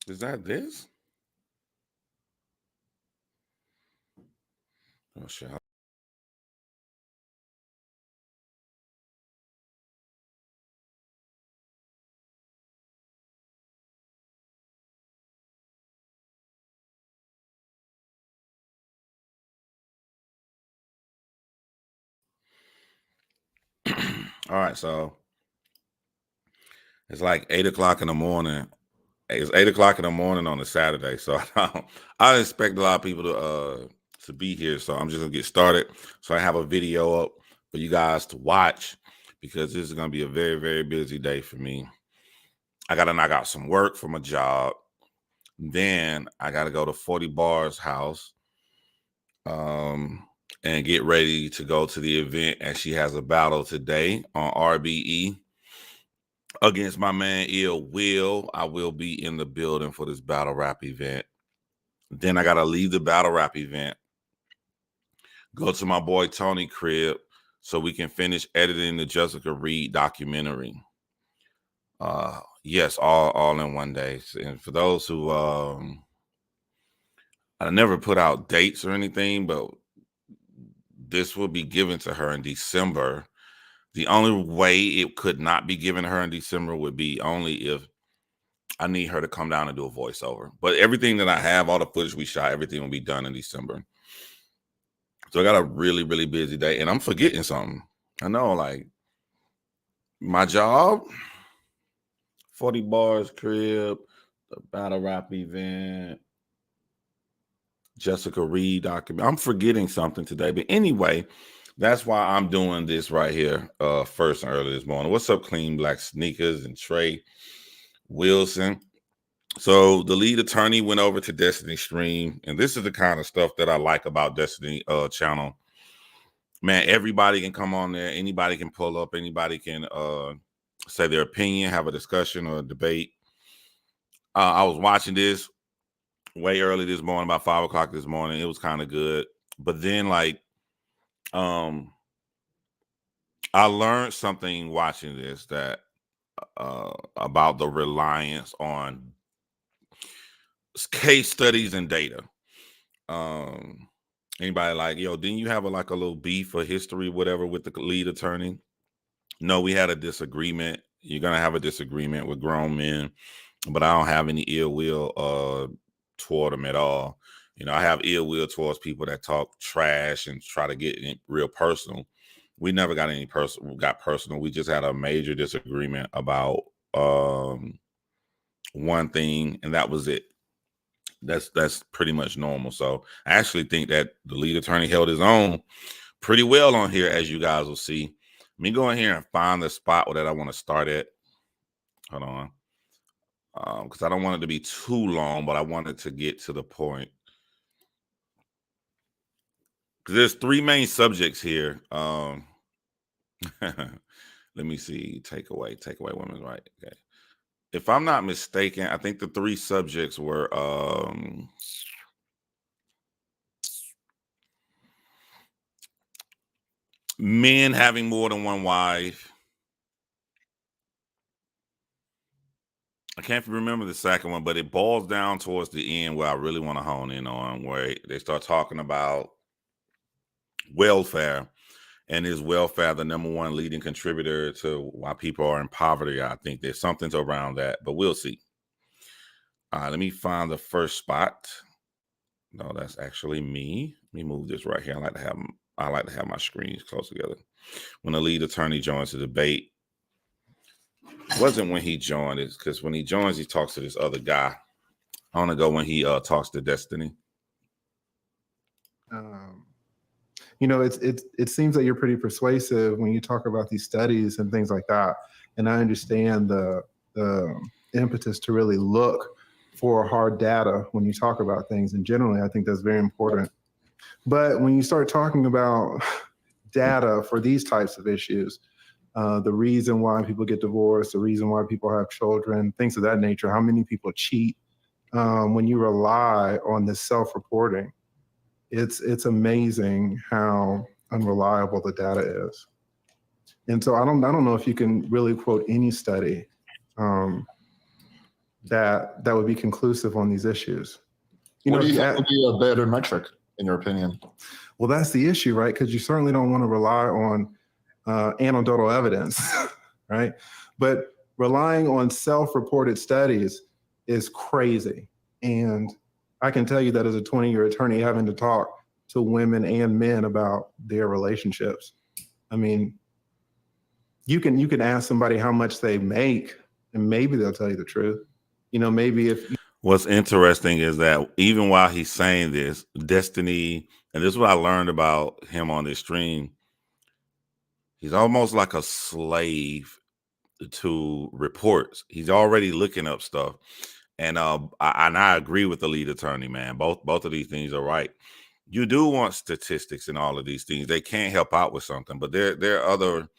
Is that this? Oh shit. All right, so it's like 8 o'clock in the morning. It's 8 o'clock in the morning on a Saturday, so I expect a lot of people to be here. So I'm just gonna get started. So I have a video up for you guys to watch because this is gonna be a very, very busy day for me. I gotta knock out some work from a job. Then I gotta go to 40 Bars house and get ready to go to the event. And she has a battle today on RBE against my man Ill Will. I will be in the building for this battle rap event. Then I gotta leave the battle rap event, go to my boy Tony crib so we can finish editing the Jessica Reed documentary. Yes, all in one day. And for those who I never put out dates or anything, but this will be given to her in December. The only way it could not be given to her in December would be only if I need her to come down and do a voiceover. But everything that I have, all the footage we shot, everything will be done in December. So I got a really, really busy day, and I'm forgetting something. I know, like my job, 40 Bars crib, the battle rap event, Jessica Reed document. I'm forgetting something today, but anyway, that's why I'm doing this right here first and early this morning. What's up, Clean Black Sneakers and Trey Wilson? So the lead attorney went over to Destiny Stream, and this is the kind of stuff that I like about Destiny channel. Man, everybody can come on there. Anybody can pull up. Anybody can say their opinion, have a discussion or a debate. I was watching this way early this morning, about 5 o'clock this morning. It was kind of good. But then, like, I learned something watching this that about the reliance on case studies and data. Anybody like, yo, didn't you have a little beef or history, whatever, with the lead attorney? No, we had a disagreement. You're gonna have a disagreement with grown men, but I don't have any ill will toward them at all. You know, I have ill will towards people that talk trash and try to get real personal. We never got any personal. We just had a major disagreement about one thing, and that was it. That's pretty much normal. So I actually think that the lead attorney held his own pretty well on here, as you guys will see. Let me go in here and find the spot that I want to start at. Hold on. Because I don't want it to be too long, but I wanted to get to the point. Because there's three main subjects here. Let me see. Takeaway women's right. Okay. If I'm not mistaken, I think the three subjects were men having more than one wife. I can't remember the second one, but it boils down towards the end where I really want to hone in on, where they start talking about welfare. And is welfare the number one leading contributor to why people are in poverty? I think there's something around that, but we'll see. Let me find the first spot. No, that's actually me. Let me move this right here. I like to have my screens close together. When the lead attorney joins the debate, it wasn't when he joined it, because when he joins, he talks to this other guy. I want to go when he talks to Destiny. You know, it seems that you're pretty persuasive when you talk about these studies and things like that. And I understand the impetus to really look for hard data when you talk about things. And generally, I think that's very important. But when you start talking about data for these types of issues, the reason why people get divorced, the reason why people have children, things of that nature, how many people cheat, when you rely on this self-reporting, it's amazing how unreliable the data is. And so I don't know if you can really quote any study that would be conclusive on these issues. What do you think would be a better metric, in your opinion? Well, that's the issue, right? Because you certainly don't want to rely on anecdotal evidence, right? But relying on self-reported studies is crazy. And I can tell you that as a 20-year attorney, having to talk to women and men about their relationships. I mean, you can ask somebody how much they make, and maybe they'll tell you the truth. Maybe if What's interesting is that even while he's saying this, Destiny, and this is what I learned about him on this stream, he's almost like a slave to reports. He's already looking up stuff. And I agree with the lead attorney, man. Both of these things are right. You do want statistics and all of these things. They can't help out with something, but there are other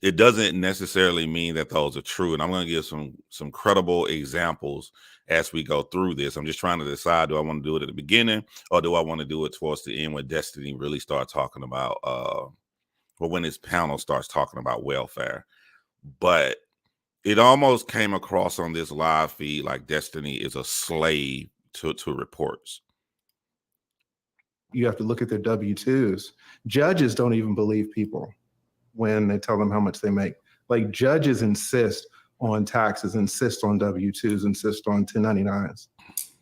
it doesn't necessarily mean that those are true. And I'm going to give some credible examples as we go through this. I'm just trying to decide, do I want to do it at the beginning or do I want to do it towards the end when Destiny really starts talking about, or when his panel starts talking about welfare. But it almost came across on this live feed like Destiny is a slave to reports. You have to look at their W-2s. Judges don't even believe people when they tell them how much they make. Like, judges insist on taxes, insist on W-2s, insist on 1099s.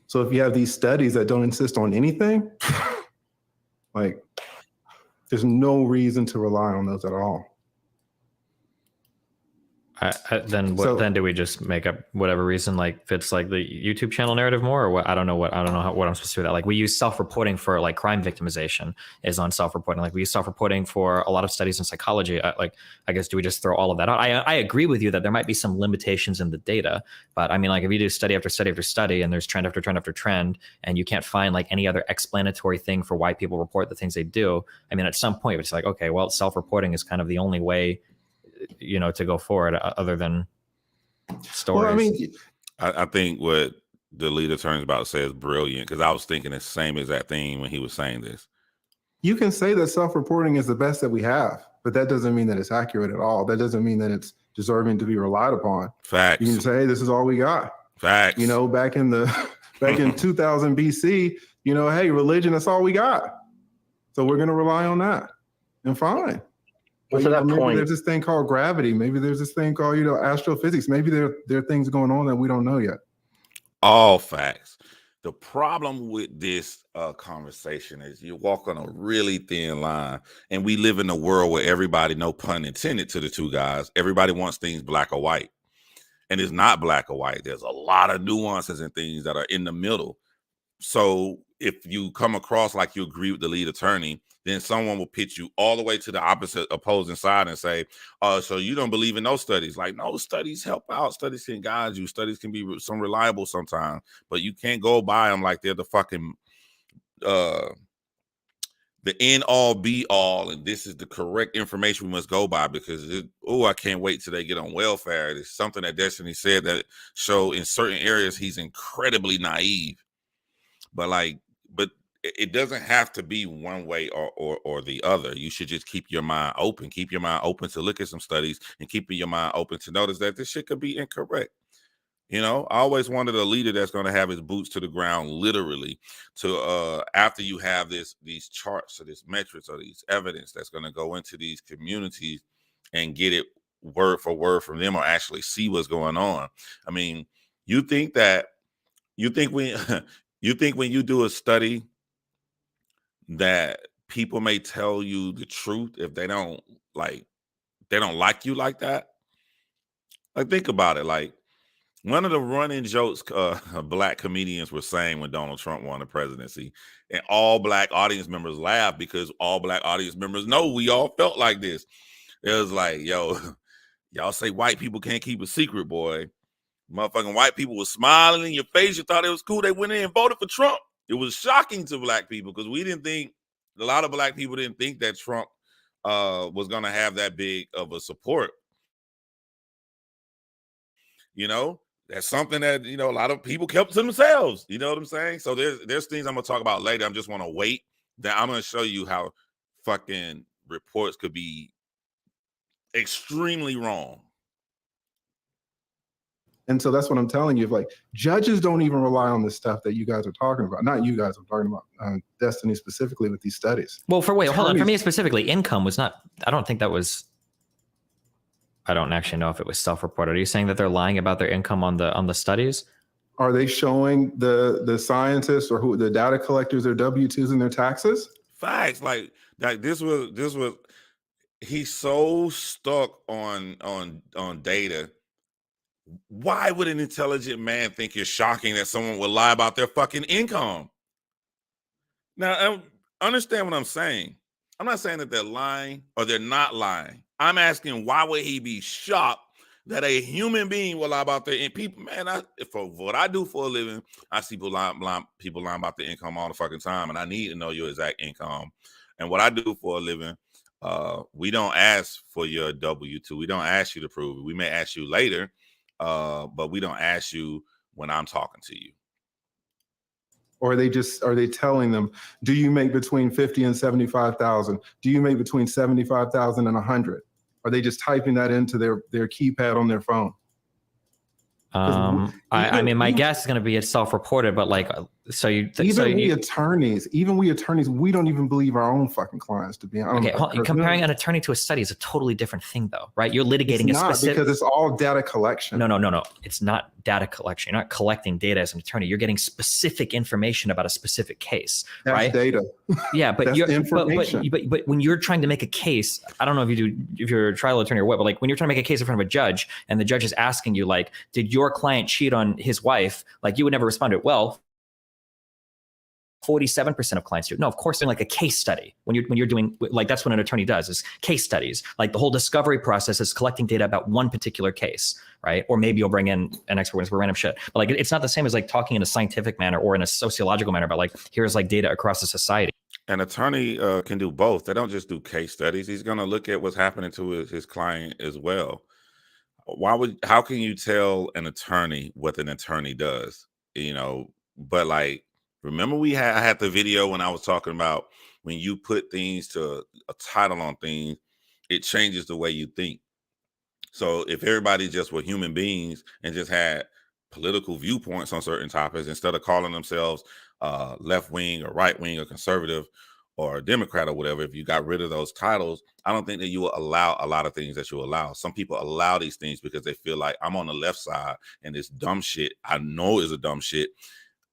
So if you have these studies that don't insist on anything, like, there's no reason to rely on those at all. Then do we just make up whatever reason like fits like the YouTube channel narrative more, or what? I don't know what I'm supposed to do with that. Like, we use self-reporting for like crime victimization is on self-reporting. Like, we use self-reporting for a lot of studies in psychology. I guess, do we just throw all of that out? I agree with you that there might be some limitations in the data, but I mean, like, if you do study after study after study and there's trend after trend after trend, and you can't find like any other explanatory thing for why people report the things they do, I mean, at some point it's like, okay, well, self-reporting is kind of the only way, to go forward other than stories. Well, I mean, I think what the lead attorney is about to say is brilliant, because I was thinking the same exact thing when he was saying this. You can say that self-reporting is the best that we have, but that doesn't mean that it's accurate at all. That doesn't mean that it's deserving to be relied upon. Facts. You can say, hey, this is all we got. Facts. Back in 2000 BC, hey, religion, that's all we got. So we're going to rely on that. And fine. Well, to that maybe point, there's this thing called gravity. Maybe there's this thing called, astrophysics. Maybe there are things going on that we don't know yet. All facts. The problem with this conversation is you walk on a really thin line, and we live in a world where everybody, no pun intended to the two guys, everybody wants things black or white. And it's not black or white. There's a lot of nuances and things that are in the middle. So if you come across like you agree with the lead attorney, then someone will pitch you all the way to the opposite opposing side and say, so you don't believe in those studies. Like, no, studies help out. Studies can guide you. Studies can be some reliable sometimes, but you can't go by them like they're the fucking, the end all be all. And this is the correct information we must go by, because I can't wait till they get on welfare. It's something that Destiny said that show in certain areas he's incredibly naive. But it doesn't have to be one way or the other. You should just keep your mind open. Keep your mind open to look at some studies, and keeping your mind open to notice that this shit could be incorrect. I always wanted a leader that's going to have his boots to the ground, literally, to after you have these charts or this metrics or these evidence that's going to go into these communities and get it word for word from them, or actually see what's going on. I mean, you think when you do a study that people may tell you the truth if they don't like you like that? Like, think about it. Like, one of the running jokes black comedians were saying when Donald Trump won the presidency, and all black audience members laughed because all black audience members know we all felt like this. It was like, yo, y'all say white people can't keep a secret, boy. Motherfucking white people were smiling in your face. You thought it was cool. They went in and voted for Trump. It was shocking to black people, because a lot of black people didn't think that Trump was going to have that big of a support. That's something that, a lot of people kept to themselves. You know what I'm saying? So there's things I'm going to talk about later. I'm just want to wait. That I'm going to show you how fucking reports could be extremely wrong. And so that's what I'm telling you. Like, judges don't even rely on this stuff that you guys are talking about. Not you guys, I'm talking about Destiny specifically with these studies. Well, hold on. For Attorneys- me specifically, income was not. I don't think that was. I don't actually know if it was self-reported. Are you saying that they're lying about their income on the studies? Are they showing the scientists or who the data collectors their W-2s and their taxes? Facts. Like this was he's so stuck on data. Why would an intelligent man think it's shocking that someone would lie about their fucking income? Now, understand what I'm saying. I'm not saying that they're lying or they're not lying. I'm asking, why would he be shocked that a human being will lie about their people? Man, for what I do for a living, I see people lying about their income all the fucking time, and I need to know your exact income. And what I do for a living, we don't ask for your W-2. We don't ask you to prove it. We may ask you later, but we don't ask you when I'm talking to you. Or are they telling them, do you make between 50 and 75,000? Do you make between 75,000 and 100? Are they just typing that into their keypad on their phone? I mean, my guess is going to be it's self-reported, but like, we attorneys, we don't even believe our own fucking clients to be honest. Okay, comparing an attorney to a study is a totally different thing, though, right? You're litigating it's a specific. Because it's all data collection. No. It's not data collection. You're not collecting data as an attorney. You're getting specific information about a specific case, That's right? Data. Yeah, but That's information. But when you're trying to make a case, I don't know if you're a trial attorney or what, but like when you're trying to make a case in front of a judge and the judge is asking you, like, did your client cheat on his wife? Like, you would never respond to it. Well, 47% of clients do. No, of course, they're like a case study. When you're doing, like, that's what an attorney does, is case studies. Like, the whole discovery process is collecting data about one particular case, right? Or maybe you'll bring in an expert witness for random shit. But like, it's not the same as like talking in a scientific manner or in a sociological manner about like, here's like data across the society. An attorney can do both. They don't just do case studies. He's going to look at what's happening to his client as well. How can you tell an attorney what an attorney does? But like, remember I had the video when I was talking about when you put things to a title on things, it changes the way you think. So if everybody just were human beings and just had political viewpoints on certain topics, instead of calling themselves left wing or right wing or conservative or Democrat or whatever, if you got rid of those titles, I don't think that you will allow a lot of things that you allow. Some people allow these things because they feel like, I'm on the left side and this dumb shit I know is a dumb shit.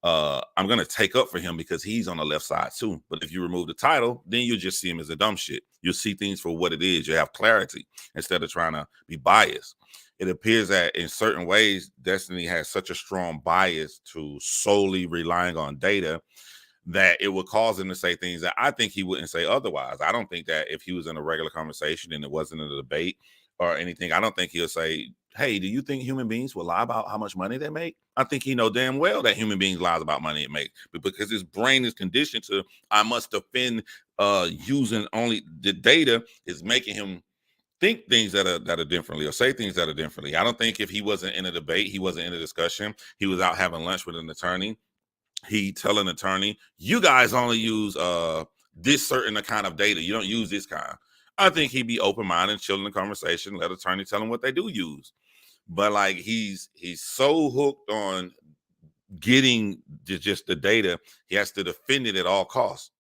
I'm going to take up for him because he's on the left side too. But if you remove the title, then you just see him as a dumb shit. You'll see things for what it is. You have clarity instead of trying to be biased. It appears that in certain ways, Destiny has such a strong bias to solely relying on data that it would cause him to say things that I think he wouldn't say otherwise. I don't think that if he was in a regular conversation and it wasn't a debate or anything, I don't think he'll say, hey, do you think human beings will lie about how much money they make? I think he know damn well that human beings lies about money they make, but because his brain is conditioned to, I must defend using only the data, is making him think things that are differently or say things that are differently. I don't think if he wasn't in a debate, he wasn't in a discussion, he was out having lunch with an attorney, he tell an attorney, you guys only use this certain kind of data. You don't use this kind. I think he'd be open-minded, chill in the conversation, let attorney tell him what they do use. But like he's so hooked on getting just the data, he has to defend it at all costs.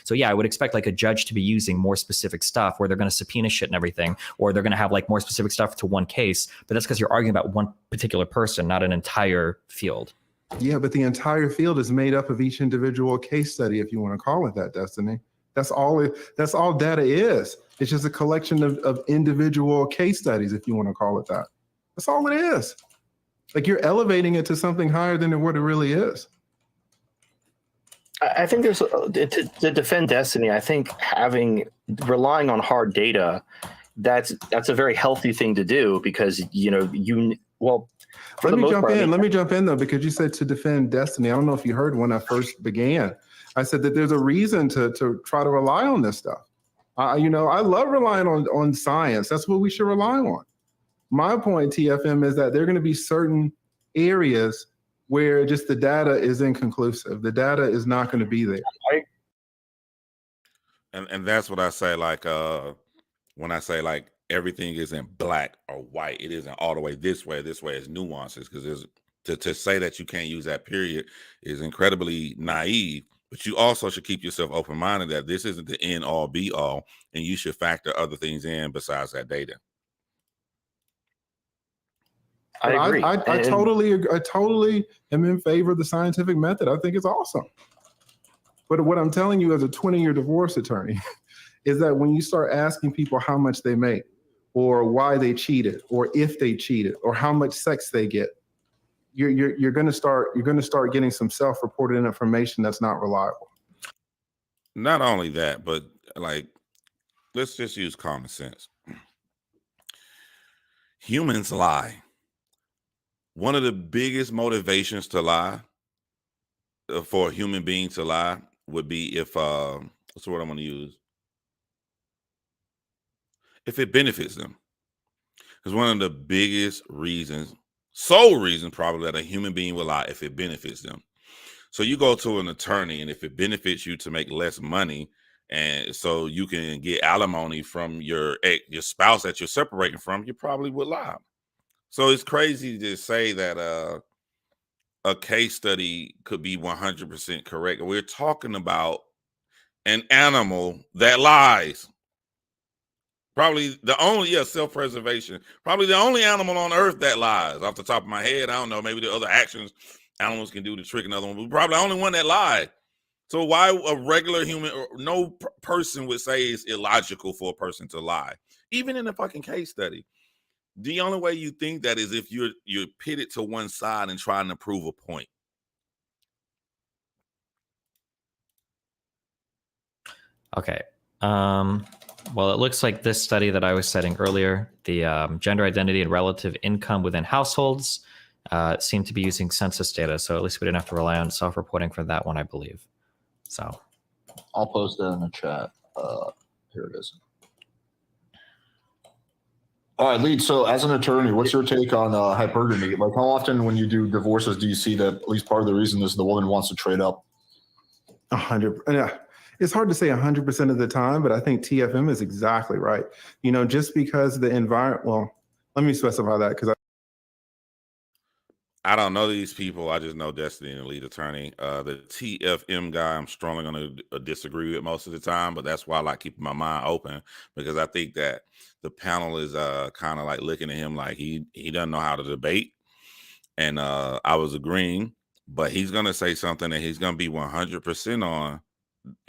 So yeah, I would expect like a judge to be using more specific stuff where they're going to subpoena shit and everything, or they're going to have like more specific stuff to one case. But that's because you're arguing about one particular person, not an entire field. Yeah, but the entire field is made up of each individual case study, if you want to call it that, Destiny. That's all data is. It's just a collection of individual case studies, if you want to call it that. That's all it is. Like, you're elevating it to something higher than what it really is. I think there's to defend Destiny. I think relying on hard data, that's a very healthy thing to do because Let me jump in though, because you said to defend Destiny. I don't know if you heard when I first began. I said that there's a reason to try to rely on this stuff. I love relying on science. That's what we should rely on. My point, TFM, is that there are going to be certain areas where just the data is inconclusive. The data is not going to be there. And that's what I say, like, when I say, like, everything isn't black or white. It isn't all the way this way. This way is nuances, because there's to say that you can't use that period is incredibly naive. But you also should keep yourself open-minded that this isn't the end all be all, and you should factor other things in besides that data. I agree. I totally am in favor of the scientific method. I think it's awesome. But what I'm telling you as a 20-year divorce attorney is that when you start asking people how much they make, or why they cheated, or if they cheated, or how much sex they get, you're going to start getting some self-reported information that's not reliable. Not only that, but like, let's just use common sense. Humans lie. One of the biggest motivations to lie, for a human being to lie, would be if what's the word I'm going to use? If it benefits them. Because one of the biggest reasons, sole reason probably, that a human being will lie, if it benefits them. So you go to an attorney, and if it benefits you to make less money, and so you can get alimony from your spouse that you're separating from, you probably would lie. So it's crazy to say that a case study could be 100% correct. We're talking about an animal that lies. Probably the only, self-preservation. Probably the only animal on earth that lies. Off the top of my head, I don't know. Maybe the other actions animals can do to trick another one, but probably the only one that lied. So why a regular human, or no person would say it's illogical for a person to lie, even in a fucking case study. The only way you think that is if you're pitted to one side and trying to prove a point. Okay. Well, it looks like this study that I was citing earlier, the gender identity and relative income within households, seem to be using census data. So at least we didn't have to rely on self-reporting for that one, I believe. So I'll post that in the chat. Here it is. All right, Lead. So as an attorney, what's your take on hypergamy? Like, how often when you do divorces do you see that at least part of the reason is the woman wants to trade up? 100. Yeah. It's hard to say 100% of the time, but I think TFM is exactly right. You know, just because the environment, well, let me specify that, because I don't know these people. I just know Destiny and the lead attorney. The TFM guy, I'm strongly going to disagree with most of the time, but that's why I like keeping my mind open, because I think that the panel is kind of like looking at him like he doesn't know how to debate. And I was agreeing, but he's going to say something that he's going to be 100% on.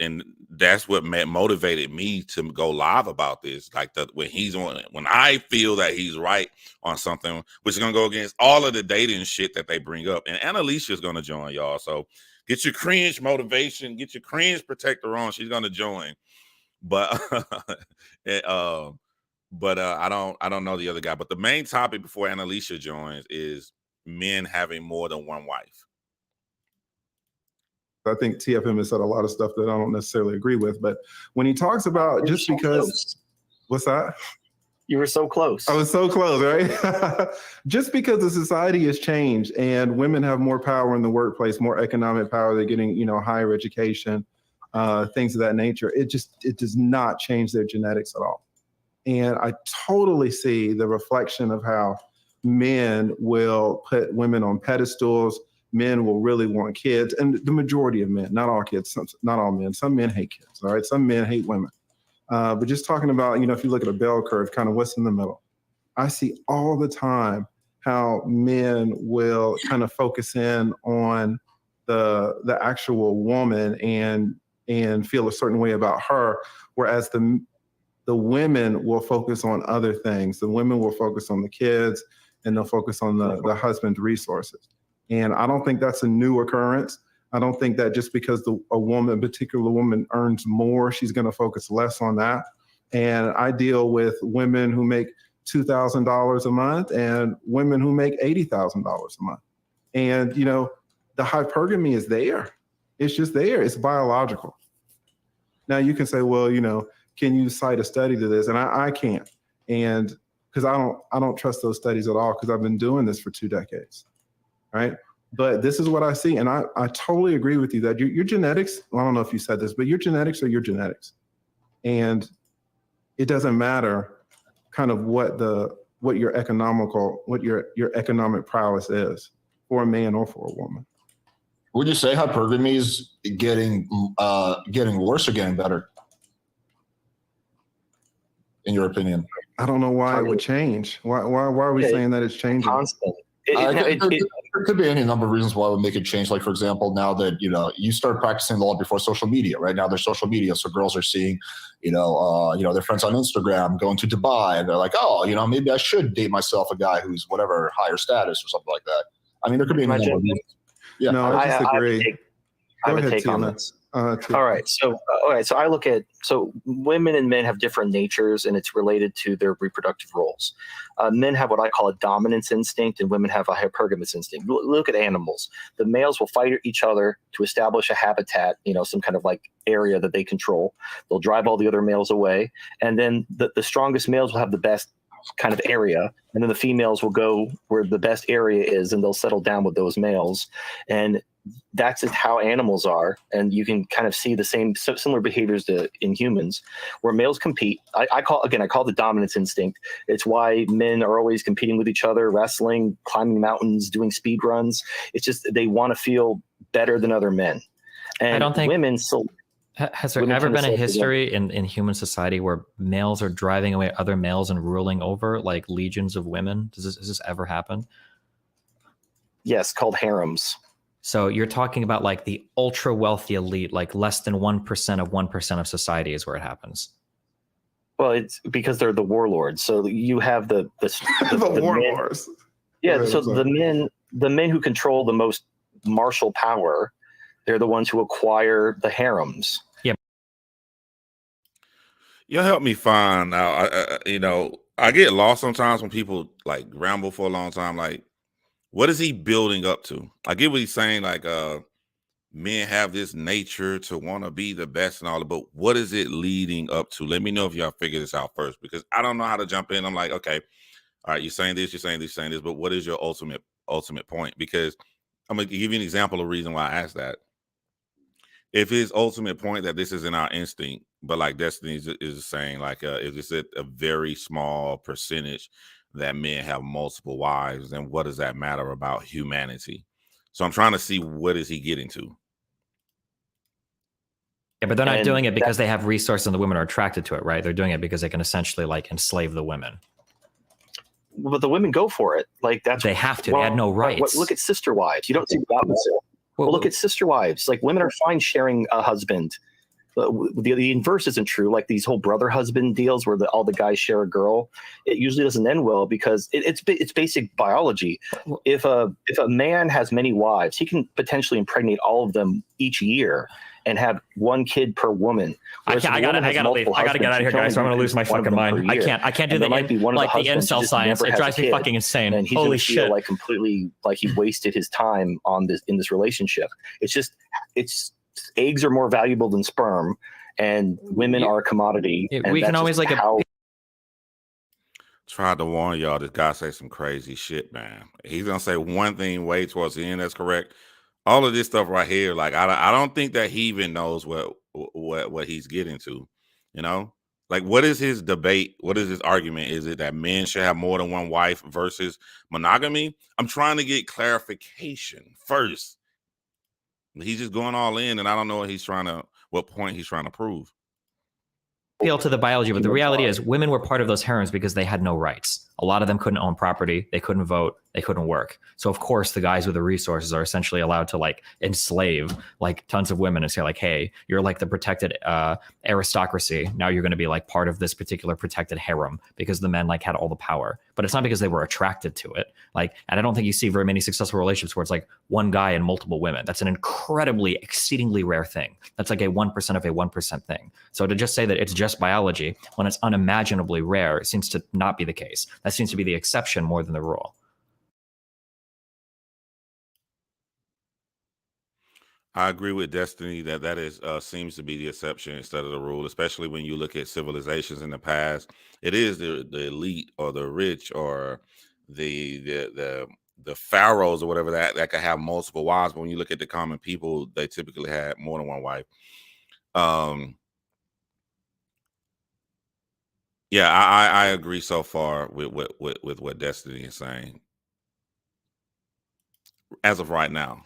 And that's what motivated me to go live about this. Like when I feel that he's right on something, which is gonna go against all of the data and shit that they bring up. And Annalicia's gonna join, y'all. So get your cringe motivation, get your cringe protector on. She's gonna join. But I don't know the other guy. But the main topic before Annalicia joins is men having more than one wife. I think TFM has said a lot of stuff that I don't necessarily agree with. But when he talks about just because, what's that? You were so close. I was so close, right? Just because the society has changed and women have more power in the workplace, more economic power, they're getting, higher education, things of that nature. It does not change their genetics at all. And I totally see the reflection of how men will put women on pedestals. Men will really want kids, and the majority of men, not all kids, not all men. Some men hate kids, all right? Some men hate women. But just talking about, if you look at a bell curve, kind of what's in the middle, I see all the time how men will kind of focus in on the actual woman and feel a certain way about her, whereas the women will focus on other things. The women will focus on the kids, and they'll focus on the husband's resources. And I don't think that's a new occurrence. I don't think that just because a particular woman earns more, she's going to focus less on that. And I deal with women who make $2,000 a month and women who make $80,000 a month. And, the hypergamy is there. It's just there. It's biological. Now you can say, well, can you cite a study to this? And I can't. And because I don't trust those studies at all, because I've been doing this for 2 decades. Right. But this is what I see. And I totally agree with you that your genetics, well, I don't know if you said this, but your genetics are your genetics. And it doesn't matter kind of what your economic prowess is for a man or for a woman. Would you say hypergamy is getting worse or getting better? In your opinion? I don't know why it would change. Why are we saying that it's changing? Constant. There could be any number of reasons why it would make it change. Like, for example, now that, you start practicing law before social media, right? Now there's social media. So girls are seeing, their friends on Instagram going to Dubai, and they're like, oh, maybe I should date myself a guy who's whatever higher status or something like that. I mean, there could be any number of reasons. Yeah. No, I disagree. I have Go a ahead, take on Tina. this. All right. So I look at, women and men have different natures, and it's related to their reproductive roles. Men have what I call a dominance instinct, and women have a hypergamous instinct. Look at animals. The males will fight each other to establish a habitat, some kind of like area that they control. They'll drive all the other males away. And then the strongest males will have the best kind of area. And then the females will go where the best area is, and they'll settle down with those males. And that's just how animals are, and you can kind of see the similar behaviors in humans, where males compete. I call the dominance instinct. It's why men are always competing with each other, wrestling, climbing mountains, doing speed runs. It's just they want to feel better than other men. And I don't think women still. Has there ever been a history in human society where males are driving away other males and ruling over like legions of women? Has this ever happened? Yes, called harems. So you're talking about like the ultra wealthy elite, like less than 1% of 1% of society is where it happens. Well, it's because they're the warlords. So you have the warlords. Yeah. So the men who control the most martial power, they're the ones who acquire the harems. Yeah. You'll help me find out. I get lost sometimes when people like ramble for a long time. Like, what is he building up to? I get what he's saying. Like, men have this nature to want to be the best and all that, but what is it leading up to? Let me know if y'all figure this out first, because I don't know how to jump in. I'm like, okay, all right, you're saying this, but what is your ultimate point? Because I'm gonna give you an example of the reason why I asked that. If his ultimate point that this is in our instinct, but like Destiny is saying, like, if it's a very small percentage that men have multiple wives, then what does that matter about humanity? So I'm trying to see what is he getting to. Yeah, but they're not doing it because they have resources and the women are attracted to it, right? They're doing it because they can essentially like enslave the women. But the women go for it. Like they have to. They had no rights. Look at sister wives. You don't see the opposite. Well, look at sister wives. Like women are fine sharing a husband. The inverse isn't true. Like these whole brother husband deals where all the guys share a girl, it usually doesn't end well because it's basic biology. If a man has many wives, he can potentially impregnate all of them each year and have one kid per woman. I gotta leave. I gotta get out of here, guys. So I'm gonna lose my fucking mind. I can't do the incel science. It drives me fucking insane. And he's Holy shit! Like completely, like he wasted his time on this relationship. It's eggs are more valuable than sperm, and women are a commodity. We can always like tried to warn y'all. This guy say some crazy shit, man. He's gonna say one thing way towards the end that's correct. All of this stuff right here, like I don't think that he even knows what he's getting to. Like what is his debate? What is his argument? Is it that men should have more than one wife versus monogamy? I'm trying to get clarification first. He's just going all in, and I don't know what point he's trying to prove. Appeal to the biology, but the reality is women were part of those harems because they had no rights. A lot of them couldn't own property, they couldn't vote, they couldn't work. So of course the guys with the resources are essentially allowed to like enslave like tons of women and say like, hey, you're like the protected aristocracy. Now you're going to be like part of this particular protected harem because the men like had all the power. But it's not because they were attracted to it. Like, and I don't think you see very many successful relationships where it's like one guy and multiple women. That's an incredibly, exceedingly rare thing. That's like a 1% of a 1% thing. So to just say that it's just biology when it's unimaginably rare, it seems to not be the case. That seems to be the exception more than the rule. I agree with Destiny that is seems to be the exception instead of the rule, especially when you look at civilizations in the past. It is the elite or the rich or the pharaohs or whatever that could have multiple wives. But when you look at the common people, they typically had more than one wife. Yeah, I agree so far with what Destiny is saying as of right now.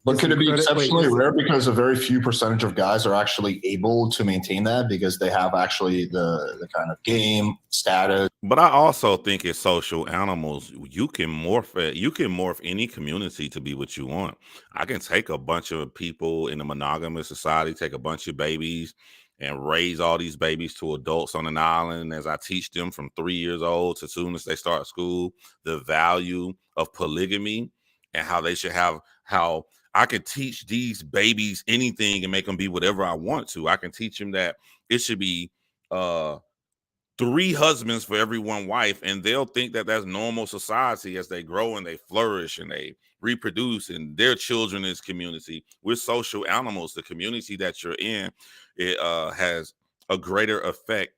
But could it be Wait, exceptionally is- rare because a very few percentage of guys are actually able to maintain that because they have actually the kind of game status? But I also think as social animals, you can morph it. You can morph any community to be what you want. I can take a bunch of people in a monogamous society, take a bunch of babies, and raise all these babies to adults on an island. As I teach them from 3 years old to soon as they start school, the value of polygamy and how they should have how I can teach these babies anything and make them be whatever I want to. I can teach them that it should be 3 husbands for every 1 wife, and they'll think that that's normal society as they grow and they flourish and they reproduce and their children is community. We're social animals. The community that you're in, it has a greater effect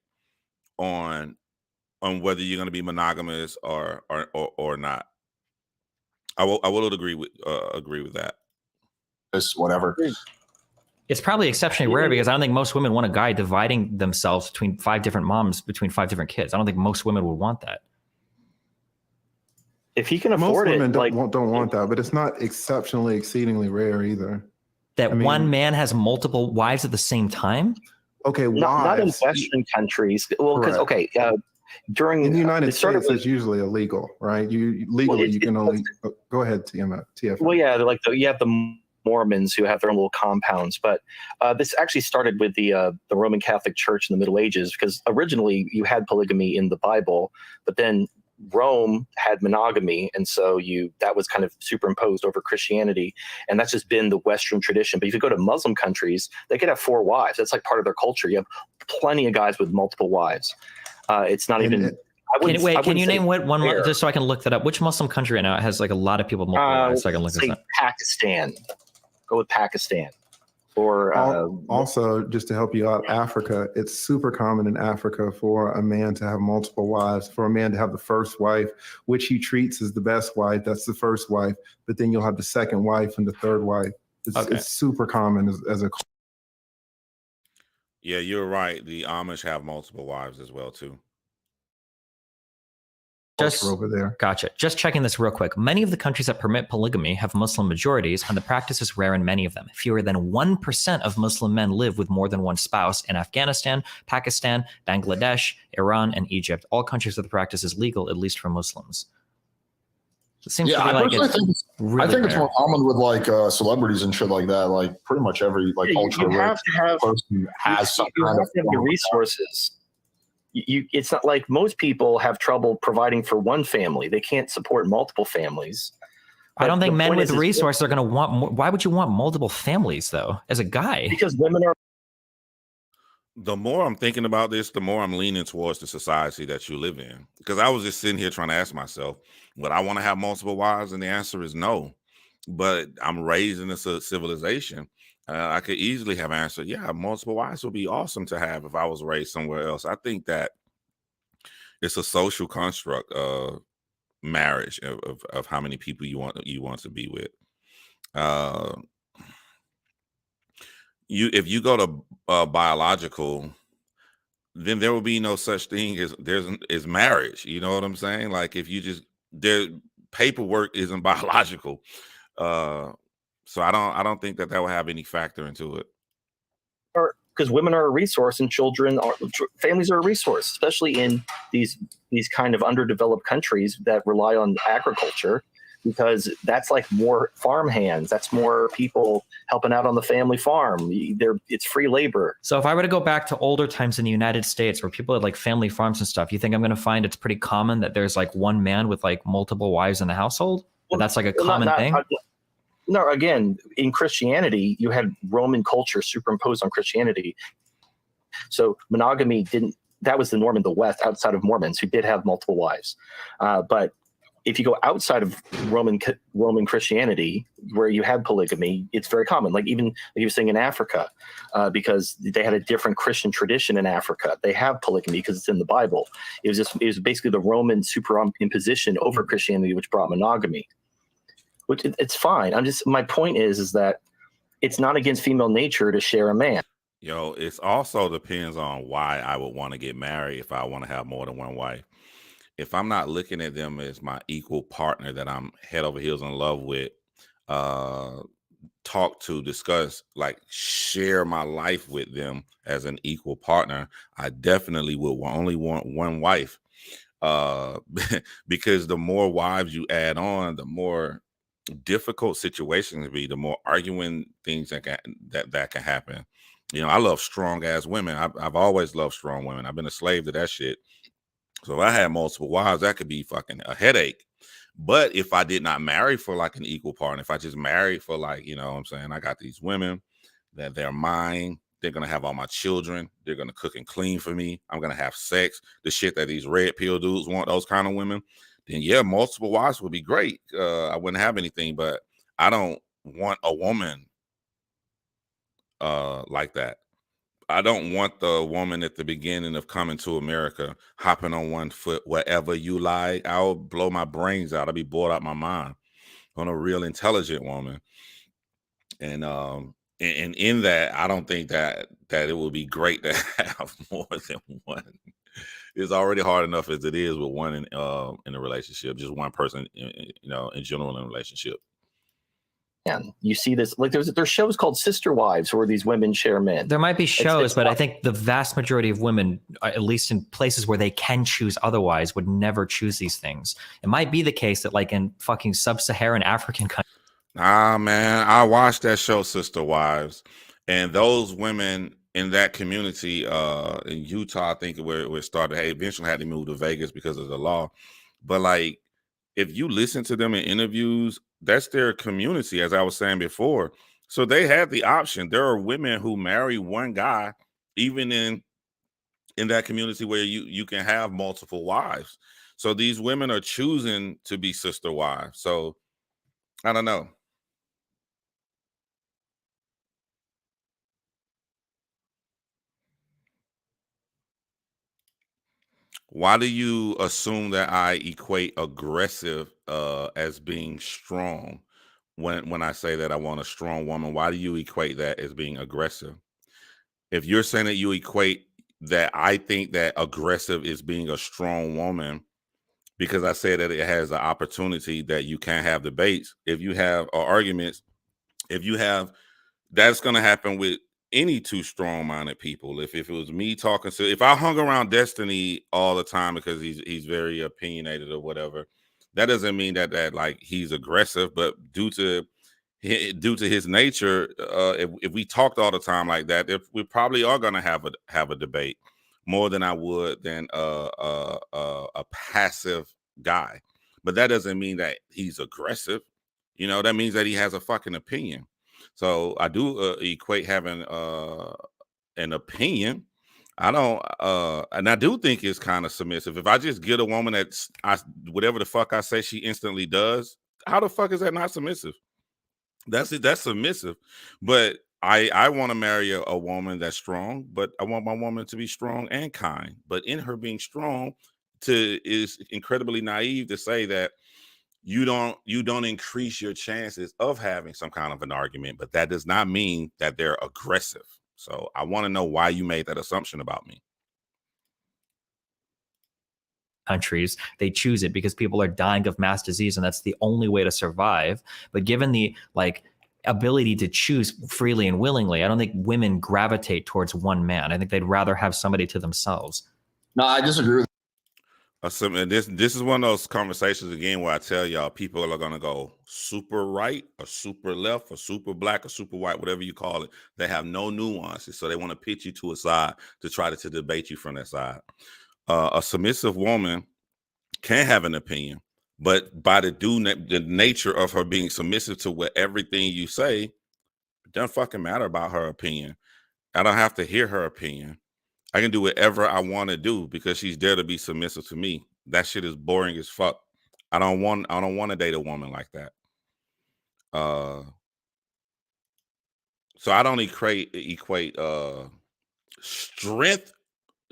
on whether you're going to be monogamous or not. I will agree with that. This whatever. It's probably exceptionally rare because I don't think most women want a guy dividing themselves between 5 different moms, between 5 different kids. I don't think most women would want that. If he can Most afford women it, don't want that, but it's not exceptionally, exceedingly rare either. That I mean- one man has multiple wives at the same time? Okay, not in wives. Western countries. Well, because Correct. during In the United it started States, with- it's usually illegal, right? You legally you can only go ahead, TF. Well, yeah, like you have the Mormons who have their own little compounds, but this actually started with the Roman Catholic Church in the Middle Ages, because originally you had polygamy in the Bible, but then Rome had monogamy, and so that was kind of superimposed over Christianity, and that's just been the Western tradition. But if you go to Muslim countries, they could have 4 wives. That's like part of their culture. You have plenty of guys with multiple wives. It's not even. Can you name one just so I can look that up? Which Muslim country right now has like a lot of people with multiple wives? So I can look this up. Pakistan. Go with Pakistan. Or also, just to help you out, Africa, it's super common in Africa for a man to have multiple wives, for a man to have the first wife, which he treats as the best wife. That's the first wife. But then you'll have the second wife and the third wife. It's super common as a. Yeah, you're right. The Amish have multiple wives as well, too. Just over there. Gotcha. Just checking this real quick. Many of the countries that permit polygamy have Muslim majorities, and the practice is rare in many of them. Fewer than 1% of Muslim men live with more than one spouse in Afghanistan, Pakistan, Bangladesh, Iran, and Egypt. All countries where the practice is legal, at least for Muslims. It seems to be like it's I think it's more common with like celebrities and shit like that. Like pretty much every like ultra rich person has some kind of resources. It's not like most people have trouble providing for one family. They can't support multiple families. I don't think men with resources are going to want more. Why would you want multiple families though, as a guy? Because women are. The more I'm thinking about this, the more I'm leaning towards the society that you live in. Because I was just sitting here trying to ask myself, would I want to have multiple wives? And the answer is no. But I'm raised in a civilization. I could easily have answered, yeah, multiple wives would be awesome to have if I was raised somewhere else. I think that it's a social construct of marriage, of how many people you want to be with. If you go to biological, then there will be no such thing as marriage. You know what I'm saying? Like if you just paperwork isn't biological. So I don't think that will have any factor into it. Because women are a resource and families are a resource, especially in these kind of underdeveloped countries that rely on agriculture, because that's like more farm hands. That's more people helping out on the family farm. It's free labor. So if I were to go back to older times in the United States where people had like family farms and stuff, you think I'm going to find it's pretty common that there's like one man with like multiple wives in the household? Well, that's like a common thing? No, again, in Christianity, you had Roman culture superimposed on Christianity. So monogamy that was the norm in the West, outside of Mormons who did have multiple wives. But if you go outside of Roman Christianity, where you had polygamy, it's very common. Like even like you were saying in Africa, because they had a different Christian tradition in Africa. They have polygamy because it's in the Bible. It was basically the Roman superimposition over Christianity, which brought monogamy. Which it's fine. My point is that it's not against female nature to share a man. Yo, it's also depends on why I would want to get married if I want to have more than one wife. If I'm not looking at them as my equal partner that I'm head over heels in love with, uh, talk to, discuss, like share my life with them as an equal partner, I definitely would only want one wife. Uh, because the more wives you add on, the more difficult situations be, the more arguing things that can happen. You know, I love strong ass women. I've always loved strong women. I've been a slave to that shit. So if I had multiple wives, that could be fucking a headache. But if I did not marry for like an equal partner, if I just married for like, you know what I'm saying, I got these women that they're mine. They're gonna have all my children. They're gonna cook and clean for me. I'm gonna have sex. The shit that these red pill dudes want, those kind of women. Then yeah, multiple wives would be great. I wouldn't have anything, but I don't want a woman like that. I don't want the woman at the beginning of coming to America hopping on one foot wherever you like. I'll blow my brains out. I'll be bored out my mind. On a real intelligent woman. And in that, I don't think that it would be great to have more than one. It's already hard enough as it is with one in a relationship, just one person, you know, in general in a relationship. Yeah, you see this, like there's shows called Sister Wives where these women share men. There might be shows, it's but I think the vast majority of women, at least in places where they can choose otherwise, would never choose these things. It might be the case that like in fucking sub-Saharan African countries. Ah, man, I watched that show, Sister Wives, and those women in that community in Utah, I think where it started. Hey, eventually had to move to Vegas because of the law. But like, if you listen to them in interviews, that's their community, as I was saying before. So they have the option. There are women who marry one guy, even in that community where you can have multiple wives. So these women are choosing to be sister wives. So I don't know. Why do you assume that I equate aggressive as being strong? When I say that I want a strong woman, why do you equate that as being aggressive? If you're saying that you equate that, I think that aggressive is being a strong woman because I said that it has the opportunity that you can't have debates. If you have arguments, if you have, that's going to happen with any two strong-minded people. If it was me talking to, if I hung around Destiny all the time because he's very opinionated or whatever, that doesn't mean that like he's aggressive. But due to his nature, if we talked all the time like that, we probably are going to have a debate more than I would than a passive guy. But that doesn't mean that he's aggressive. You know, that means that he has a fucking opinion. So I do equate having an opinion. I don't, and I do think it's kind of submissive. If I just get a woman that's whatever the fuck I say, she instantly does. How the fuck is that not submissive? That's it. That's submissive. But I want to marry a woman that's strong, but I want my woman to be strong and kind. But in her being strong, is incredibly naive to say that you don't increase your chances of having some kind of an argument, but that does not mean that they're aggressive. So I want to know why you made that assumption about me. Countries, they choose it because people are dying of mass disease and that's the only way to survive. But given the like ability to choose freely and willingly, I don't think women gravitate towards one man. I think they'd rather have somebody to themselves. No, I disagree with This is one of those conversations again where I tell y'all people are going to go super right or super left or super black or super white, whatever you call it. They have no nuances, so they want to pitch you to a side to try to debate you from that side. A submissive woman can have an opinion, but by the nature of her being submissive to everything you say, it doesn't fucking matter about her opinion. I don't have to hear her opinion. I can do whatever I want to do because she's there to be submissive to me. That shit is boring as fuck. I don't want to date a woman like that. So I don't equate strength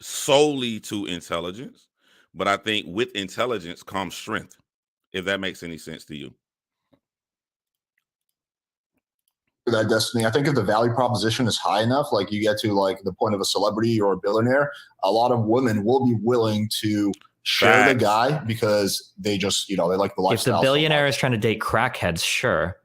solely to intelligence, but I think with intelligence comes strength, if that makes any sense to you. that, Destiny. I think if the value proposition is high enough, like you get to like the point of a celebrity or a billionaire, a lot of women will be willing to share the Facts. guy because they just, they like the If lifestyle. the billionaire is trying to date crackheads, sure.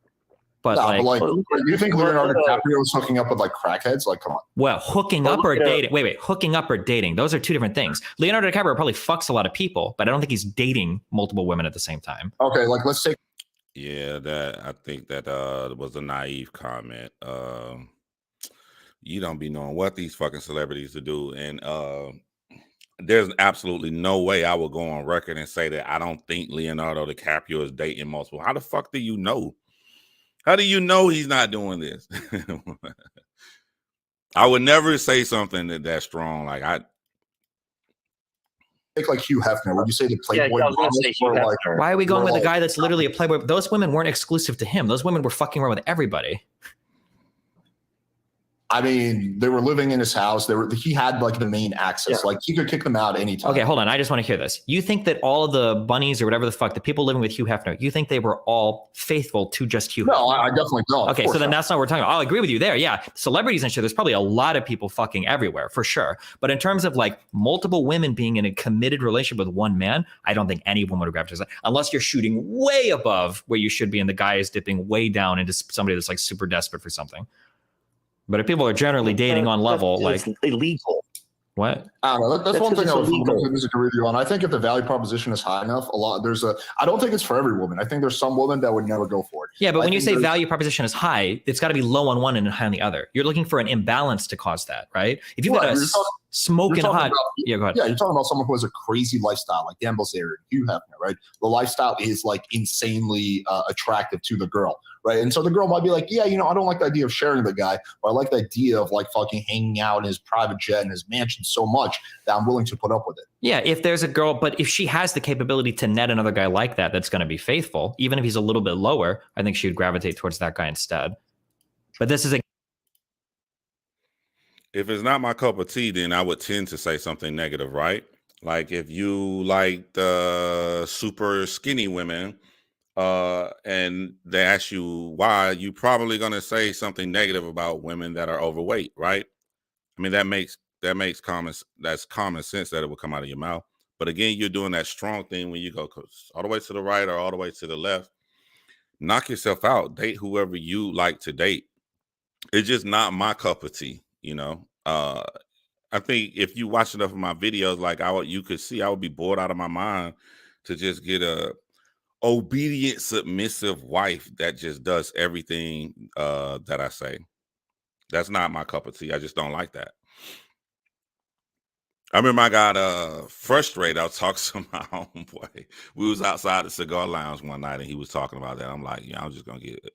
But No, like, but like, do you think Leonardo DiCaprio is hooking up with like crackheads? Like, come on. well, hooking up or dating? Wait, hooking up or dating? Those are two different things. Leonardo DiCaprio probably fucks a lot of people, but I don't think he's dating multiple women at the same time. Okay, like let's take. Yeah, I think that was a naive comment. You don't be knowing what these fucking celebrities to do, and there's absolutely no way I will go on record and say that I don't think Leonardo DiCaprio is dating multiple. How the fuck do you know? How do you know he's not doing this? I would never say something that's strong. Like I Take like Hugh Hefner. Would you say the Playboy? Yeah, I was going to say Hugh like, Hefner. Why are we going with a like- guy that's literally a playboy? Those women weren't exclusive to him. Those women were fucking around with everybody. I mean, they were living in his house. He had like the main access. Yeah. Like he could kick them out anytime. Okay, hold on. I just want to hear this. You think that all of the bunnies or whatever the fuck, the people living with Hugh Hefner, you think they were all faithful to just Hugh Hefner? No, I definitely don't. Okay, so then that's not what we're talking about. I'll agree with you there. Yeah, celebrities and shit, there's probably a lot of people fucking everywhere, for sure. But in terms of like multiple women being in a committed relationship with one man, I don't think any woman would gravitate to that. Unless you're shooting way above where you should be and the guy is dipping way down into somebody that's like super desperate for something. But if people are generally dating on level, like it's illegal. what? I don't know. That's That's one thing I just would illegal. disagree with you on. I think if the value proposition is high enough, I don't think it's for every woman. I think there's some women that would never go for it. Yeah, but I when you think say there's- value proposition is high, it's got to be low on one and high on the other. You're looking for an imbalance to cause that, right? If you've got Right, a you're talking- smoking you're talking hot, about- yeah, go ahead. Yeah, you're talking about someone who has a crazy lifestyle, like Dan Bilzerian, Hugh Hefner, right? The lifestyle is like insanely attractive to the girl, right? And so the girl might be like, yeah, I don't like the idea of sharing the guy, but I like the idea of like fucking hanging out in his private jet and his mansion so much that I'm willing to put up with it. Yeah, if there's a girl, but if she has the capability to net another guy like that, that's going to be faithful, even if he's a little bit lower, I think she would gravitate towards that guy instead. But this is a if it's not my cup of tea, then I would tend to say something negative, right? Like if you like the super skinny women, and they ask you why, you probably gonna say something negative about women that are overweight, right? I mean, that's common sense that it will come out of your mouth. But again, you're doing that strong thing when you go all the way to the right or all the way to the left. Knock yourself out. Date whoever you like to date. It's just not my cup of tea, I think if you watch enough of my videos, like you could see, I would be bored out of my mind to just get a obedient, submissive wife that just does everything that I say. That's not my cup of tea. I just don't like that. I remember I got frustrated. I was talking to my homeboy. We was outside the cigar lounge one night, and he was talking about that. I'm like, yeah, I'm just gonna get it.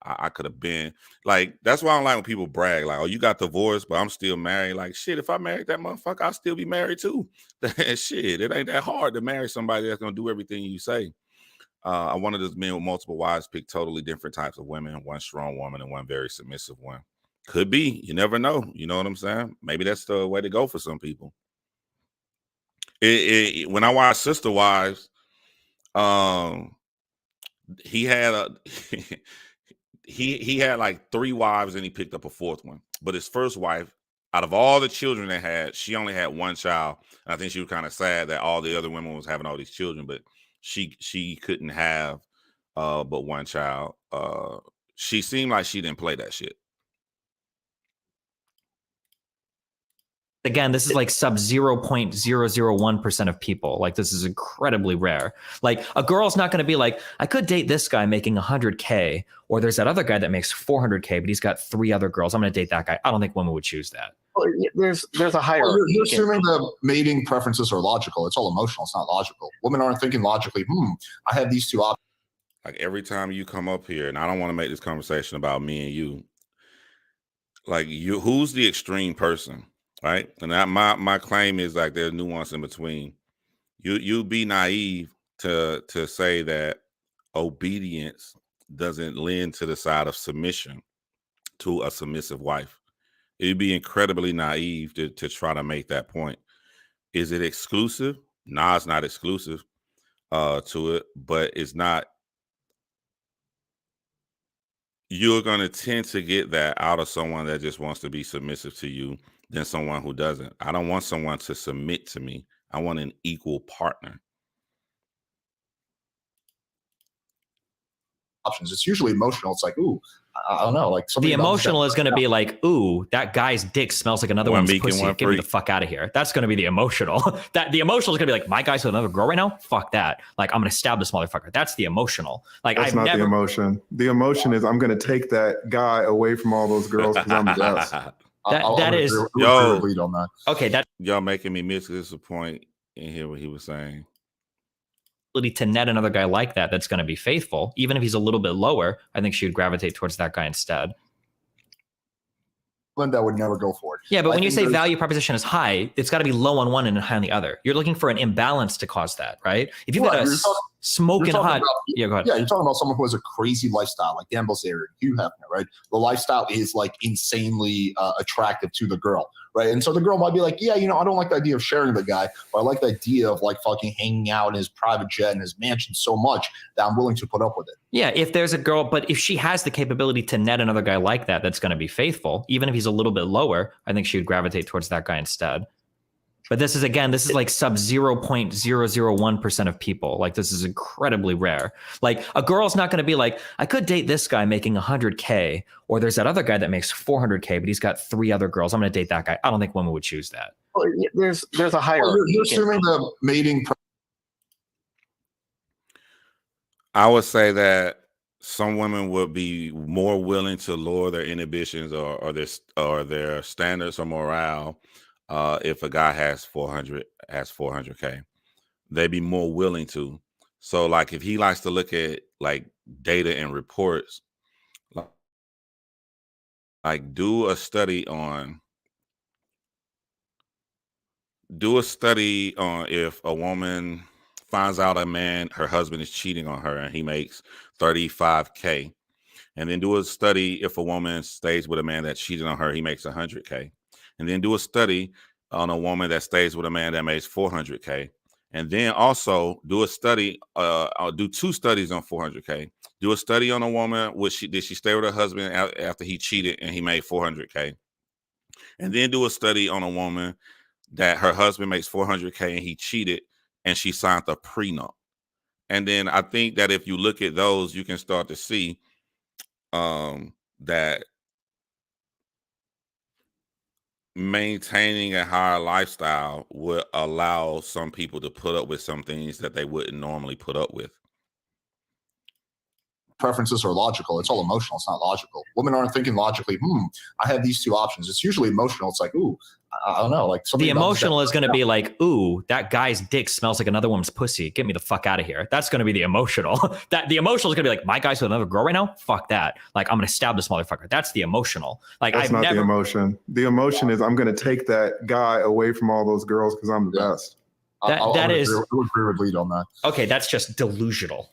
I could have been like, that's why I don't like when people brag, like, oh, you got divorced, but I'm still married. Like, shit, if I married that motherfucker, I'll still be married too. Shit, it ain't that hard to marry somebody that's gonna do everything you say. I wanted this men with multiple wives pick totally different types of women, one strong woman and one very submissive one. Could be, you never know. You know what I'm saying? Maybe that's the way to go for some people. When I watched Sister Wives, he had he had like 3 wives and he picked up a 4th one. But his first wife, out of all the children they had, she only had 1 child. And I think she was kind of sad that all the other women was having all these children, but she couldn't have but 1 child. She seemed like she didn't play that shit. again, this is like sub 0.001% of people. Like this is incredibly rare. Like a girl's not going to be like, I could date this guy making 100K, or there's that other guy that makes 400K, but he's got 3 other girls. I'm going to date that guy. I don't think women would choose that. Well, there's a hierarchy. Well, you're assuming the mating preferences are logical. It's all emotional. It's not logical. Women aren't thinking logically. I have these 2 options. Like every time you come up here, and I don't want to make this conversation about me and you, like you, who's the extreme person, right? And my claim is like there's nuance in between. You be naive to say that obedience doesn't lend to the side of submission to a submissive wife. It'd be incredibly naive to try to make that point. Is it exclusive? Nah, it's not exclusive to it, but it's not. you're going to tend to get that out of someone that just wants to be submissive to you than someone who doesn't. I don't want someone to submit to me. I want an equal partner. Options. It's usually emotional. It's like, ooh, I don't know. Like the emotional is going to be like, ooh, that guy's dick smells like another one's pussy. Get me the fuck out of here. That's going to be the emotional. That the emotional is going to be like, my guy's with another girl right now. Fuck that. Like, I'm going to stab this motherfucker. That's the emotional. Like, That's not the emotion. The emotion is I'm going to take that guy away from all those girls because I'm the best. That is lead on that. Okay. That y'all making me miss this point and hear what he was saying. To net another guy like that that's going to be faithful, even if he's a little bit lower, I think she would gravitate towards that guy instead. Linda would never go for it. Yeah, but when you say value proposition is high, it's got to be low on one and high on the other. You're looking for an imbalance to cause that, right? If you've got a smoking hot, yeah, go ahead. Yeah, you're talking about someone who has a crazy lifestyle, like Dan Bilzerian, Hugh Hefner, right? The lifestyle is like insanely attractive to the girl, right? And so the girl might be like, yeah, you know, I don't like the idea of sharing the guy, but I like the idea of like fucking hanging out in his private jet and his mansion so much that I'm willing to put up with it. Yeah, if there's a girl, but if she has the capability to net another guy like that, that's going to be faithful, even if he's a little bit lower, I think she would gravitate towards that guy instead. But this is like sub 0.001% of people. Like, this is incredibly rare. Like, a girl's not going to be like, I could date this guy making 100K, or there's that other guy that makes 400K, but he's got 3 other girls. I'm going to date that guy. I don't think women would choose that. Well, there's a hierarchy. You're assuming the mating. I would say that some women would be more willing to lower their inhibitions or their standards or morale if a guy has 400K. They'd be more willing to. So like if he likes to look at like data and reports, like do a study on if a woman finds out her husband is cheating on her and he makes 35K, and then do a study if a woman stays with a man that cheated on her, he makes 100K, and then do a study on a woman that stays with a man that makes 400K, and then also do a study. I'll do 2 studies on 400K. Do a study on a woman did she stay with her husband after he cheated and he made 400K, and then do a study on a woman that her husband makes 400K and he cheated and she signed a prenup. And then I think that if you look at those, you can start to see that maintaining a higher lifestyle would allow some people to put up with some things that they wouldn't normally put up with. Preferences are logical. It's all emotional. It's not logical. Women aren't thinking logically, I have these 2 options. It's usually emotional. It's like, ooh, I don't know. Like the emotional is going to be like, ooh, that guy's dick smells like another woman's pussy. Get me the fuck out of here. That's going to be the emotional. That the emotional is going to be like, my guy's with another girl right now. Fuck that. Like, I'm going to stab this motherfucker. That's the emotional. Like, that's not the emotion. The emotion is I'm going to take that guy away from all those girls because I'm the best. I would agree with lead on that. Okay, that's just delusional.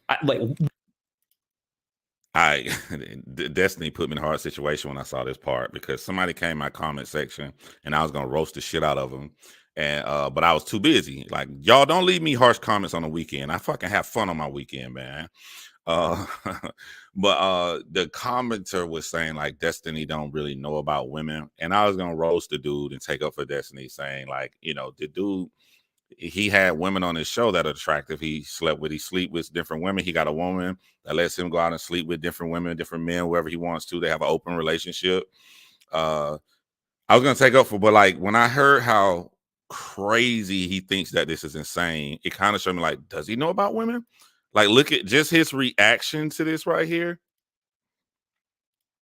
Destiny put me in a hard situation when I saw this part, because somebody came in my comment section and I was gonna roast the shit out of them, and but I was too busy. Like, y'all don't leave me harsh comments on the weekend. I fucking have fun on my weekend, man. But the commenter was saying like Destiny don't really know about women, and I was gonna roast the dude and take up for Destiny, saying like, you know, the dude, he had women on his show that are attractive. He sleep with different women. He got a woman that lets him go out and sleep with different women, different men, whoever he wants to. They have an open relationship. I was going to take up for, but like when I heard how crazy he thinks that this is insane, it kind of showed me like, does he know about women? Like, look at just his reaction to this right here.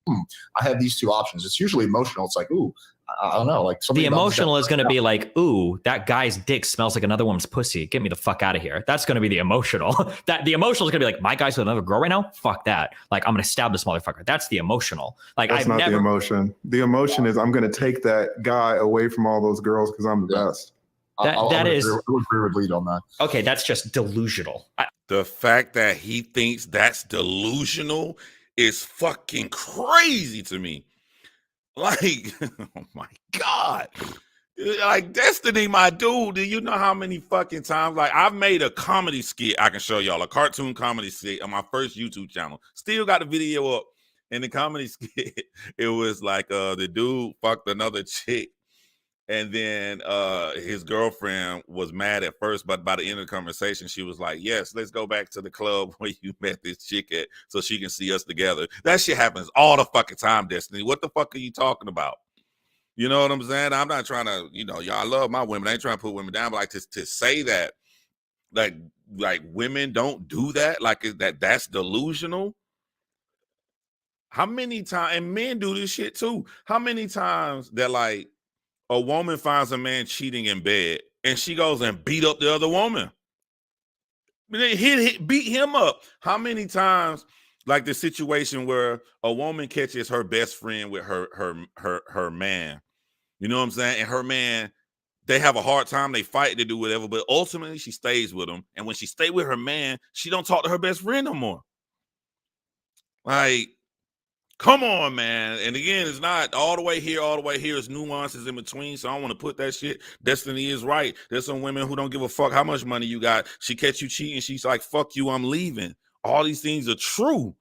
I have these 2 options. It's usually emotional. It's like, ooh, I don't know. Like the emotional is going to be like, ooh, that guy's dick smells like another woman's pussy. Get me the fuck out of here. That's going to be the emotional. That the emotional is going to be like, my guy's with another girl right now. Fuck that. Like, I'm going to stab this motherfucker. That's the emotional. Like, that's not the emotion. The emotion is I'm going to take that guy away from all those girls because I'm the best. I would agree with lead on that. Okay, that's just delusional. The fact that he thinks that's delusional is fucking crazy to me. Like, oh my God. Like, Destiny, my dude, do you know how many fucking times, like, I've made a comedy skit I can show y'all, a cartoon comedy skit on my first YouTube channel. Still got the video up. in the comedy skit, it was like the dude fucked another chick, and then his girlfriend was mad at first, but by the end of the conversation, she was like, "Yes, let's go back to the club where you met this chick at, so she can see us together." That shit happens all the fucking time, Destiny. What the fuck are you talking about? You know what I'm saying? I'm not trying to, y'all, I love my women. I ain't trying to put women down, but like to say that, like women don't do that, like that's delusional. How many times, and men do this shit too. How many times that like a woman finds a man cheating in bed and she goes and beat up the other woman? Beat him up. How many times, like the situation where a woman catches her best friend with her man, you know what I'm saying? And her man, they have a hard time, they fight, they do whatever, but ultimately she stays with him. And when she stay with her man, she don't talk to her best friend no more. Like, come on, man. And again, it's not all the way here, all the way here. It's nuances in between. So I don't want to put that shit. Destiny is right. There's some women who don't give a fuck how much money you got. She catch you cheating. She's like, fuck you, I'm leaving. All these things are true.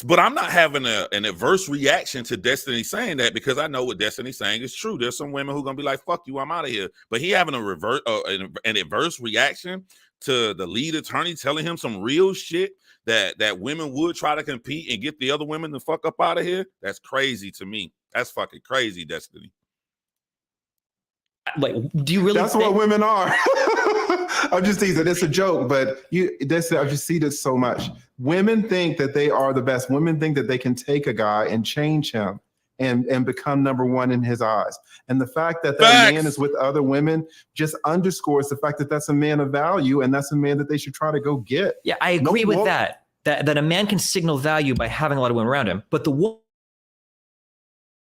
But I'm not having an adverse reaction to Destiny saying that, because I know what Destiny's saying is true. There's some women who are going to be like, fuck you, I'm out of here. But he having an adverse reaction to the lead attorney telling him some real shit that women would try to compete and get the other women the fuck up out of here. That's crazy to me. That's fucking crazy, Destiny. Like, do you really? That's what women are. I'm just teasing. It's a joke, but I just see this so much. Women think that they are the best. Women think that they can take a guy and change him and become number one in his eyes. And the fact that that man is with other women just underscores the fact that that's a man of value, and that's a man that they should try to go get. Yeah, I agree with that. That a man can signal value by having a lot of women around him, but the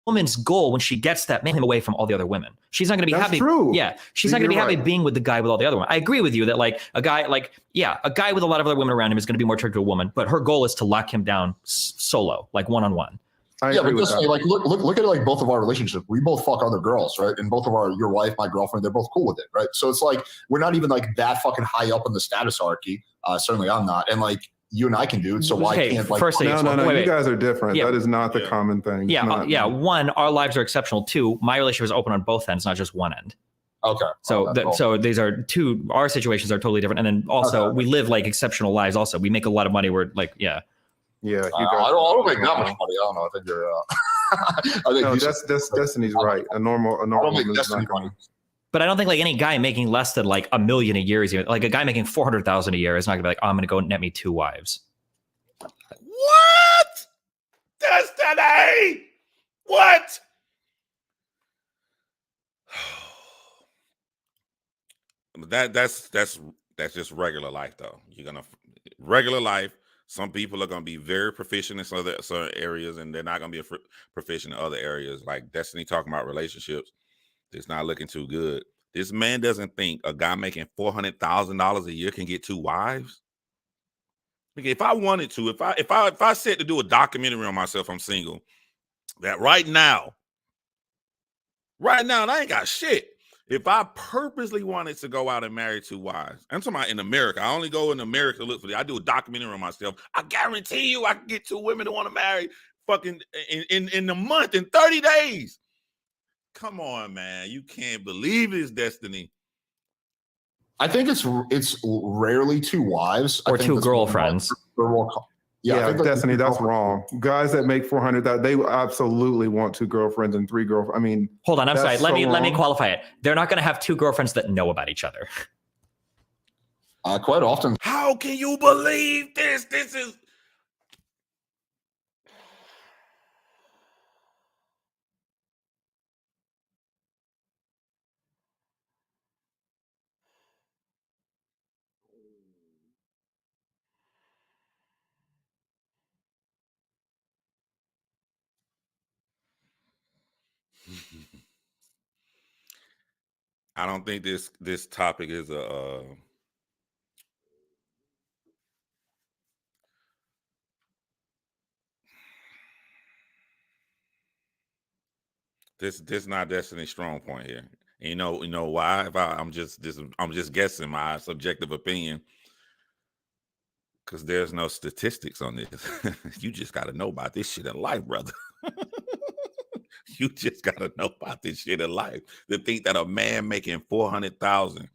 woman's goal when she gets that man away from all the other women. She's not going to be happy. True. Yeah, she's not going to be happy being with the guy with all the other women. I agree with you that like a guy with a lot of other women around him is going to be more attracted to a woman, but her goal is to lock him down solo, like one-on-one. Yeah, but just like look at like both of our relationships. We both fuck other girls, right? And both of your wife, my girlfriend, they're both cool with it, right? So it's like we're not even like that fucking high up in the status hierarchy. Certainly, I'm not, and like you and I can do it. So why can't like? Firstly, no. You guys are different. Yeah. That is not the common thing. Yeah, One, our lives are exceptional. Two, my relationship is open on both ends, not just one end. Okay. So so these are two. Our situations are totally different, and then also we live like exceptional lives. Also, we make a lot of money. We're like Yeah, I don't make that much money. I don't know. I think you're. I think that's Destiny's right. A normal. I don't make Destiny money. But I don't think like any guy making less than like $1 million a year is like a guy making $400,000 a year is not gonna be like, oh, I'm gonna go net me 2 wives. What? Destiny? What? That's just regular life though. Regular life. Some people are gonna be very proficient in certain areas, and they're not gonna be proficient in other areas. Like Destiny talking about relationships. It's not looking too good. This man doesn't think a guy making $400,000 a year can get 2 wives. If I wanted to, if I said to do a documentary on myself, I'm single. That right now, and I ain't got shit. If I purposely wanted to go out and marry 2 wives, I'm talking about in America. I only go in America to look for that. I do a documentary on myself. I guarantee you, I can get 2 women to want to marry fucking in a month, in 30 days. Come on, man. You can't believe this, Destiny. I think it's rarely 2 wives. Or 2 girlfriends. Yeah, Destiny, that's wrong. Guys that make 400,000, they absolutely want 2 girlfriends and 3 girlfriends. I mean, hold on, I'm sorry. Let me qualify it. They're not going to have 2 girlfriends that know about each other. Quite often. How can you believe this? This is... I don't think this topic is this not Destiny's strong point here. And you know why? I'm just guessing my subjective opinion. Because there's no statistics on this. You just got to know about this shit in life, brother. You just got to know about this shit in life. To think that a man making 400,000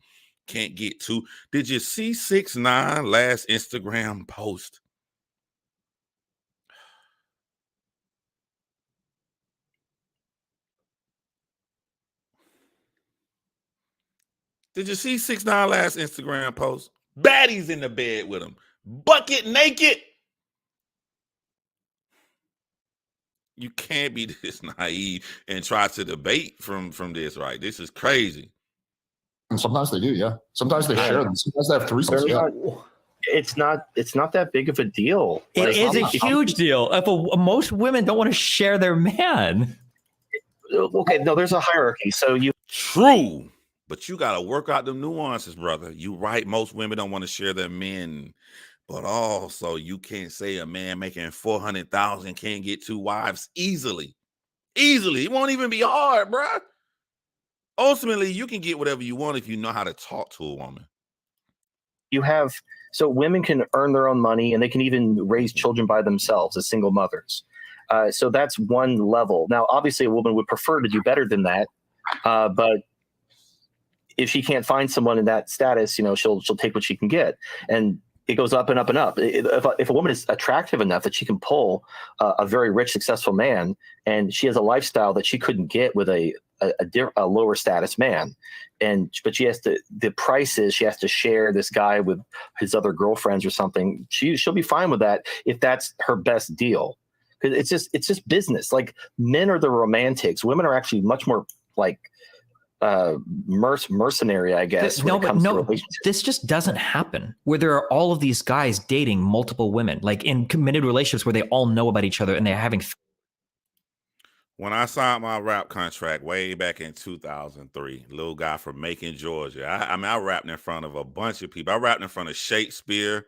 can't get two. Did you see 6ix9ine last Instagram post? Did you see 6ix9ine last Instagram post? Baddies in the bed with him, bucket naked. You can't be this naive and try to debate from this, right? This is crazy. And sometimes they do, yeah. Sometimes they share them. Sometimes they have threesomes. Yeah. It's not that big of a deal. It is a huge deal. Most women don't want to share their man. Okay, no, there's a hierarchy. So you True, but you got to work out the nuances, brother. You right. Most women don't want to share their men, but also you can't say a man making 400,000 can't get two wives easily. It won't even be hard, bro. Ultimately, you can get whatever you want if you know how to talk to a woman. So women can earn their own money, and they can even raise children by themselves as single mothers. So that's one level. Now, obviously, a woman would prefer to do better than that, but if she can't find someone in that status, she'll take what she can get, and it goes up and up and up. If a woman is attractive enough that she can pull a very rich, successful man, and she has a lifestyle that she couldn't get with a lower status man, but she has to. The price is she has to share this guy with his other girlfriends or something. She'll be fine with that if that's her best deal. Because it's just business. Like, men are the romantics. Women are actually much more like mercenary, I guess. This just doesn't happen where there are all of these guys dating multiple women, like in committed relationships where they all know about each other and they're having. When I signed my rap contract way back in 2003, little guy from Macon, Georgia, I rapped in front of a bunch of people. I rapped in front of Shakespeare,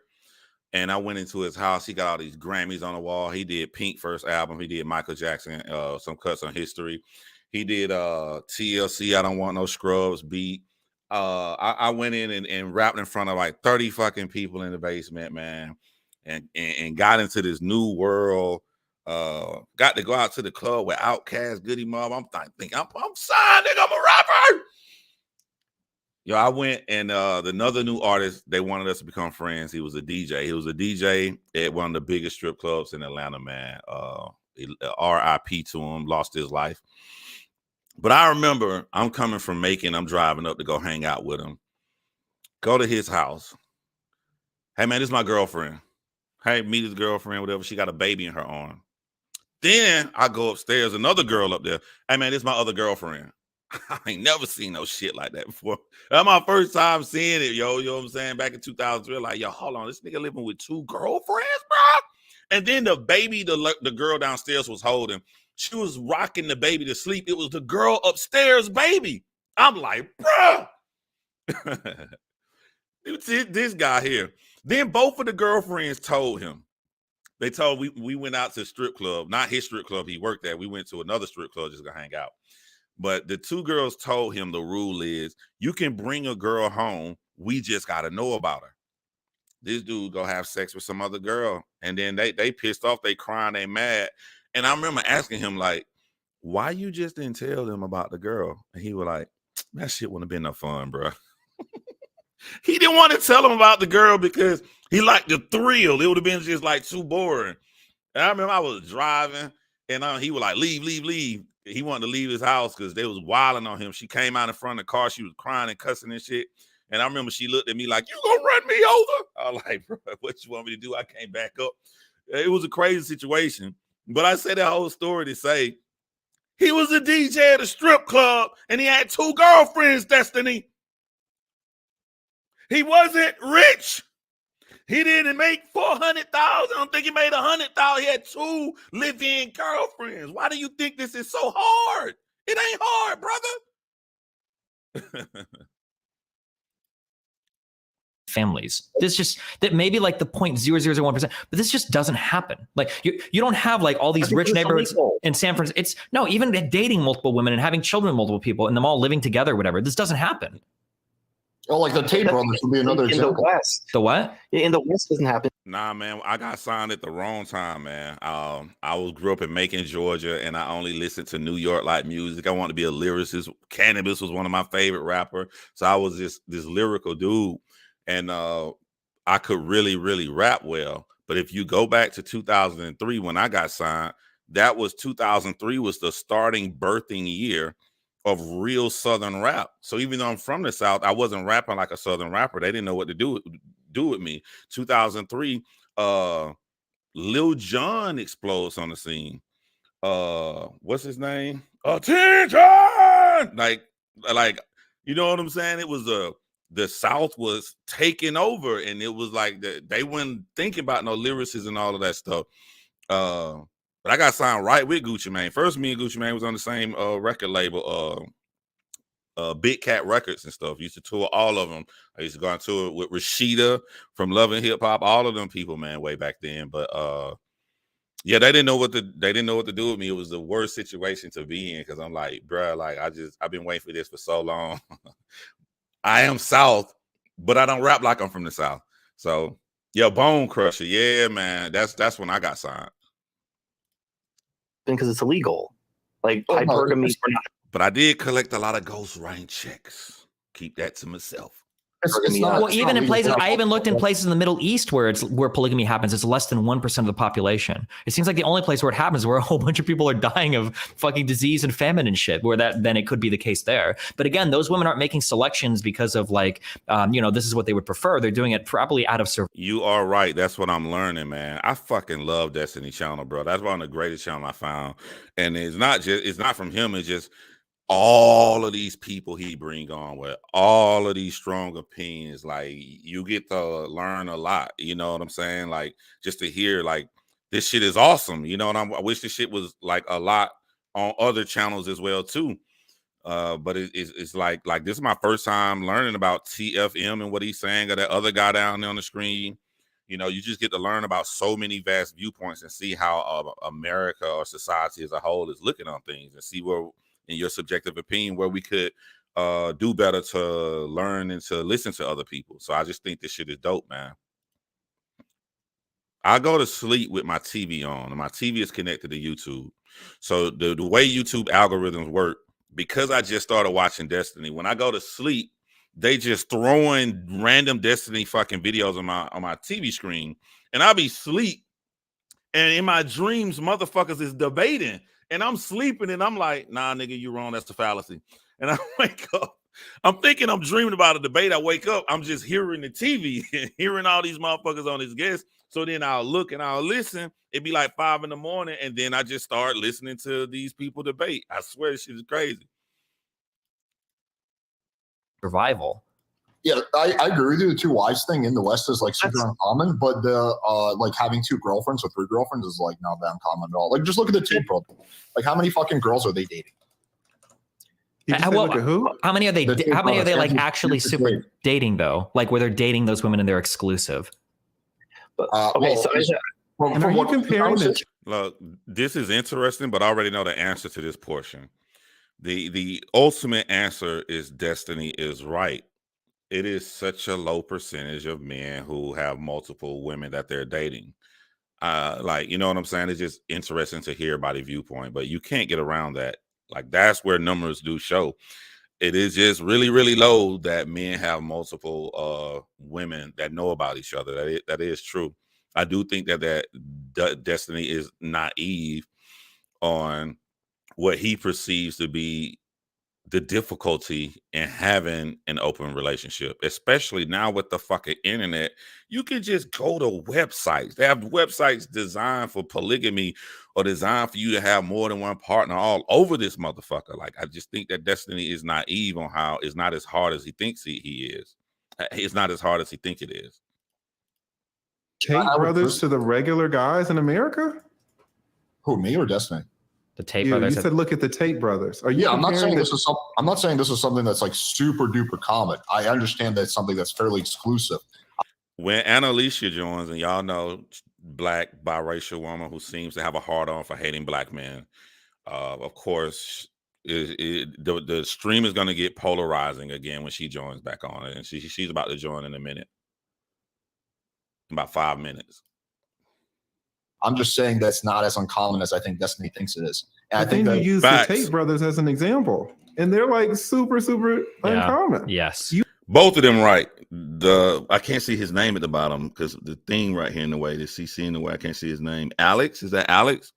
and I went into his house. He got all these Grammys on the wall. He did Pink first album. He did Michael Jackson, some cuts on history. He did TLC, I Don't Want No Scrubs beat. I went in and rapped in front of like 30 fucking people in the basement, man, and got into this new world. Got to go out to the club with Outkast, Goody Mob. I'm thinking, I'm signed, nigga, I'm a rapper. Yo, I went and another new artist, they wanted us to become friends. He was a DJ. He was a DJ at one of the biggest strip clubs in Atlanta, man. RIP to him, lost his life. But I remember I'm coming from Macon. I'm driving up to go hang out with him. Go to his house. Hey, man, this is my girlfriend. Hey, meet his girlfriend, whatever. She got a baby in her arm. Then I go upstairs, another girl up there. Hey, man, this is my other girlfriend. I ain't never seen no shit like that before. That's my first time seeing it, yo. You know what I'm saying? Back in 2003, like, yo, hold on. This nigga living with two girlfriends, bro? And then the baby, the girl downstairs was holding, she was rocking the baby to sleep. It was the girl upstairs baby. I'm like, bro. This guy here. Then both of the girlfriends told him. They told we went out to a strip club, not his strip club he worked at. We went to another strip club just to hang out. But the two girls told him the rule is you can bring a girl home. We just got to know about her. This dude go have sex with some other girl. And then they pissed off. They crying. They mad. And I remember asking him, like, why you just didn't tell them about the girl? And he was like, that shit wouldn't have been no fun, bro. He didn't want to tell him about the girl because he liked the thrill. It would have been just like too boring. And I remember I was driving and he was like, leave. He wanted to leave his house because they was wilding on him. She came out in front of the car. She was crying and cussing and shit. And I remember she looked at me like, you gonna run me over? I was like, bro, what you want me to do? I can't back up. It was a crazy situation. But I say that whole story to say he was a DJ at a strip club and he had two girlfriends, Destiny. He wasn't rich. He didn't make 400,000. I don't think he made 100,000. He had two live-in girlfriends. Why do you think this is so hard? It ain't hard, brother. Families. This just that maybe like the 0.0001%, but this just doesn't happen. Like you don't have like all these rich neighborhoods in San Francisco. It's no, even dating multiple women and having children with multiple people and them all living together, whatever. This doesn't happen. Oh, like the Tate brothers would be another in example. the West. The what? In the West doesn't happen. Nah, man, I got signed at the wrong time, man. Grew up in Macon, Georgia, and I only listened to New York like music. I wanted to be a lyricist. Cannabis was one of my favorite rappers, so I was just this lyrical dude, and I could really, really rap well. But if you go back to 2003 when I got signed, 2003 was the starting birthing year of real Southern rap. So even though I'm from the South, I wasn't rapping like a Southern rapper. They didn't know what to do with me. 2003, Lil Jon explodes on the scene. What's his name? Attention! Like, you know what I'm saying? It was the South was taking over, and it was like they weren't thinking about no lyrics and all of that stuff. But I got signed right with Gucci Mane. First, me and Gucci Mane was on the same record label, Big Cat Records and stuff. Used to tour all of them. I used to go on tour with Rashida from Love and Hip Hop. All of them people, man, way back then. But yeah, they didn't know what to do with me. It was the worst situation to be in because I'm like, bruh, like I've been waiting for this for so long. I am South, but I don't rap like I'm from the South. So yeah, Bone Crusher. Yeah, man. That's when I got signed. Because it's illegal. Like hypergamy. But I did collect a lot of ghost rain checks. Keep that to myself. Well, even in places, I even looked in places in the Middle East where polygamy happens. It's less than 1% of the population. It seems like the only place where it happens is where a whole bunch of people are dying of fucking disease and famine and shit. Where then it could be the case there. But again, those women aren't making selections because of like, this is what they would prefer. They're doing it probably out of survival. You are right. That's what I'm learning, man. I fucking love Destiny Channel, bro. That's one of the greatest channels I found. And it's not from him. It's just all of these people he bring on with all of these strong opinions. Like you get to learn a lot, you know what I'm saying? Like just to hear like this shit is awesome, you know what I wish this shit was like a lot on other channels as well too. But it's like this is my first time learning about TFM and what he's saying, or that other guy down there on the screen. You know, you just get to learn about so many vast viewpoints and see how America or society as a whole is looking on things, and see where, in your subjective opinion, where we could do better to learn and to listen to other people. So I just think this shit is dope, man. I go to sleep with my TV on, and my TV is connected to YouTube. So the way YouTube algorithms work, because I just started watching Destiny, when I go to sleep, they just throwing random Destiny fucking videos on my TV screen, and I'll be asleep, and in my dreams, motherfuckers is debating. And I'm sleeping, and I'm like, nah, nigga, you wrong. That's the fallacy. And I wake up. I'm thinking I'm dreaming about a debate. I wake up. I'm just hearing the TV and hearing all these motherfuckers on his guests. So then I'll look and I'll listen. It'd be like 5 a.m. And then I just start listening to these people debate. I swear this shit is crazy. Survival. Yeah, I agree with you. The two wives thing in the West is like super uncommon, but the like having 2 girlfriends or 3 girlfriends is like not that uncommon at all. Like just look at the Tate brothers. Like how many fucking girls are they dating? Look at who? How many are they? How many are they like actually super dating though? Like where they're dating those women and they're exclusive. Okay, And are you comparing this? Look, this is interesting, but I already know the answer to this portion. The ultimate answer is Destiny is right. It is such a low percentage of men who have multiple women that they're dating. Like, you know what I'm saying? It's just interesting to hear about a viewpoint, but you can't get around that. Like, that's where numbers do show. It is just really, really low that men have multiple women that know about each other. That is true. I do think that Destiny is naive on what he perceives to be the difficulty in having an open relationship, especially now with the fucking internet. You can just go to websites. They have websites designed for polygamy or designed for you to have more than one partner all over this motherfucker. Like, I just think that Destiny is naive on how it's not as hard as he thinks he is. It's not as hard as he thinks it is. Tate brothers to the regular guys in America? Who, me or Destiny? The Tate brothers. You said look at the Tate brothers. Are you? Yeah, I'm not saying this is something that's like super duper common. I understand that it's something that's fairly exclusive. When Annalicia joins, and y'all know, Black biracial woman who seems to have a hard on for hating Black men. Of course, The stream is going to get polarizing again when she joins back on it, and she's about to join in a minute, about 5 minutes. I'm just saying that's not as uncommon as I think Destiny thinks it is. And I But think then that you use Facts. the Tate brothers as an example, and they're like super uncommon. Yes. Both of them right. I can't see his name at the bottom because the thing right here in the way, the CC in the way, I can't see his name. Alex, is that Alex?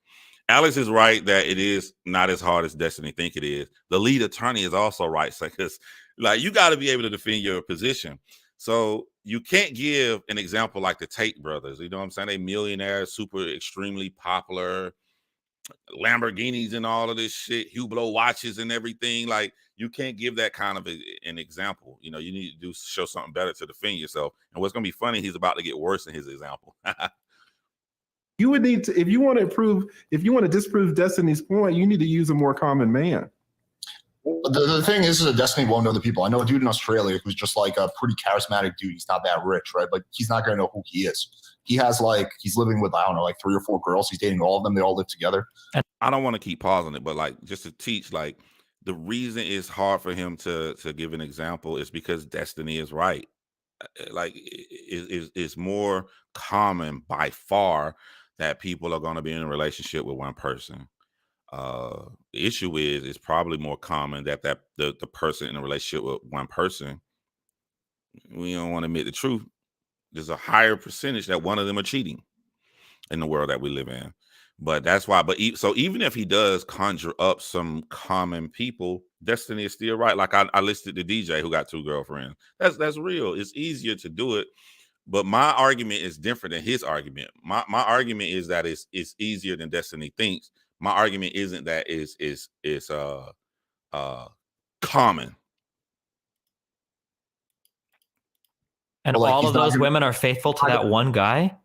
Alex is right that it is not as hard as Destiny think it is. The lead attorney is also right, because like you got to be able to defend your position. So you can't give an example like the Tate brothers. You know what I'm saying? They millionaires, super extremely popular, Lamborghinis and all of this shit, Hublot watches and everything. Like you can't give that kind of an example. You know, you need to show something better to defend yourself. And what's gonna be funny, he's about to get worse in his example. You would need to, if you want to disprove Destiny's point, you need to use a more common man. the thing is that Destiny won't know the people. I know a dude in Australia who's just like a pretty charismatic dude. He's not that rich, right? But he's not going to know who he is. He has he's living with, I don't know, like 3 or 4 girls. He's dating all of them. They all live together. I don't want to keep pausing it, but like just to teach, like the reason it's hard for him to give an example is because Destiny is right. Like it's more common by far that people are going to be in a relationship with one person. The issue is it's probably more common that the person in a relationship with one person, we don't want to admit the truth, there's a higher percentage that one of them are cheating in the world that we live in. But that's why. So even if he does conjure up some common people, Destiny is still right. Like I listed the DJ who got 2 girlfriends. That's real. It's easier to do it. But my argument is different than his argument. My argument is that it's easier than Destiny thinks. My argument isn't that it's common. And Well, like, all he's of not those gonna- women are faithful to that one guy?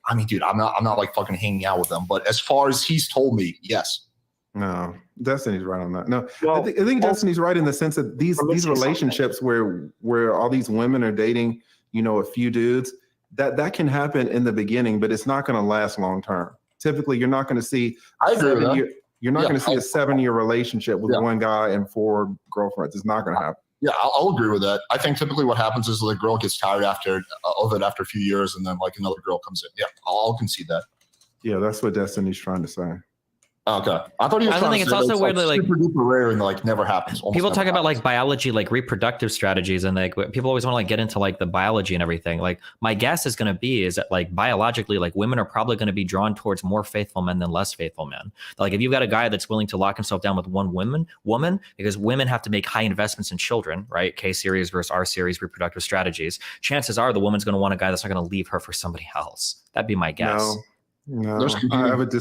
I mean, dude, I'm not like fucking hanging out with them. But as far as he's told me, yes. No, Destiny's right on that. No, Well, I think Destiny's right in the sense that these let's say relationships where all these women are dating, a few dudes, that can happen in the beginning, but it's not going to last long term. Typically, you're not going to see I agree with that. you're not Yeah, going to see a 7-year relationship with one guy and 4 girlfriends. It's not going to happen. Yeah, I'll agree with that. I think typically what happens is the girl gets tired of it after a few years, and then like another girl comes in. Yeah, I'll concede that. Yeah, that's what Destiny's trying to say. Okay, I thought he was. I trying think to it's say also that weirdly, like, super duper rare and like never happens. Almost People never talk about happens. like biology, like reproductive strategies, and like people always want to like get into like the biology and everything. Like my guess is going to be is that like biologically, like women are probably going to be drawn towards more faithful men than less faithful men. Like if you've got a guy that's willing to lock himself down with one woman, because women have to make high investments in children, right? K series versus R series reproductive strategies. Chances are the woman's going to want a guy that's not going to leave her for somebody else. That'd be my guess. No, There's I would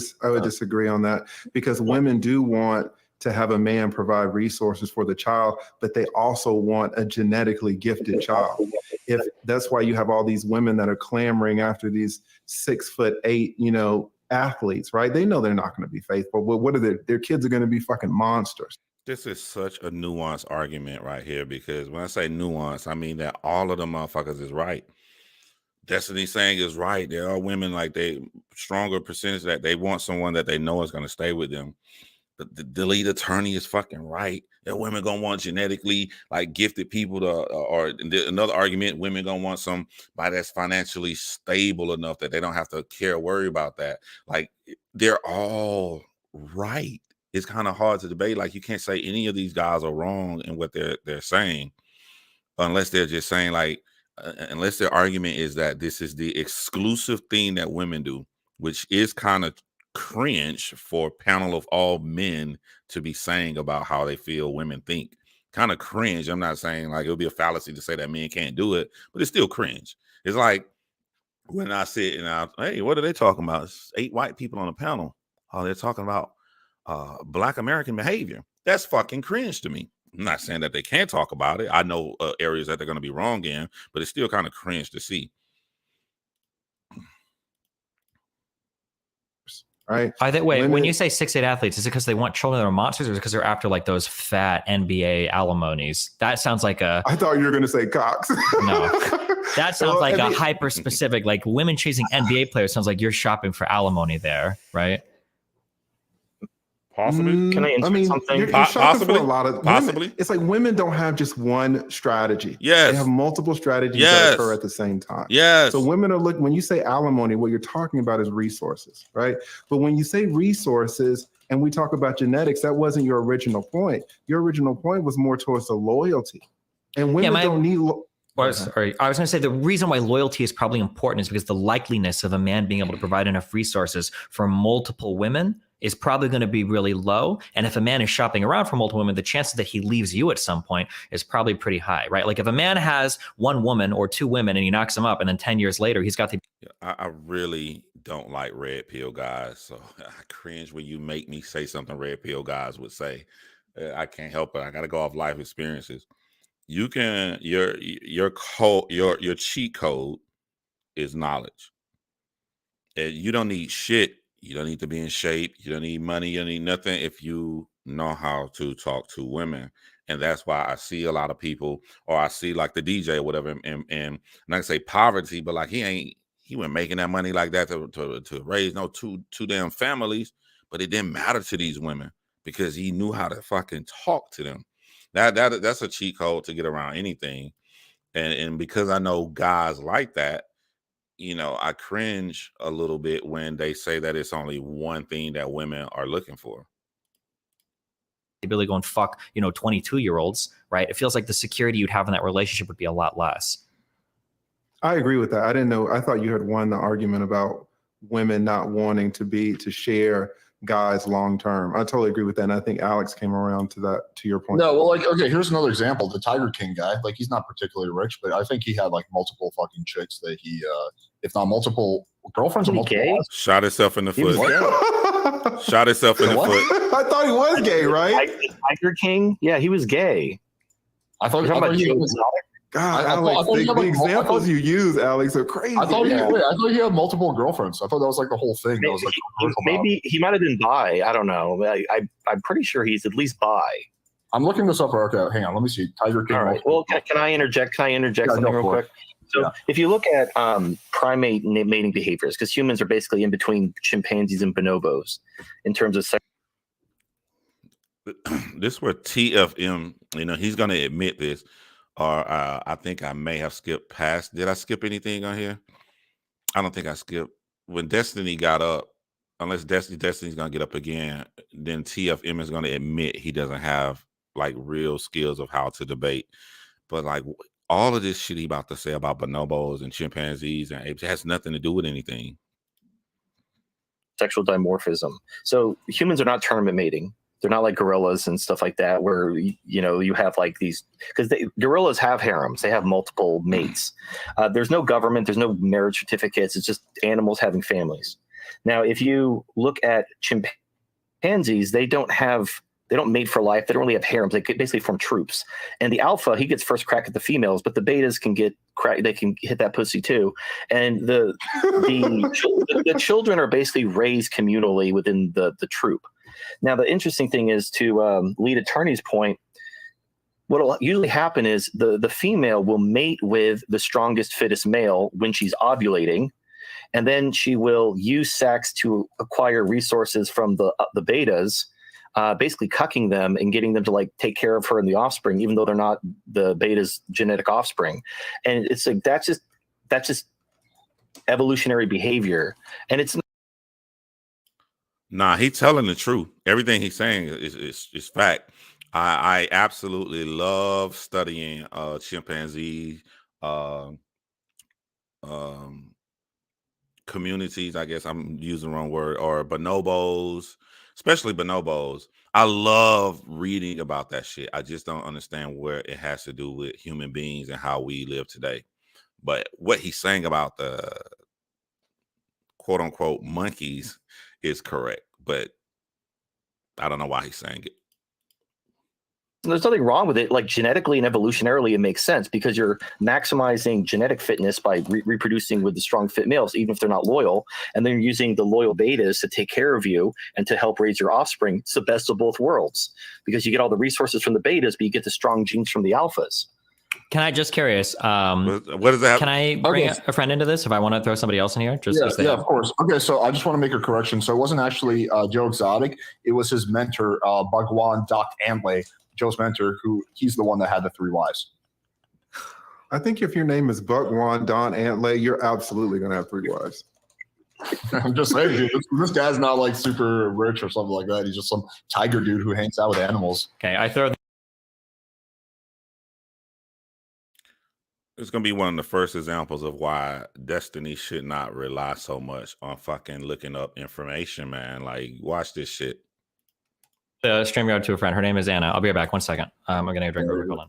disagree on that, because women do want to have a man provide resources for the child, but they also want a genetically gifted child. If that's why you have all these women that are clamoring after these 6'8", athletes, right? They know they're not going to be faithful. But what are their kids are going to be fucking monsters. This is such a nuanced argument right here, because when I say nuance, I mean that all of the motherfuckers is right. Destiny saying is right. There are women like stronger percentage that they want someone that they know is going to stay with them. The lead attorney is fucking right. There are women going to want genetically like gifted people or another argument, women going to want somebody that's financially stable enough that they don't have to worry about that. Like they're all right. It's kind of hard to debate. Like you can't say any of these guys are wrong in what they're saying, unless they're just saying like, unless their argument is that this is the exclusive thing that women do, which is kind of cringe for a panel of all men to be saying about how they feel women think. Kind of cringe. I'm not saying like it would be a fallacy to say that men can't do it, but it's still cringe. It's like when I sit and hey, what are they talking about? It's 8 white people on a panel. Oh, they're talking about Black American behavior. That's fucking cringe to me. I'm not saying that they can't talk about it. I know areas that they're going to be wrong in, but it's still kind of cringe to see. Right. When you say 6'8" athletes, is it because they want children that are monsters, or is it because they're after like those fat NBA alimonies? That sounds like I thought you were going to say Cox. No. That sounds like a hyper specific, like women chasing NBA players. Sounds like you're shopping for alimony there, right? Possibly. Can I insert something? You're shopping Possibly. for a lot of Possibly. women. It's like women don't have just one strategy. Yes. They have multiple strategies Yes. that occur at the same time. Yes. So women are looking, when you say alimony, what you're talking about is resources, right? But when you say resources and we talk about genetics, that wasn't your original point. Your original point was more towards the loyalty. And women don't need I was going to say the reason why loyalty is probably important is because the likeliness of a man being able to provide enough resources for multiple women is probably going to be really low. And if a man is shopping around for multiple women, the chances that he leaves you at some point is probably pretty high, right? Like if a man has one woman or two women and he knocks them up and then 10 years later, he's got the... I really don't like red pill guys. So I cringe when you make me say something red pill guys would say. I can't help it. I got to go off life experiences. You can your cheat code is knowledge. And you don't need shit. You don't need to be in shape. You don't need money. You don't need nothing if you know how to talk to women. And that's why I see a lot of people, or I see like the DJ or whatever, and not to say poverty, but like he wasn't making that money like that to raise no two damn families, but it didn't matter to these women because he knew how to fucking talk to them. That's a cheat code to get around anything. And because I know guys like that, you know, I cringe a little bit when they say that it's only one thing that women are looking for. ability to go and fuck, 22-year-olds, right? It feels like the security you'd have in that relationship would be a lot less. I agree with that. I didn't know. I thought you had won the argument about women not wanting to share guys long term. I totally agree with that. And I think Alex came around to that, to your point. No, well, like, okay, here's another example. The Tiger King guy, like, he's not particularly rich, but I think he had like multiple fucking chicks that he, if not multiple girlfriends or multiple wives. Shot himself in the foot. Shot himself in the foot. I thought he was gay, right? Tiger King? Yeah, he was gay. I thought he was. God, I Alex, thought he had, the like, examples you use, Alex, are crazy. I thought he had multiple girlfriends. I thought that was like the whole thing. That was like Maybe he might have been bi. I don't know. I'm pretty sure he's at least bi. I'm looking this up. Okay, hang on. Let me see. Tiger King. All right. Well, can I interject? Can I interject something real quick? So if you look at primate mating behaviors, because humans are basically in between chimpanzees and bonobos in terms of sex. This is where TFM, he's going to admit this. Or I think I may have skipped past. Did I skip anything on here? I don't think I skipped. When Destiny got up, unless Destiny's going to get up again, then TFM is going to admit he doesn't have like real skills of how to debate. But like all of this shit he about to say about bonobos and chimpanzees and apes has nothing to do with anything. Sexual dimorphism. So humans are not tournament mating. They're not like gorillas and stuff like that, where you have like these, because gorillas have harems, they have multiple mates. There's no government, there's no marriage certificates. It's just animals having families. Now, if you look at chimpanzees, they don't mate for life. They don't really have harems. They basically form troops. And the alpha, he gets first crack at the females, but the betas can get crack. They can hit that pussy too. And the children are basically raised communally within the troop. Now, the interesting thing is, to lead attorney's point, what will usually happen is the female will mate with the strongest, fittest male when she's ovulating, and then she will use sex to acquire resources from the betas, basically cucking them and getting them to like take care of her and the offspring, even though they're not the beta's genetic offspring. And it's like that's just evolutionary behavior, and it's. Nah, he's telling the truth. Everything he's saying is fact. I absolutely love studying chimpanzee communities. I guess I'm using the wrong word, or bonobos, especially bonobos. I love reading about that shit. I just don't understand where it has to do with human beings and how we live today. But what he's saying about the quote unquote monkeys is correct, but I don't know why he's saying it. There's nothing wrong with it. Like genetically and evolutionarily, it makes sense because you're maximizing genetic fitness by reproducing with the strong fit males, even if they're not loyal. And then you're using the loyal betas to take care of you and to help raise your offspring. It's the best of both worlds because you get all the resources from the betas, but you get the strong genes from the alphas. Can I just curious? What does that? Can I bring Okay. a friend into this if I want to throw somebody else in here? Just Yeah, of course. Okay, so I just want to make a correction. So it wasn't actually Joe Exotic. It was his mentor, Bhagwan Doc Antley, Joe's mentor, he's the one that had the 3 wives. I think if your name is Bhagwan Don Antley, you're absolutely going to have 3 wives. I'm just saying, dude, this guy's not like super rich or something like that. He's just some tiger dude who hangs out with animals. Okay, I throw. It's gonna be one of the first examples of why Destiny should not rely so much on fucking looking up information, man. Like, watch this shit. The StreamYard to a friend. Her name is Anna. I'll be right back. 1 second. I'm gonna get a drink. Hold on.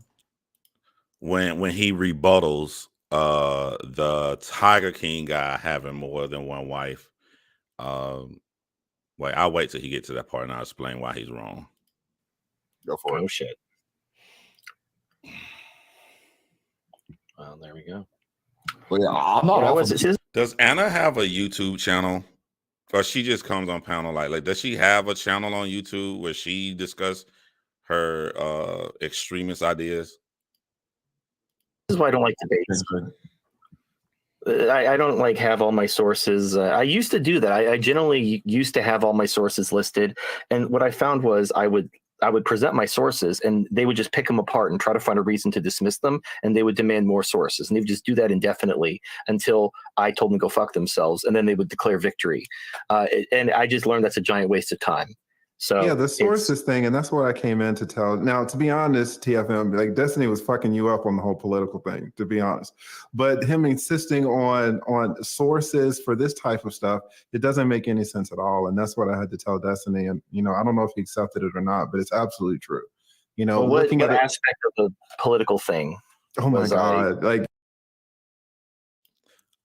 When he rebuttals the Tiger King guy having more than one wife, wait, I'll wait till he gets to that part and I'll explain why he's wrong. Go for it. Oh shit. Well, there we go. Well, yeah, I'm not. Oh, is it? Does Anna have a YouTube channel, or she just comes on panel? Like, does she have a channel on YouTube where she discuss her extremist ideas? This is why I don't like debates. I don't like have all my sources. I used to do that. I generally used to have all my sources listed, and what I found was I would present my sources, and they would just pick them apart and try to find a reason to dismiss them, and they would demand more sources, and they would just do that indefinitely until I told them to go fuck themselves, and then they would declare victory. And I just learned that's a giant waste of time. So yeah, the sources thing, and that's what I came in to tell. Now, to be honest, TFM, like Destiny was fucking you up on the whole political thing, to be honest. But him insisting on sources for this type of stuff, it doesn't make any sense at all. And that's what I had to tell Destiny. And I don't know if he accepted it or not, but it's absolutely true. Well, what aspect of the political thing? Oh my God! Like,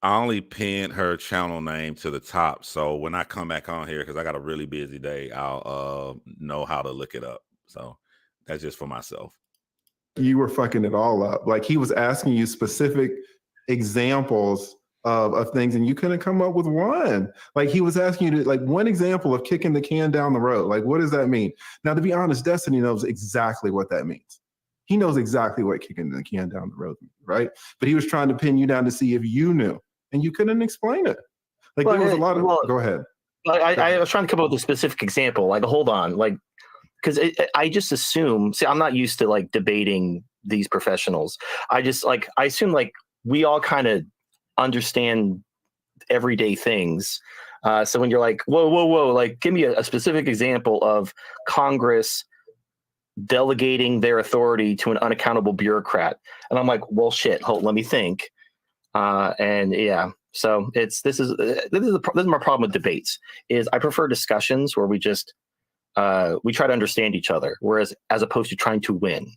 I only pinned her channel name to the top, so when I come back on here, because I got a really busy day, I'll know how to look it up. So that's just for myself. You were fucking it all up. Like, he was asking you specific examples of things, and you couldn't come up with one. Like, he was asking you to, like, one example of kicking the can down the road. Like, what does that mean? Now, to be honest, Destiny knows exactly what that means. He knows exactly what kicking the can down the road means, right? But he was trying to pin you down to see if you knew. And you couldn't explain it. Like, there was a lot of. Go ahead. I was trying to come up with a specific example. Like, hold on, like, because I just assume. See, I'm not used to like debating these professionals. I assume like we all kind of understand everyday things. So when you're like, whoa, like, give me a specific example of Congress delegating their authority to an unaccountable bureaucrat, and I'm like, well, shit. Let me think. And yeah, so this is my problem with debates. Is I prefer discussions where we just we try to understand each other, whereas as opposed to trying to win.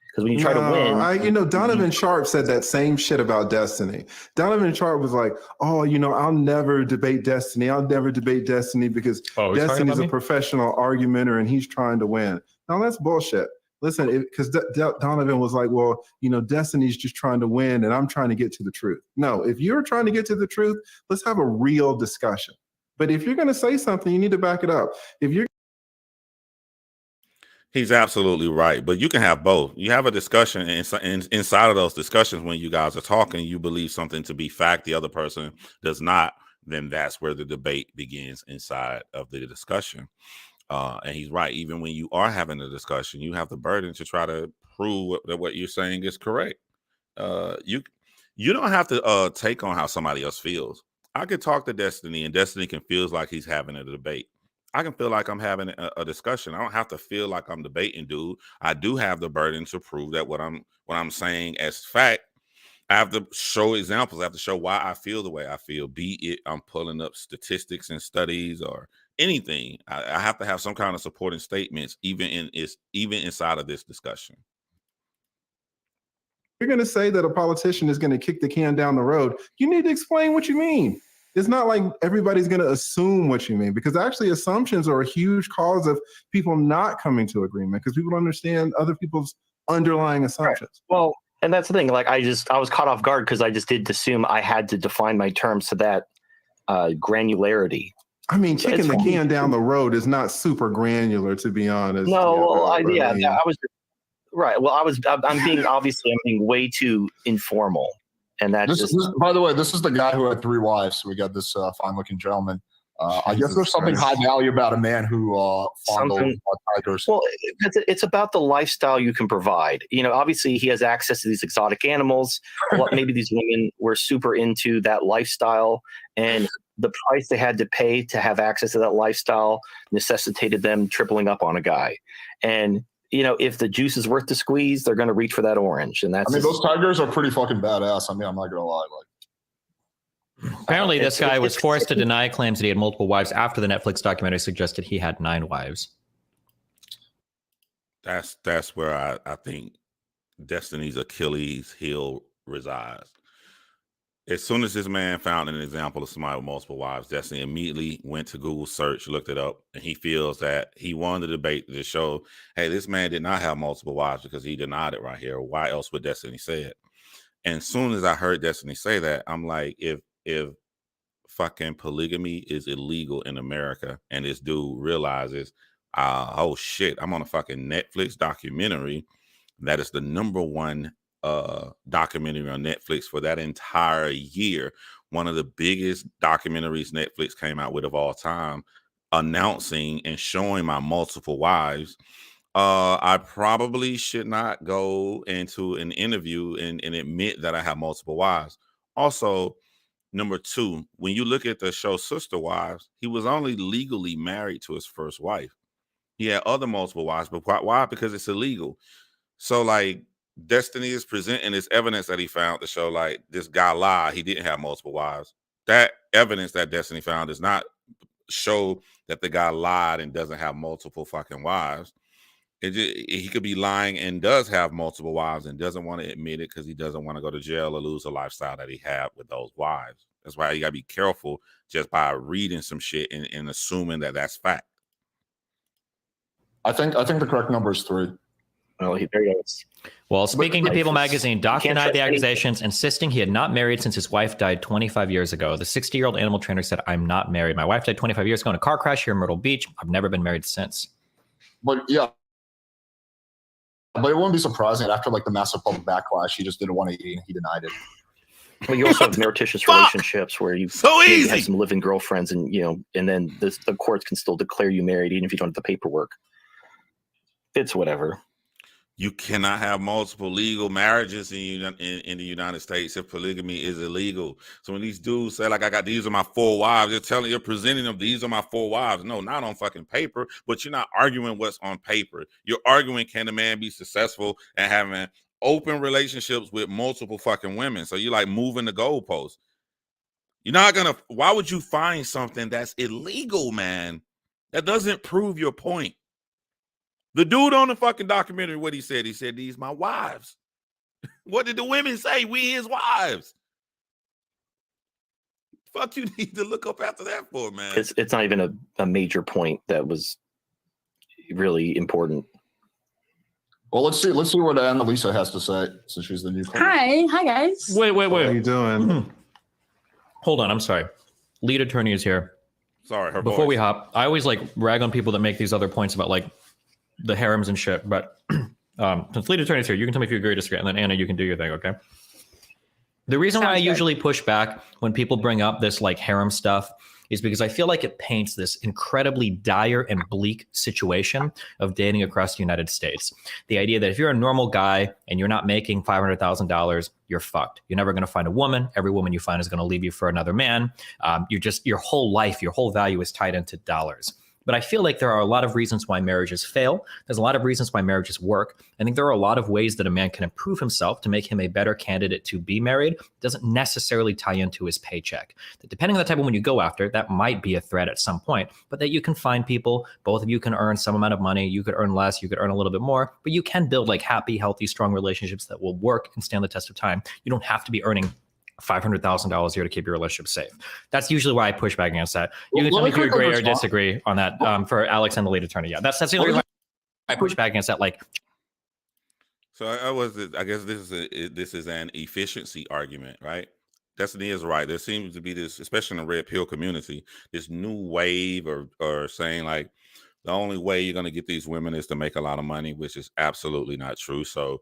Because when you try to win, Donovan Sharp said that same shit about Destiny. Donovan Sharp was like, "Oh, I'll never debate Destiny. I'll never debate Destiny because Destiny's a professional argumenter and he's trying to win." No, that's bullshit. Listen, because Donovan was like, well, Destiny's just trying to win and I'm trying to get to the truth. No, if you're trying to get to the truth, let's have a real discussion. But if you're going to say something, you need to back it up. He's absolutely right. But you can have both. You have a discussion, and inside of those discussions, when you guys are talking, you believe something to be fact, the other person does not, then that's where the debate begins inside of the discussion. And he's right. Even when you are having a discussion, you have the burden to try to prove that what you're saying is correct. You don't have to take on how somebody else feels. I could talk to Destiny, and Destiny can feel like he's having a debate. I can feel like I'm having a discussion. I don't have to feel like I'm debating, dude. I do have the burden to prove that what I'm saying as fact. I have to show examples. I have to show why I feel the way I feel, be it I'm pulling up statistics and studies or anything. I have to have some kind of supporting statements, even inside of this discussion. You're going to say that a politician is going to kick the can down the road. You need to explain what you mean. It's not like everybody's going to assume what you mean, because actually assumptions are a huge cause of people not coming to agreement because people don't understand other people's underlying assumptions. Right. Well, and that's the thing. Like, I was caught off guard because I just did assume I had to define my terms to that granularity. I mean, kicking the can down the road is not super granular, to be honest. No, I was Right. Well, I'm being way too informal, and that's This, by the way, this is the guy who had 3 wives. So we got this fine-looking gentleman. I guess there's something high value about a man who fondles tigers. Well, it's about the lifestyle you can provide. You know, obviously he has access to these exotic animals. Maybe these women were super into that lifestyle, and the price they had to pay to have access to that lifestyle necessitated them tripling up on a guy. And you know, if the juice is worth the squeeze, they're going to reach for that orange. And that's. I mean, those tigers are pretty fucking badass. I mean, I'm not gonna lie. Apparently, this guy was forced to deny claims that he had multiple wives after the Netflix documentary suggested he had 9 wives. That's where I think Destiny's Achilles heel resides. As soon as this man found an example of somebody with multiple wives, Destiny immediately went to Google search, looked it up, and he feels that he won the debate to show, hey, this man did not have multiple wives because he denied it right here. Why else would Destiny say it? And as soon as I heard Destiny say that, I'm like, if fucking polygamy is illegal in America and this dude realizes, oh shit, I'm on a fucking Netflix documentary that is the #1 documentary on Netflix for that entire year, one of the biggest documentaries Netflix came out with of all time, announcing and showing my multiple wives, I probably should not go into an interview and admit that I have multiple wives. Also, #2, when you look at the show Sister Wives, he was only legally married to his first wife. He had other multiple wives, but why? Because it's illegal. So like Destiny is presenting this evidence that he found to show like this guy lied. He didn't have multiple wives. That evidence that Destiny found does not show that the guy lied and doesn't have multiple fucking wives. He could be lying and does have multiple wives and doesn't want to admit it because he doesn't want to go to jail or lose a lifestyle that he had with those wives. That's why you got to be careful just by reading some shit and assuming that that's fact. I think the correct number is 3. Well, there he goes. Well, speaking to People magazine, Doc denied the accusations, insisting he had not married since his wife died 25 years ago. The 60-year-old animal trainer said, "I'm not married. My wife died 25 years ago in a car crash here in Myrtle Beach. I've never been married since." But yeah. But it wouldn't be surprising after like the massive public backlash, he just didn't want to eat and he denied it. Well, you also have meretricious relationships where you have some living girlfriends, and and then the courts can still declare you married even if you don't have the paperwork. It's whatever. You cannot have multiple legal marriages in the United States if polygamy is illegal. So when these dudes say, like, these are my 4 wives, you're presenting them, these are my 4 wives. No, not on fucking paper, but you're not arguing what's on paper. You're arguing, can a man be successful at having open relationships with multiple fucking women? So you're like moving the goalposts. You're not why would you find something that's illegal, man? That doesn't prove your point. The dude on the fucking documentary, what he said, these my wives. What did the women say? We his wives. Fuck, you need to look up after that for, man. It's not even a major point that was really important. Well, let's see what Annalisa has to say since she's the new caller. Hi guys. Wait. How are you doing? Hold on, I'm sorry. Lead attorney is here. Sorry, her Before voice. we hop, I always like rag on people that make these other points about like the harems and shit, but since lead attorney's here, you can tell me if you agree or disagree, and then Anna, you can do your thing, okay? The reason why I usually push back when people bring up this like harem stuff is because I feel like it paints this incredibly dire and bleak situation of dating across the United States. The idea that if you're a normal guy and you're not making $500,000, you're fucked. You're never going to find a woman. Every woman you find is going to leave you for another man. Your whole life, your whole value is tied into dollars. But I feel like there are a lot of reasons why marriages fail. There's a lot of reasons why marriages work. I think there are a lot of ways that a man can improve himself to make him a better candidate to be married. It doesn't necessarily tie into his paycheck. That depending on the type of one you go after, that might be a threat at some point, but that you can find people, both of you can earn some amount of money. You could earn less, you could earn a little bit more, but you can build like happy, healthy, strong relationships that will work and stand the test of time. You don't have to be earning $500,000 a year to keep your relationship safe. That's usually why I push back against that. You can tell me if you agree or disagree on that for Alex and the lead attorney. Yeah, that's the only reason why I push back against that. Like, so I guess this is an efficiency argument, right? Destiny is right. There seems to be this, especially in the red pill community, this new wave or saying like the only way you're going to get these women is to make a lot of money, which is absolutely not true. So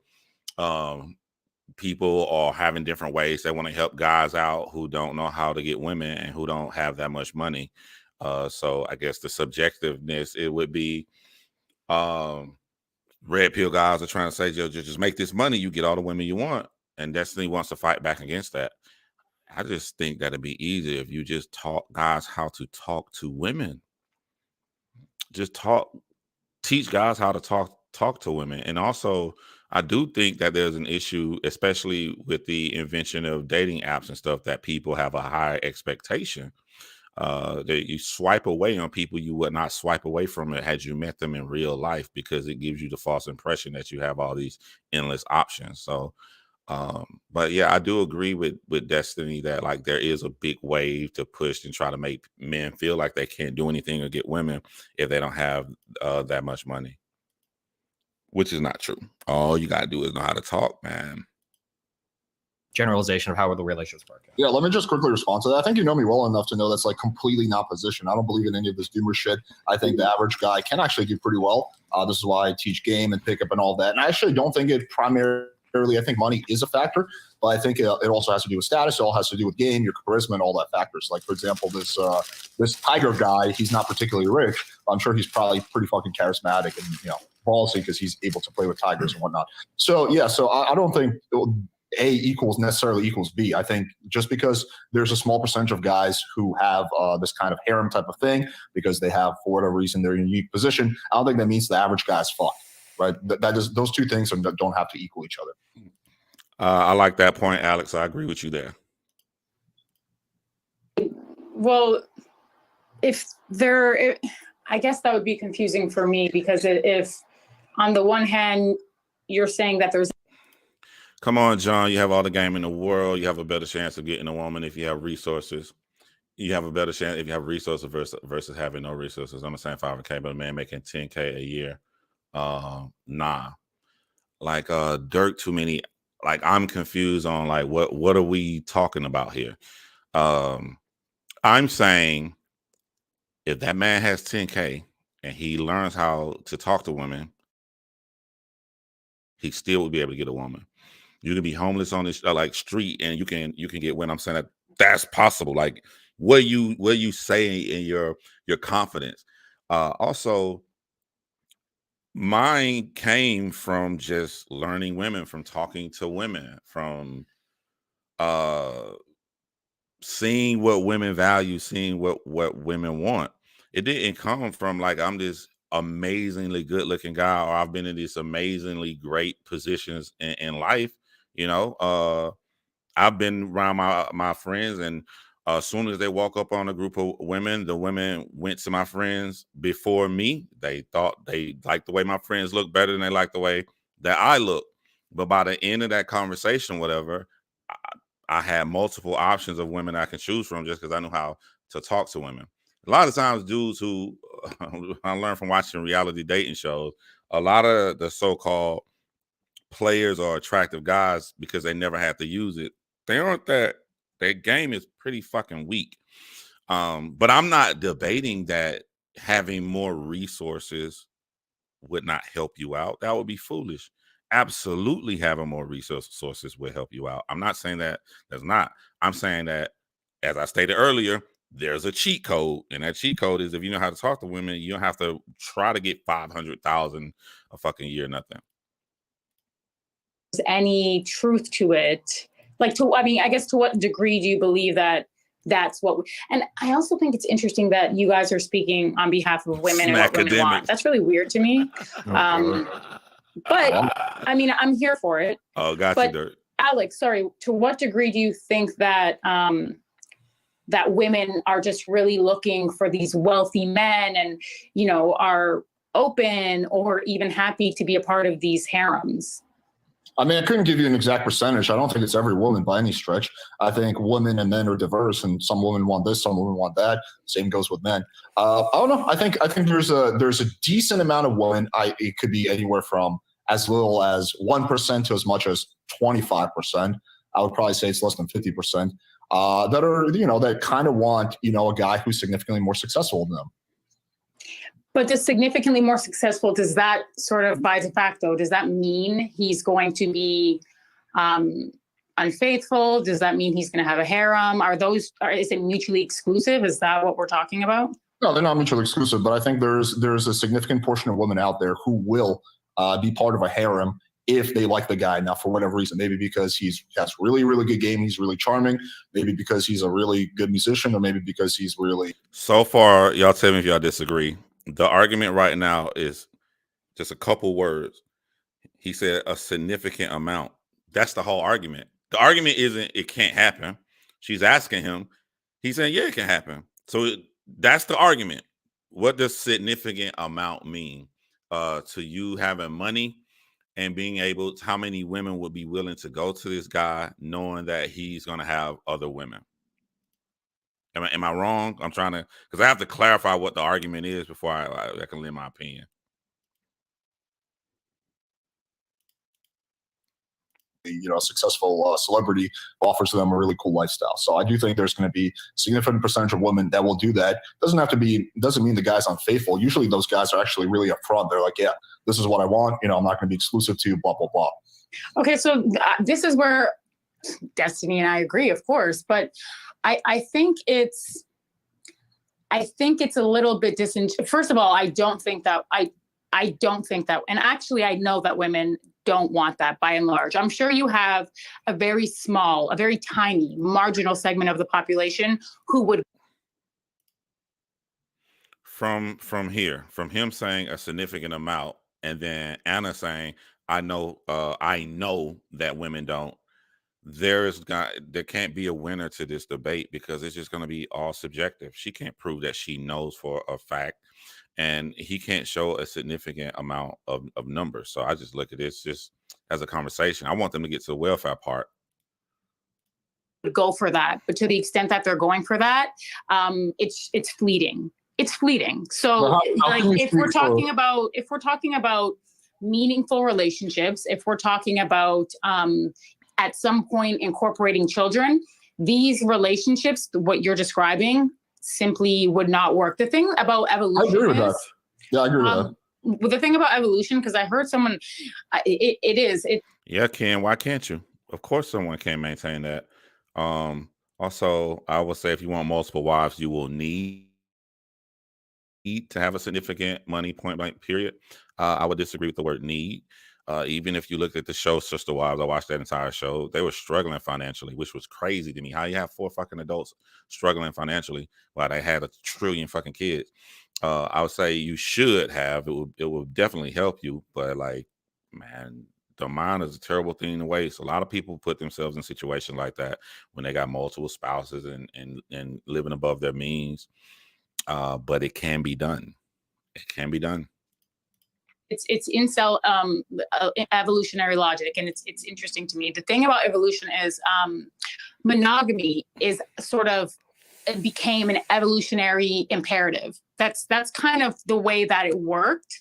people are having different ways. They want to help guys out who don't know how to get women and who don't have that much money. So I guess the subjectiveness, it would be red pill guys are trying to say, just make this money, you get all the women you want. And Destiny wants to fight back against that. I just think that'd be easier if you just taught guys how to talk to women. Just teach guys how to talk to women. And also, I do think that there's an issue, especially with the invention of dating apps and stuff, that people have a higher expectation. That you swipe away on people you would not swipe away from it had you met them in real life, because it gives you the false impression that you have all these endless options. So but yeah, I do agree with Destiny that like there is a big wave to push and try to make men feel like they can't do anything or get women if they don't have that much money, which is not true. All you gotta do is know how to talk, man. Generalization of how the relationships work. Yeah, let me just quickly respond to that. I think you know me well enough to know that's like completely not position. I don't believe in any of this doomer shit. I think the average guy can actually do pretty well. This is why I teach game and pickup and all that. And I actually don't think it primarily, I think money is a factor, but I think it also has to do with status. It all has to do with game, your charisma, and all that factors. Like, for example, this Tiger guy, he's not particularly rich, but I'm sure he's probably pretty fucking charismatic and, you know, ballsy because he's able to play with tigers and whatnot. So, yeah, so I don't think A necessarily equals B. I think just because there's a small percentage of guys who have this kind of harem type of thing because they have, for whatever reason, they're in a unique position, I don't think that means the average guy's fucked, right? That is, those two things don't have to equal each other. I like that point, Alex. I agree with you there. Well, I guess that would be confusing for me, because if on the one hand, you're saying that there's. Come on, John. You have all the game in the world. You have a better chance of getting a woman if you have resources. You have a better chance if you have resources versus having no resources. I'm saying 5K, but a man making 10K a year. Nah. Like Dirk, too many. Like, I'm confused on like what are we talking about here? I'm saying if that man has 10K and he learns how to talk to women, he still would be able to get a woman. You can be homeless on this like street and you can get women. I'm saying that's possible. Like, what you say in your confidence. Also, mine came from just learning women, from talking to women, from seeing what women value, seeing what women want. It didn't come from like I'm this amazingly good looking guy or I've been in these amazingly great positions in life. You know, I've been around my friends, and as soon as they walk up on a group of women, the women went to my friends before me. They thought they liked the way my friends look better than they like the way that I look. But by the end of that conversation, whatever, I had multiple options of women I can choose from just because I knew how to talk to women. A lot of times, dudes who I learned from watching reality dating shows, a lot of the so-called players or attractive guys, because they never have to use it, they aren't that. Their game is pretty fucking weak. But I'm not debating that having more resources would not help you out. That would be foolish. Absolutely, having more resources will help you out. I'm not saying that there's not. I'm saying that, as I stated earlier, there's a cheat code, and that cheat code is if you know how to talk to women, you don't have to try to get 500,000 a fucking year, nothing. Any truth to it? Like, I guess to what degree do you believe that that's what and I also think it's interesting that you guys are speaking on behalf of women and what women want. That's really weird to me. But I mean, I'm here for it. Oh, gotcha, Dirk. Alex, sorry, to what degree do you think that that women are just really looking for these wealthy men and, you know, are open or even happy to be a part of these harems? I mean, I couldn't give you an exact percentage. I don't think it's every woman by any stretch. I think women and men are diverse, and some women want this, some women want that. Same goes with men. I don't know. I think there's a decent amount of women. It could be anywhere from as little as 1% to as much as 25%. I would probably say it's less than 50%. That are, you know, that kind of want, you know, a guy who's significantly more successful than them. But does significantly more successful, does that sort of by de facto, does that mean he's going to be unfaithful? Does that mean he's going to have a harem? Is it mutually exclusive? Is that what we're talking about? No, they're not mutually exclusive, but I think there's a significant portion of women out there who will be part of a harem if they like the guy. Now, for whatever reason, maybe because he has really, really good game, he's really charming, maybe because he's a really good musician, or maybe because he's really... So far, y'all tell me if y'all disagree. The argument right now is just a couple words. He said a significant amount. That's the whole argument. The argument isn't it can't happen. She's asking him. He's saying, yeah, it can happen. So that's the argument. What does significant amount mean to you having money and being able to, how many women would be willing to go to this guy knowing that he's going to have other women? Am I wrong? I'm trying to, because I have to clarify what the argument is before I can lend my opinion. A successful celebrity offers them a really cool lifestyle. So I do think there's going to be a significant percentage of women that will do that. Doesn't mean the guy's unfaithful. Usually those guys are actually really upfront. They're like, yeah, this is what I want. I'm not going to be exclusive to you, blah, blah, blah. Okay, so this is where Destiny and I agree, of course, but I think it's a little bit First of all, I don't think that, and actually I know that women don't want that by and large. I'm sure you have a very small, a very tiny, marginal segment of the population who would. From him saying a significant amount, and then Anna saying, I know that women don't. There can't be a winner to this debate because it's just going to be all subjective. She can't prove that she knows for a fact, and he can't show a significant amount of numbers. So I just look at this just as a conversation. I want them to get to the welfare part. Go for that, but to the extent that they're going for that, it's fleeting. It's fleeting. So if we're talking about meaningful relationships, if we're talking about at some point incorporating children, these relationships, what you're describing, simply would not work. The thing about evolution, I agree with that. Yeah, I agree with that. The thing about evolution, because I heard someone, Yeah, Ken, why can't you? Of course someone can maintain that. Also, I would say if you want multiple wives, you will need to have a significant money, point blank, period. I would disagree with the word need. Even if you looked at the show Sister Wives, I watched that entire show. They were struggling financially, which was crazy to me. How you have 4 fucking adults struggling financially while they had 1 trillion fucking kids? I would say you should have. It will definitely help you, but like, man, the mind is a terrible thing to waste. A lot of people put themselves in situations like that when they got multiple spouses and living above their means. But it can be done. It can be done. It's incel evolutionary logic, and it's interesting to me. The thing about evolution is monogamy is it became an evolutionary imperative. That's kind of the way that it worked.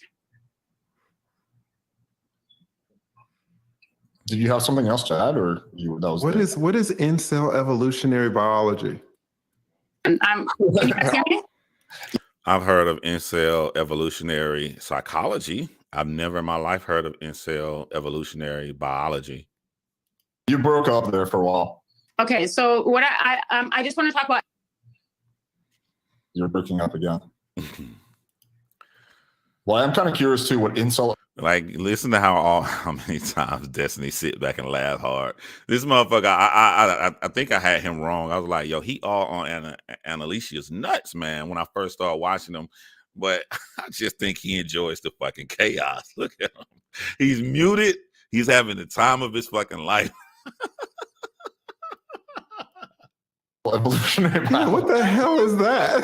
Did you have something else to add, or what is incel evolutionary biology? I've heard of incel evolutionary psychology. I've never in my life heard of incel evolutionary biology. You broke up there for a while. Okay, so what I just want to talk about. You're breaking up again. Well, I'm kind of curious too what incel. Like, listen to how many times Destiny sit back and laugh hard. This motherfucker, I think I had him wrong. I was like, yo, he all on Annalicia's nuts, man, when I first started watching him. But I just think he enjoys the fucking chaos. Look at him. He's muted. He's having the time of his fucking life. Evolutionary Yeah, what the hell is that?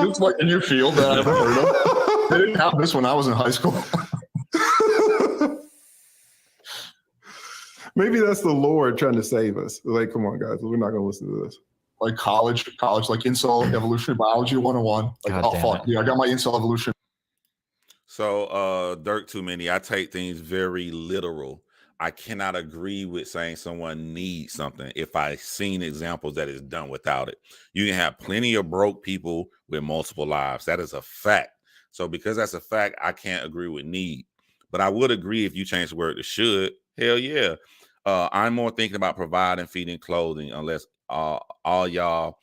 It's like a new field that I haven't heard of. They didn't have this when I was in high school. Maybe that's the Lord trying to save us. Like, come on, guys, we're not going to listen to this. Like college, like incel evolutionary biology 101. Like, oh fuck, yeah, I got my incel evolution. So, Dirk Too Many, I take things very literal. I cannot agree with saying someone needs something if I've seen examples that is done without it. You can have plenty of broke people with multiple lives. That is a fact. So because that's a fact, I can't agree with need. But I would agree if you change the word to should. Hell yeah. I'm more thinking about providing, feeding, clothing, unless all y'all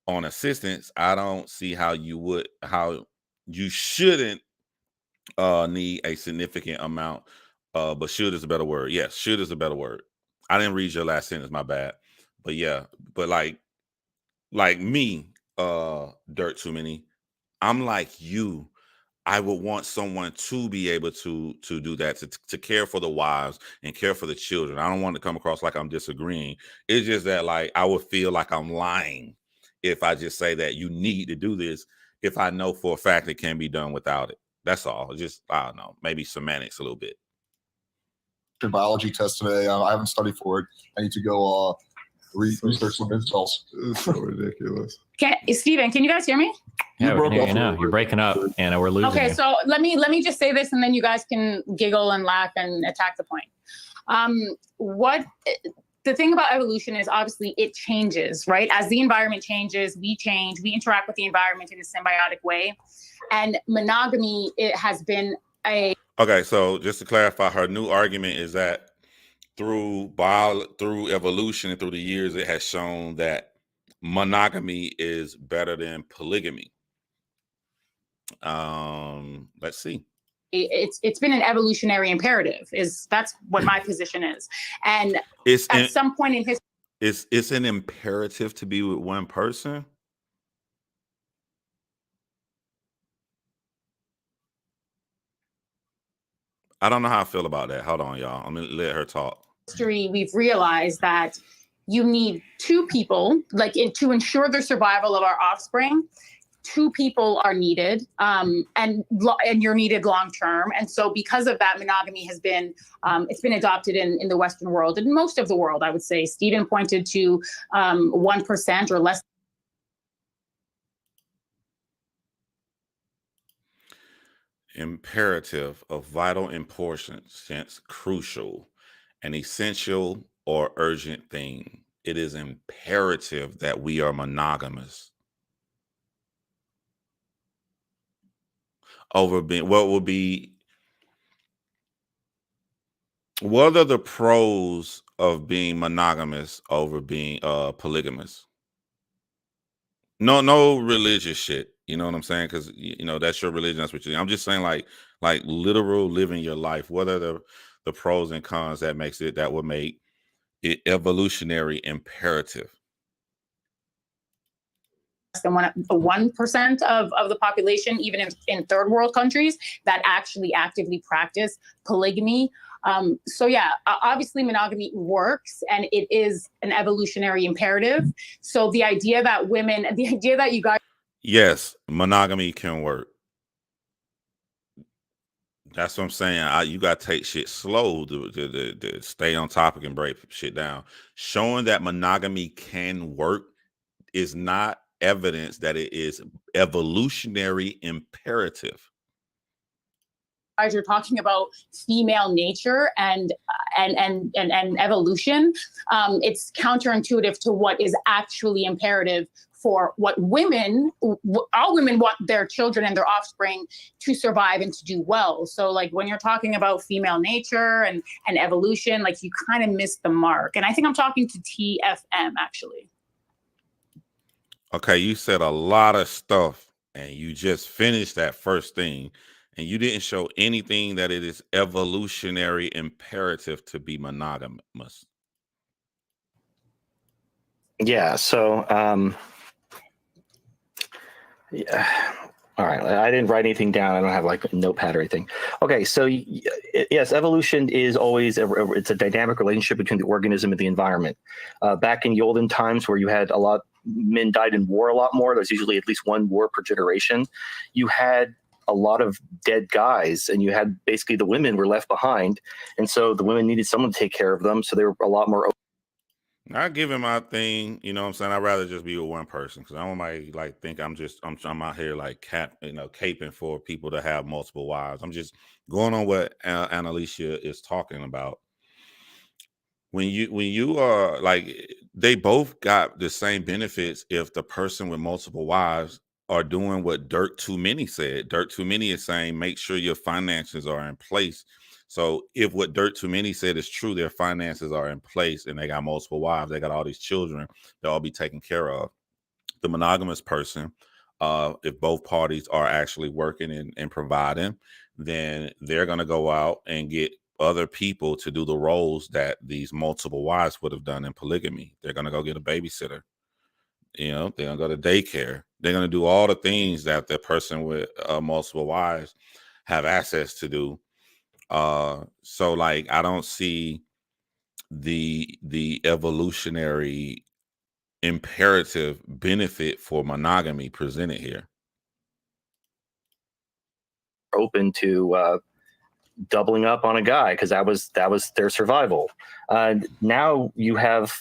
on assistance. I don't see how you shouldn't need a significant amount. But should is a better word. Yes, should is a better word. I didn't read your last sentence, my bad. But yeah, but like me, Dirt Too Many, I'm like you. I would want someone to be able to do that, to care for the wives and care for the children. I don't want to come across like I'm disagreeing. It's just that like I would feel like I'm lying if I just say that you need to do this if I know for a fact it can be done without it. That's all. Just, I don't know, maybe semantics a little bit. Biology test today. I haven't studied for it. I need to go research some results. It's so ridiculous. Steven, can you guys hear me? Yeah, we broke can hear off you a now. little You're bit. breaking up, and we're losing Okay, you. so let me just say this, and then you guys can giggle and laugh and attack the point. What the thing about evolution is, obviously it changes, right? As the environment changes, we change, we interact with the environment in a symbiotic way, and monogamy, it has been a Okay, so just to clarify, her new argument is that through evolution and through the years, it has shown that monogamy is better than polygamy. Let's see. it's been an evolutionary imperative. That's what my position is, and It's at some point in history. it's an imperative to be with one person. I don't know how I feel about that. Hold on, y'all. I'm gonna let her talk. We've realized that you need two people, to ensure the survival of our offspring. Two people are needed, and you're needed long term. And so, because of that, monogamy has been it's been adopted in the Western world, and most of the world, I would say. Stephen pointed to 1% or less. Imperative, of vital importance, crucial, an essential or urgent thing. It is imperative that we are monogamous. Over being, what are the pros of being monogamous over being polygamous? No religious shit. You know what I'm saying? Because that's your religion. That's what I'm just saying, like literal living your life. What are the pros and cons that would make it evolutionary imperative? Than 1% of the population, even in third world countries, that actually actively practice polygamy. So yeah, obviously monogamy works, and it is an evolutionary imperative. So the idea that you guys. Yes, monogamy can work. That's what I'm saying. You got to take shit slow to stay on topic and break shit down. Showing that monogamy can work is not evidence that it is evolutionary imperative. As you're talking about female nature and evolution, it's counterintuitive to what is actually imperative for what all women want their children and their offspring to survive and to do well. So like when you're talking about female nature and evolution, like you kind of missed the mark. And I think I'm talking to TFM actually. Okay, you said a lot of stuff and you just finished that first thing and you didn't show anything that it is evolutionary imperative to be monogamous. Yeah, so yeah. All right, I didn't write anything down. I don't have like a notepad or anything. Okay, so yes, evolution is always it's a dynamic relationship between the organism and the environment. Back in the olden times, where you had men died in war a lot more. There's usually at least one war per generation. You had a lot of dead guys, and you had basically the women were left behind, and so the women needed someone to take care of them. So they were a lot more. Not giving my thing, you know what I'm saying? I'd rather just be with one person because I don't like think I'm out here like caping for people to have multiple wives. I'm just going on what Annalicia is talking about. When you are like, they both got the same benefits if the person with multiple wives are doing what Dirt Too Many said. Dirt Too Many is saying, make sure your finances are in place. So if what Dirt Too Many said is true, their finances are in place and they got multiple wives, they got all these children, they'll all be taken care of. The monogamous person, if both parties are actually working and providing, then they're going to go out and get other people to do the roles that these multiple wives would have done in polygamy. They're going to go get a babysitter. You know, they're going to go to daycare. They're going to do all the things that the person with multiple wives have access to do. So like, I don't see the evolutionary imperative benefit for monogamy presented here. Open to doubling up on a guy because that was their survival. Now you have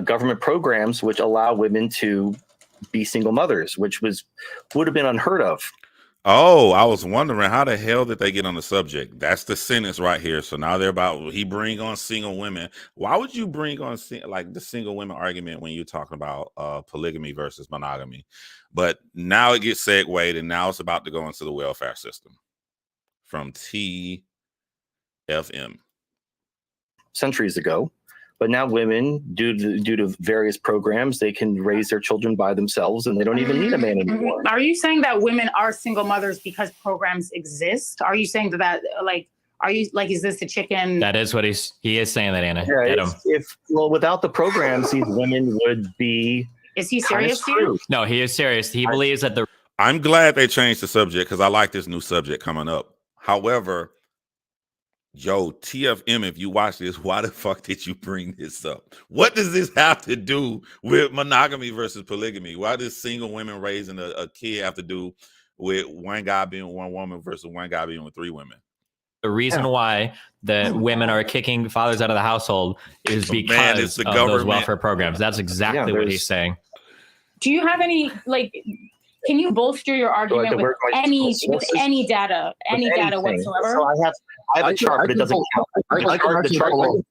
government programs which allow women to be single mothers, which would have been unheard of. Oh, I was wondering how the hell did they get on the subject? That's the sentence right here. So now they're about, he bring on single women. Why would you bring on like the single women argument when you're talking about polygamy versus monogamy? But now it gets segued and now it's about to go into the welfare system from TFM. Centuries ago. But now women, due to various programs, they can raise their children by themselves and they don't even need a man anymore. Are you saying that women are single mothers because programs exist? Are you saying that like, are you like, is this the chicken? That is what he is saying that, Anna. Yeah, Get him. Well, without the programs, these women would be. Is he serious here? No, he is serious. He believes that I'm glad they changed the subject because I like this new subject coming up. However, Joe, TFM, if you watch this, why the fuck did you bring this up? What does this have to do with monogamy versus polygamy? Why does single women raising a kid have to do with one guy being with one woman versus one guy being with three women? the reason why the women are kicking fathers out of the household is because of those welfare programs. That's exactly what he's saying. Do you have any, like, can you bolster your argument with any data whatsoever? So I have a chart, but it doesn't count.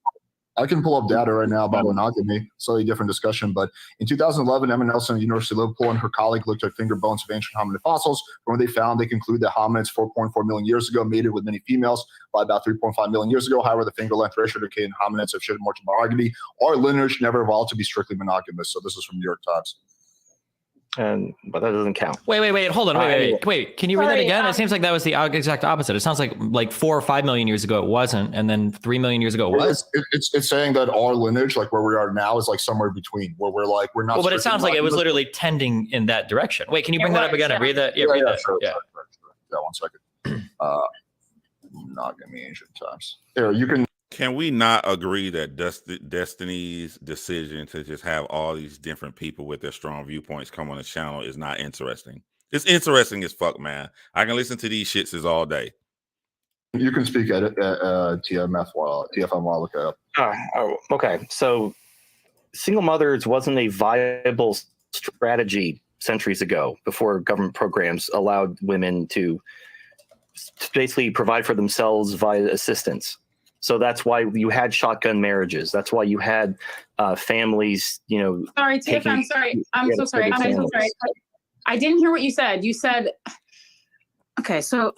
I can pull up data right now about monogamy. Slightly different discussion, but in 2011, Emma Nelson at the University of Liverpool and her colleague looked at finger bones of ancient hominid fossils. From what they found, they conclude that hominids 4.4 million years ago mated with many females by about 3.5 million years ago. However, the finger length ratio decay in hominids have shifted more to monogamy. Our lineage never evolved to be strictly monogamous. So this is from New York Times. But that doesn't count. Wait, hold on. Wait. Can you read that again? It seems like that was the exact opposite. It sounds like 4 or 5 million years ago it wasn't, and then 3 million years ago it was. It's saying that our lineage, like where we are now, is like somewhere between where we're not. Well, but it sounds like it was literally tending in that direction. Wait, can you bring that up again and read that? Yeah, read that. Sure. 1 second. Monogamy, ancient times. There, you can. Can we not agree that Destiny's decision to just have all these different people with their strong viewpoints come on the channel is not interesting? It's interesting as fuck, man. I can listen to these shits all day. You can speak at TFM while I look it up. Okay. So single mothers wasn't a viable strategy centuries ago before government programs allowed women to basically provide for themselves via assistance. So that's why you had shotgun marriages. That's why you had families, Sorry, Tiff, I'm sorry. I'm so sorry. I didn't hear what you said. You said, okay, so.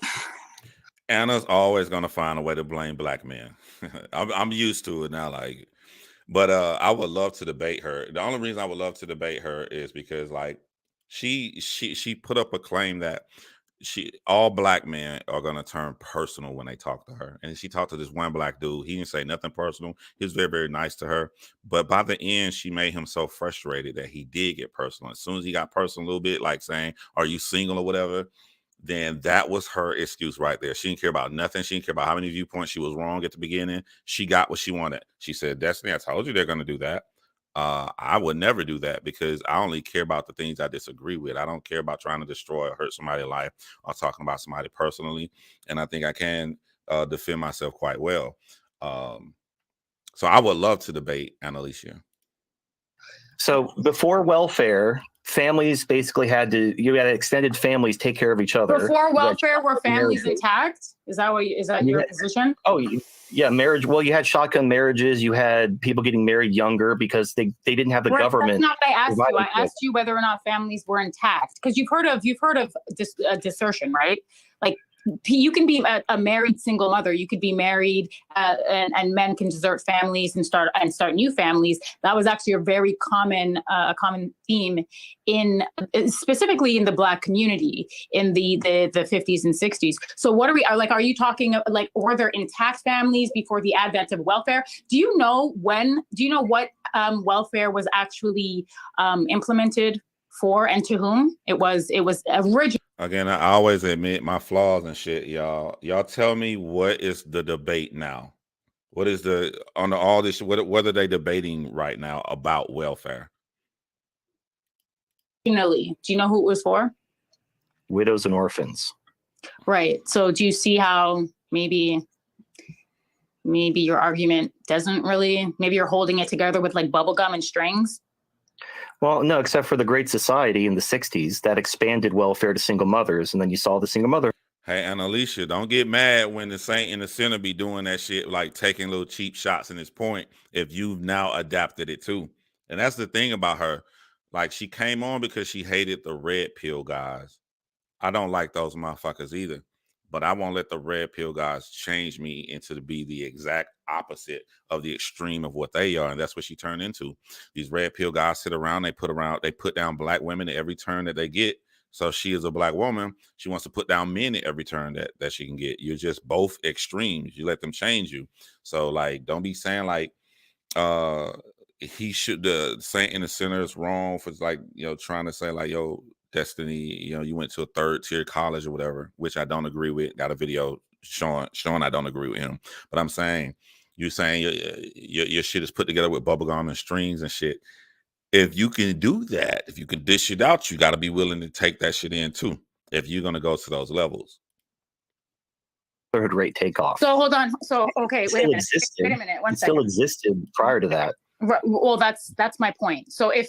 Anna's always going to find a way to blame black men. I'm used to it now. But I would love to debate her. The only reason I would love to debate her is because she put up a claim that all black men are going to turn personal when they talk to her. And she talked to this one black dude. He didn't say nothing personal. He was very, very nice to her. But by the end, she made him so frustrated that he did get personal. As soon as he got personal a little bit, like saying, are you single or whatever, then that was her excuse right there. She didn't care about nothing. She didn't care about how many viewpoints she was wrong at the beginning. She got what she wanted. She said, Destiny, I told you they're going to do that. I would never do that because I only care about the things I disagree with. I don't care about trying to destroy or hurt somebody's life or talking about somebody personally. And I think I can defend myself quite well. So I would love to debate Annalicia. So before welfare, families basically you had extended families take care of each other. Before welfare, were families intact? Is that your position? Oh, yeah, marriage. Well, you had shotgun marriages. You had people getting married younger because they didn't have the government. That's not what I asked you. I asked you whether or not families were intact, because you've heard of desertion, right? Like, you can be a married single mother. You could be married, and men can desert families and start new families. That was actually a very common theme specifically in the Black community in the 50s and 60s. So what are you talking like, were there intact families before the advent of welfare? Do you know what welfare was actually implemented for and to whom? It was original. Again, I always admit my flaws and shit, y'all. Y'all tell me, what is the debate now? What is all this? What are they debating right now about welfare? Do you know who it was for? Widows and orphans. Right. So do you see how maybe your argument doesn't really? Maybe you're holding it together with like bubblegum and strings. Well, no, except for the Great Society in the 60s that expanded welfare to single mothers. And then you saw the single mother. Hey, and Alicia, don't get mad when the saint and the sinner be doing that shit, like taking little cheap shots in his point, if you've now adapted it too. And that's the thing about her. Like, she came on because she hated the red pill guys. I don't like those motherfuckers either. But I won't let the red pill guys change me into to be the exact opposite of the extreme of what they are. And that's what she turned into. These red pill guys sit around, they put down Black women at every turn that they get. So she is a Black woman. She wants to put down men at every turn that she can get. You're just both extremes. You let them change you. So, like, don't be saying like the saint and the sinner is wrong for, like, trying to say like, yo, Destiny, you went to a 3rd tier college or whatever, which I don't agree with. Got a video showing I don't agree with him. But I'm saying, you're saying your shit is put together with bubblegum and strings and shit. If you can do that, if you can dish it out, you got to be willing to take that shit in too, if you're going to go to those levels. Third rate takeoff. So hold on. So, okay, wait a minute. Wait a minute. One second. Still existed prior to that. Right. Well, that's my point. So if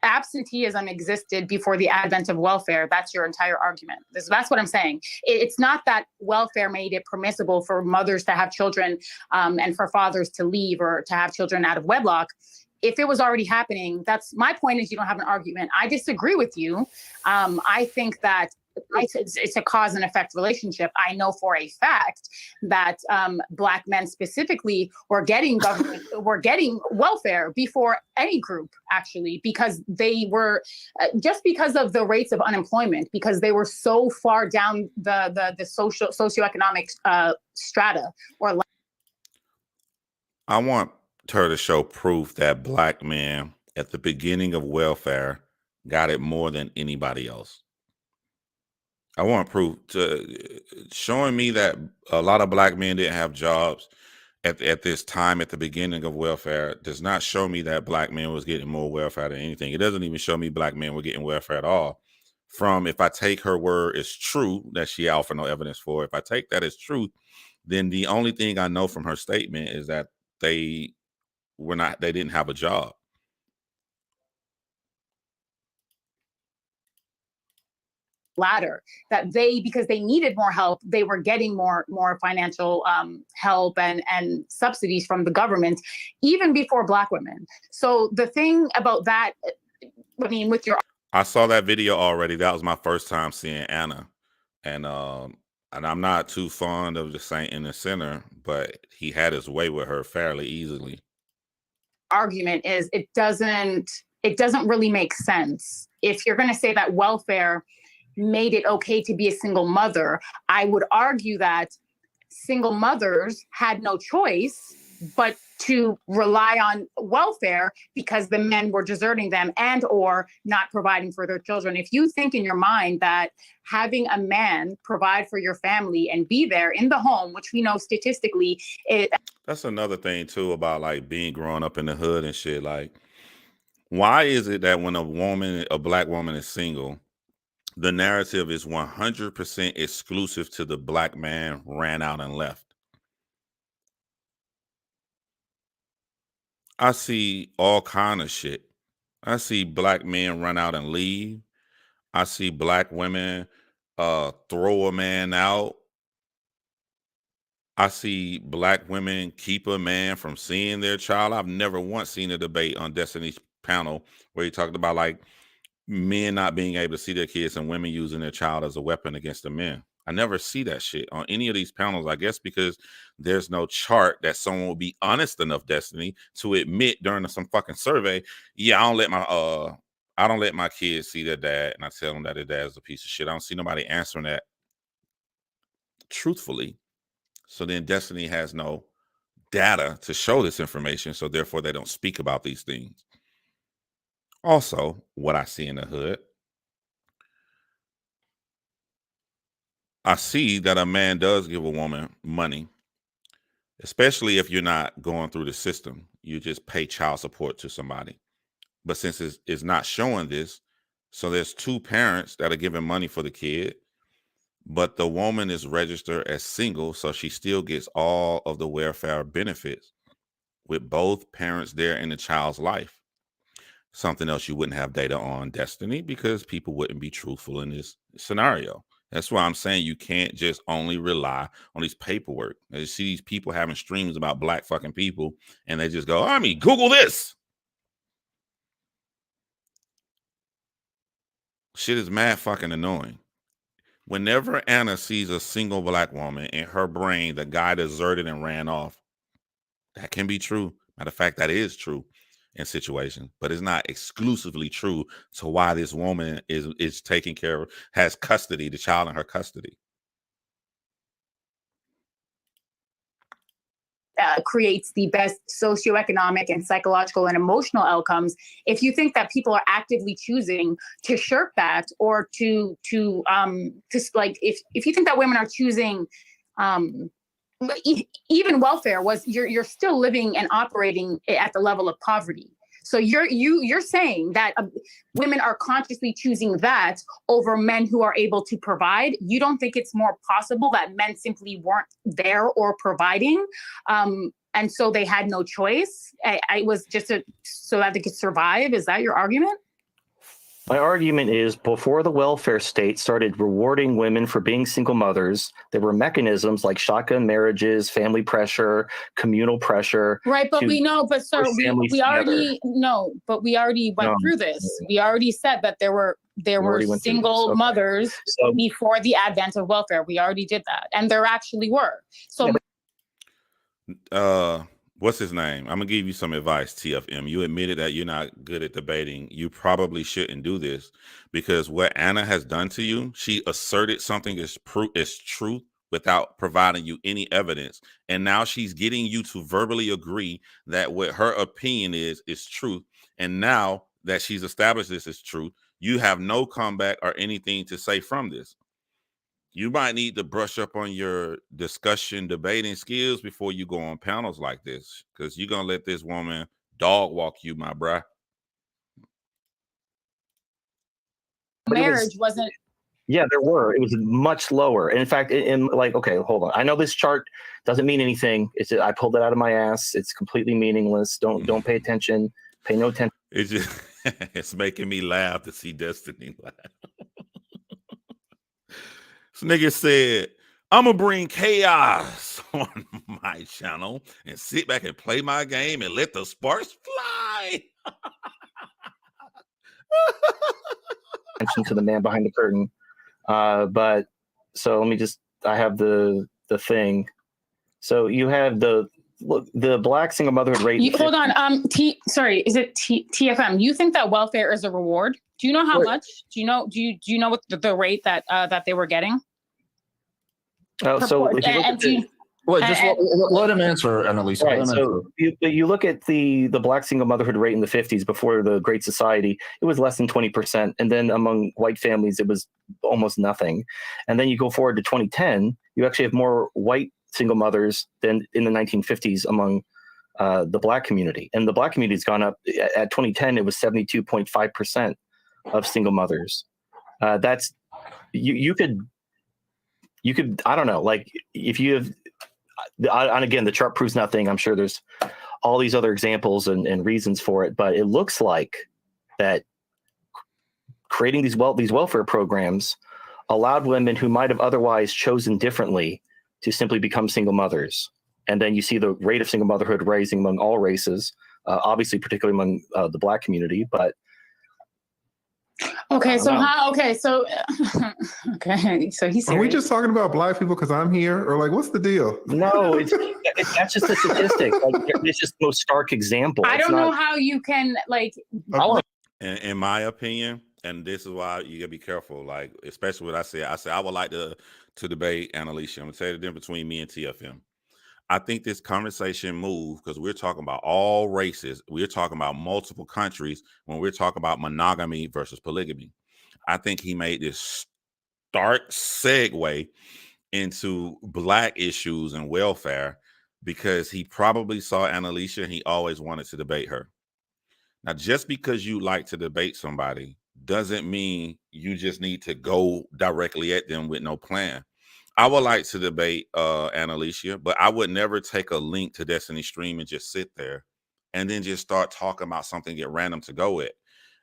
absenteeism existed before the advent of welfare, that's your entire argument. That's what I'm saying. It's not that welfare made it permissible for mothers to have children and for fathers to leave or to have children out of wedlock. If it was already happening, that's my point. Is you don't have an argument. I disagree with you. I think that it's a cause and effect relationship. I know for a fact that Black men specifically were getting welfare before any group, actually, because they were just because of the rates of unemployment, because they were so far down the socioeconomic strata. I want her to show proof that Black men at the beginning of welfare got it more than anybody else. I want proof showing me that a lot of Black men didn't have jobs at this time at the beginning of welfare does not show me that Black men was getting more welfare than anything. It doesn't even show me Black men were getting welfare at all. If I take her word as true, that she offered no evidence for, if I take that as truth, then the only thing I know from her statement is that they didn't have a job. Ladder that because they needed more help, they were getting more financial help and subsidies from the government even before Black women. So the thing about that, I mean, I saw that video already. That was my first time seeing Anna, and I'm not too fond of the saint and the sinner, but he had his way with her fairly easily. Argument is it doesn't really make sense. If you're going to say that welfare made it okay to be a single mother, I would argue that single mothers had no choice but to rely on welfare because the men were deserting them and or not providing for their children. If you think in your mind that having a man provide for your family and be there in the home, which we know statistically that's another thing too about like growing up in the hood and shit. Like, why is it that when a Black woman is single, the narrative is 100% exclusive to the Black man ran out and left? I see all kind of shit I see black men run out and leave. I see black women throw a man out. I see black women keep a man from seeing their child. I've never once seen a debate on Destiny's panel where he talked about like men not being able to see their kids and women using their child as a weapon against the men. I never see that shit on any of these panels, I guess because there's no chart that someone will be honest enough, Destiny, to admit during some fucking survey, yeah, I don't let my kids see their dad, and I tell them that their dad is a piece of shit. I don't see nobody answering that truthfully. So then Destiny has no data to show this information, so therefore they don't speak about these things. Also, what I see in the hood, I see that a man does give a woman money, especially if you're not going through the system. You just pay child support to somebody. But since it's not showing this, so there's two parents that are giving money for the kid, but the woman is registered as single, so she still gets all of the welfare benefits with both parents there in the child's life. Something else you wouldn't have data on, Destiny, because people wouldn't be truthful in this scenario. That's why I'm saying you can't just only rely on these paperwork. You see these people having streams about black fucking people, and they just go, Google this. Shit is mad fucking annoying. Whenever Anna sees a single black woman, in her brain, the guy deserted and ran off. That can be true. Matter of fact, that is true in situations, but it's not exclusively true to why this woman is taking care of, has custody, the child in her custody. Creates the best socioeconomic and psychological and emotional outcomes. If you think that people are actively choosing to shirk that, or to like, if you think that women are choosing even welfare, was you're still living and operating at the level of poverty. So you're saying that women are consciously choosing that over men who are able to provide. You don't think it's more possible that men simply weren't there or providing, and so they had no choice? I was just so that they could survive. Is that your argument? My argument is, before the welfare state started rewarding women for being single mothers, there were mechanisms like shotgun marriages, family pressure, communal pressure. Right, but we know, but sir, we already know, but we already went through this. We already said that there were single mothers before the advent of welfare. We already did that, and there actually were. So, what's his name? I'm gonna give you some advice, TFM. You admitted that you're not good at debating. You probably shouldn't do this, because what Anna has done to you, she asserted something is truth without providing you any evidence, and now she's getting you to verbally agree that what her opinion is truth. And now that she's established this is truth, you have no comeback or anything to say from this. You might need to brush up on your discussion debating skills before you go on panels like this, because you're going to let this woman dog walk you, my bruh. Marriage wasn't. Yeah, there were. It was much lower. And in fact, okay, hold on. I know this chart doesn't mean anything. I pulled it out of my ass. It's completely meaningless. Don't pay attention. Pay no attention. It's just it's making me laugh to see Destiny laugh. This nigga said, I'm gonna bring chaos on my channel and sit back and play my game and let the sparks fly. Attention to the man behind the curtain. But so let me I have the thing. So you have the black single motherhood rate. Hold on. Is it TFM? You think that welfare is a reward? Do you know how much? Do you know what the rate that they were getting? Let him answer, Annalisa. Right, so you look at the black single motherhood rate in the 50s before the Great Society, it was less than 20%. And then among white families, it was almost nothing. And then you go forward to 2010, you actually have more white single mothers than in the 1950s among the black community. And the black community has gone up. At 2010, it was 72.5% of single mothers. That's you could, I don't know, like if you have, and again, the chart proves nothing. I'm sure there's all these other examples and reasons for it, but it looks like that creating these welfare programs allowed women who might have otherwise chosen differently to simply become single mothers. And then you see the rate of single motherhood rising among all races, obviously particularly among the Black community. But Okay, so know. how? Okay, so okay, so he's Are we serious. just talking about Black people because I'm here, or like, what's the deal? no, that's just a statistic. Like, it's just the most stark example. I It's don't know not- how you can like. In my opinion, and this is why you gotta be careful, like especially what I said. I said I would like to debate Annalicia. I'm gonna tell you the difference between me and TFM. I think this conversation moved because we're talking about all races. We're talking about multiple countries when we're talking about monogamy versus polygamy. I think he made this stark segue into Black issues and welfare because he probably saw Annalicia and he always wanted to debate her. Now, just because you like to debate somebody doesn't mean you just need to go directly at them with no plan. I would like to debate Annalicia, but I would never take a link to Destiny Stream and just sit there and then just start talking about something at random to go with.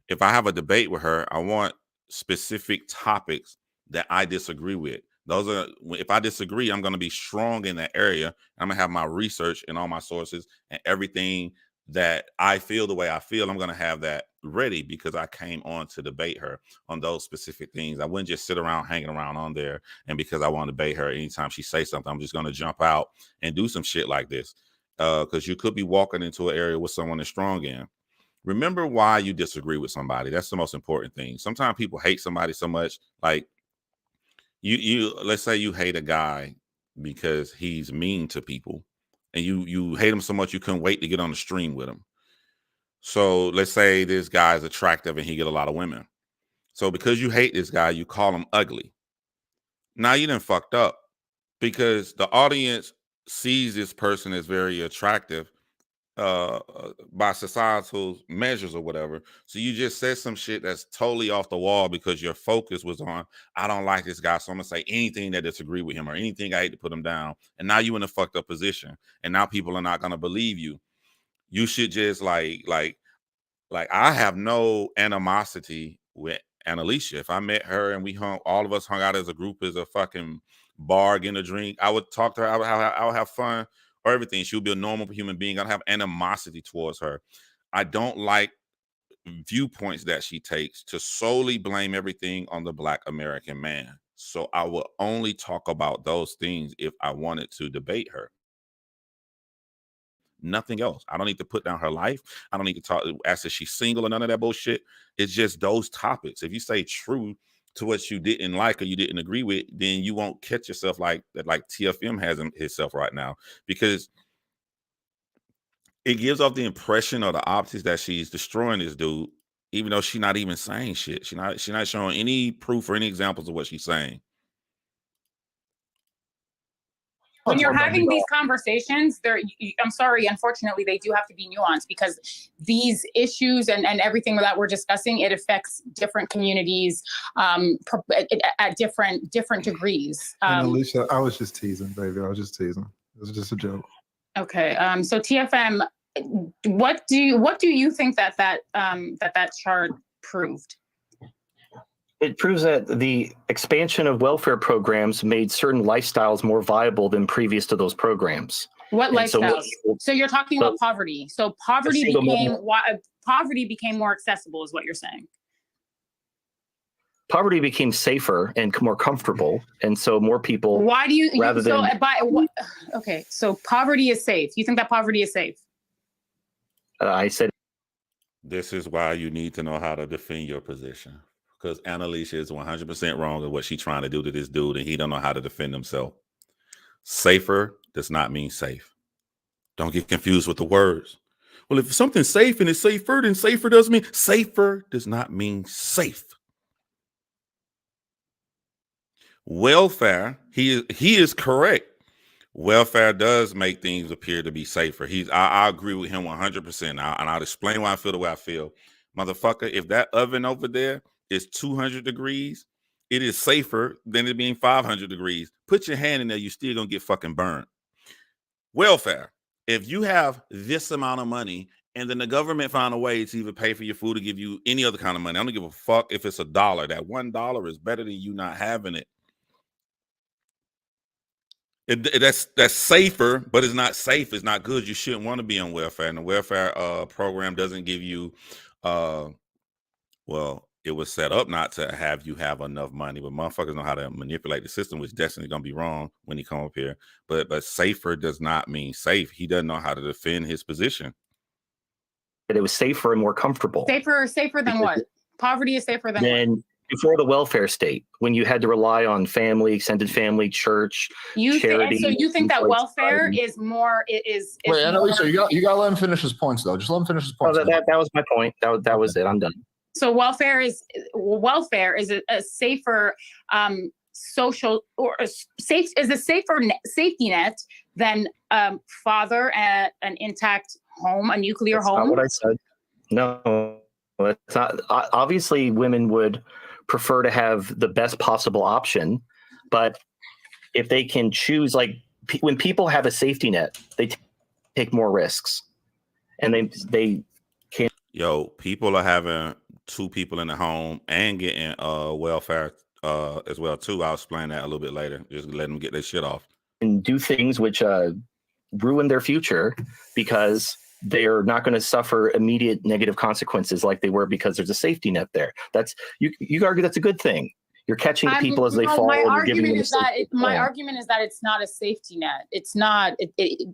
If I have a debate with her, I want specific topics that I disagree with. Those are, if I disagree, I'm going to be strong in that area. I'm going to have my research and all my sources and everything that I feel the way I feel. I'm going to have that ready because I came on to debate her on those specific things. I wouldn't just sit around hanging around on there. And because I want to debate her, anytime she says something, I'm just going to jump out and do some shit like this. Because you could be walking into an area where someone is strong in. Remember why you disagree with somebody. That's the most important thing. Sometimes people hate somebody so much. Like you let's say you hate a guy because he's mean to people. And you hate him so much you couldn't wait to get on the stream with him. So let's say this guy is attractive and he get a lot of women. So because you hate this guy, you call him ugly. Now you done fucked up because the audience sees this person as very attractive by societal measures or whatever. So you just said some shit that's totally off the wall because your focus was on, I don't like this guy, so I'm gonna say anything that disagree with him or anything I hate to put him down. And now you in a fucked up position. And now people are not gonna believe you. You should just like I have no animosity with Annalicia. If I met her and all of us hung out as a group as a fucking bar, getting a drink, I would talk to her. I would have fun or everything. She would be a normal human being. I don't have animosity towards her. I don't like viewpoints that she takes to solely blame everything on the Black American man. So I will only talk about those things if I wanted to debate her. Nothing else. I don't need to put down her life. I don't need to ask if she's single or none of that bullshit. It's just those topics. If you stay true to what you didn't like or you didn't agree with, then you won't catch yourself like that, like TFM has himself right now, because it gives off the impression or the optics that she's destroying this dude, even though she's not even saying shit. She's not showing any proof or any examples of what she's saying. When you're having these conversations, I'm sorry, unfortunately, they do have to be nuanced because these issues and everything that we're discussing, it affects different communities at different degrees. Alicia, I was just teasing, baby. I was just teasing. It was just a joke. Okay. So TFM, what do you think that chart proved? It proves that the expansion of welfare programs made certain lifestyles more viable than previous to those programs. What lifestyles? So you're talking about So- poverty. So poverty became more accessible, is what you're saying. Poverty became safer and more comfortable, and so more people. Why do you? Rather so than- okay, so poverty is safe. You think that poverty is safe? I said This is why you need to know how to defend your position. Because Annalicia is 100% wrong in what she's trying to do to this dude, and he don't know how to defend himself. Safer does not mean safe. Don't get confused with the words. Well, if something's safe and it's safer, then safer doesn't mean safer does not mean safe. Welfare, he is correct. Welfare does make things appear to be safer. I agree with him 100%. And I'll explain why I feel the way I feel. Motherfucker, if that oven over there is 200 degrees, it is safer than it being 500 degrees. Put your hand in there, you still gonna get fucking burned. Welfare. If you have this amount of money And then the government found a way to either pay for your food or give you any other kind of money. I don't give a fuck if it's $1. That $1 is better than you not having it. That's safer, but it's not safe. It's not good. You shouldn't want to be on welfare. And the welfare program doesn't give you, well, it was set up not to have you have enough money, but motherfuckers know how to manipulate the system, which definitely gonna be wrong when he come up here. But safer does not mean safe. He doesn't know how to defend his position. That it was safer and more comfortable. Safer than what? Poverty is safer than what? Before the welfare state, when you had to rely on family, extended family, church, charity. So you think that welfare is more? Is wait, Annalisa, you got to let him finish his points though. Just let him finish his points. Oh, that was my point. That was it. I'm done. So welfare is a safer social or a safer safety net than father at an intact home, a nuclear That's home. not what I said. No, it's not. Obviously, women would prefer to have the best possible option, but if they can choose, like when people have a safety net, they take more risks, and they can't. Yo, people are having 2 people in the home and getting welfare as well too. I'll explain that a little bit later. Just let them get their shit off and do things which ruin their future because they're not going to suffer immediate negative consequences like they were because there's a safety net there. That's you argue that's a good thing. You're catching the people as they fall. My and argument giving them is that argument is that it's not a safety net. It's not.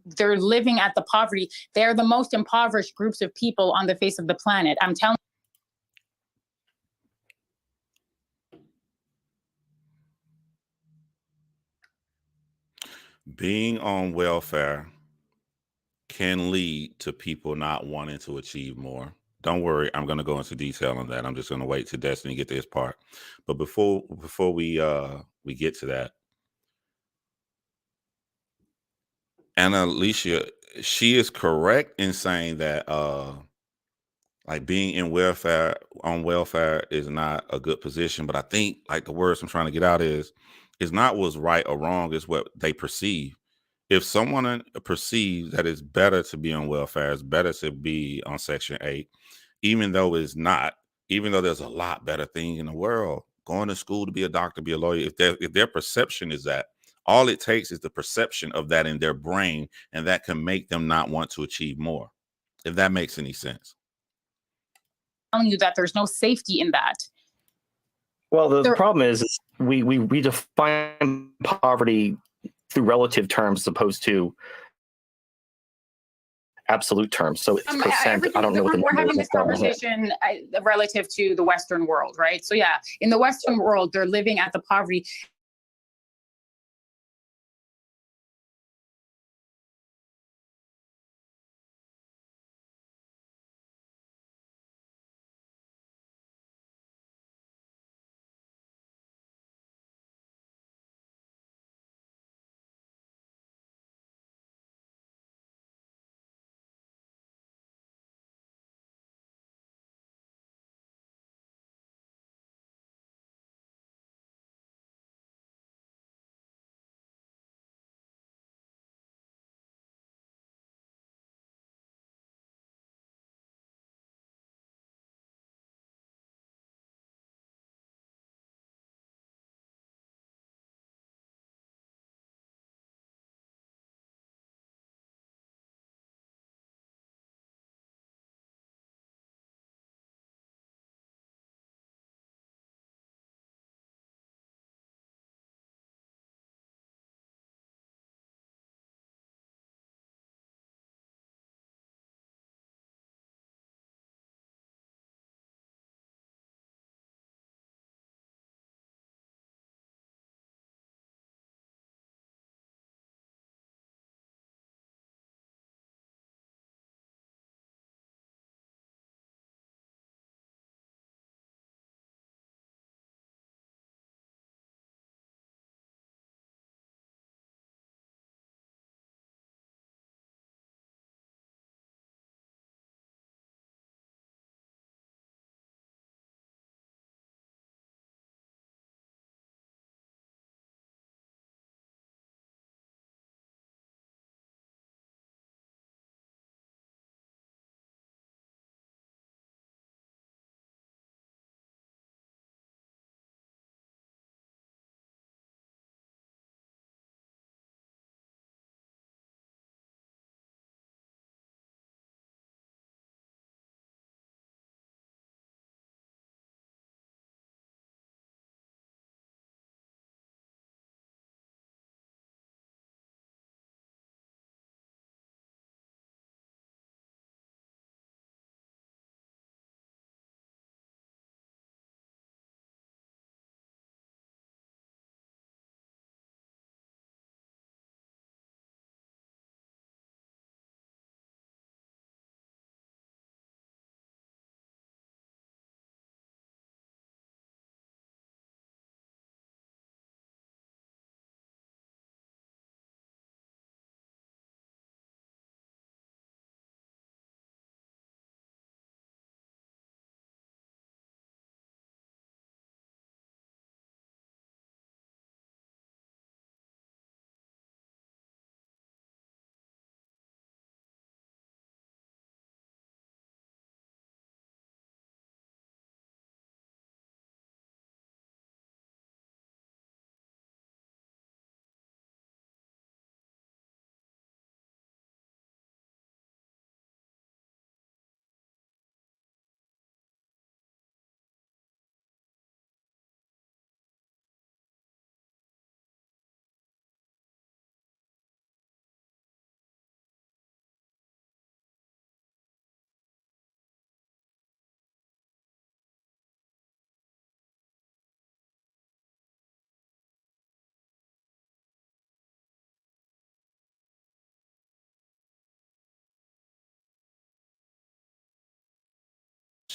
They're living at the poverty. They're the most impoverished groups of people on the face of the planet. I'm telling. being on welfare can lead to people not wanting to achieve more. Don't worry, I'm going to go into detail on that. I'm just going to wait to Destiny get to his part. But before we get to that, Anna Alicia, she is correct in saying that like being in welfare is not a good position. But I think like the words I'm trying to get out is not what's right or wrong, is what they perceive. If someone perceives that it's better to be on welfare, it's better to be on Section 8, even though it's not, even though there's a lot better thing in the world, going to school to be a doctor, be a lawyer, if their perception is that, all it takes is the perception of that in their brain, and that can make them not want to achieve more, if that makes any sense. Telling you that there's no safety in that. Well, the problem is we redefine poverty through relative terms as opposed to absolute terms. So it's percent. I don't know what the we're having this conversation relative to the Western world, right? So yeah, in the Western world, they're living at the poverty.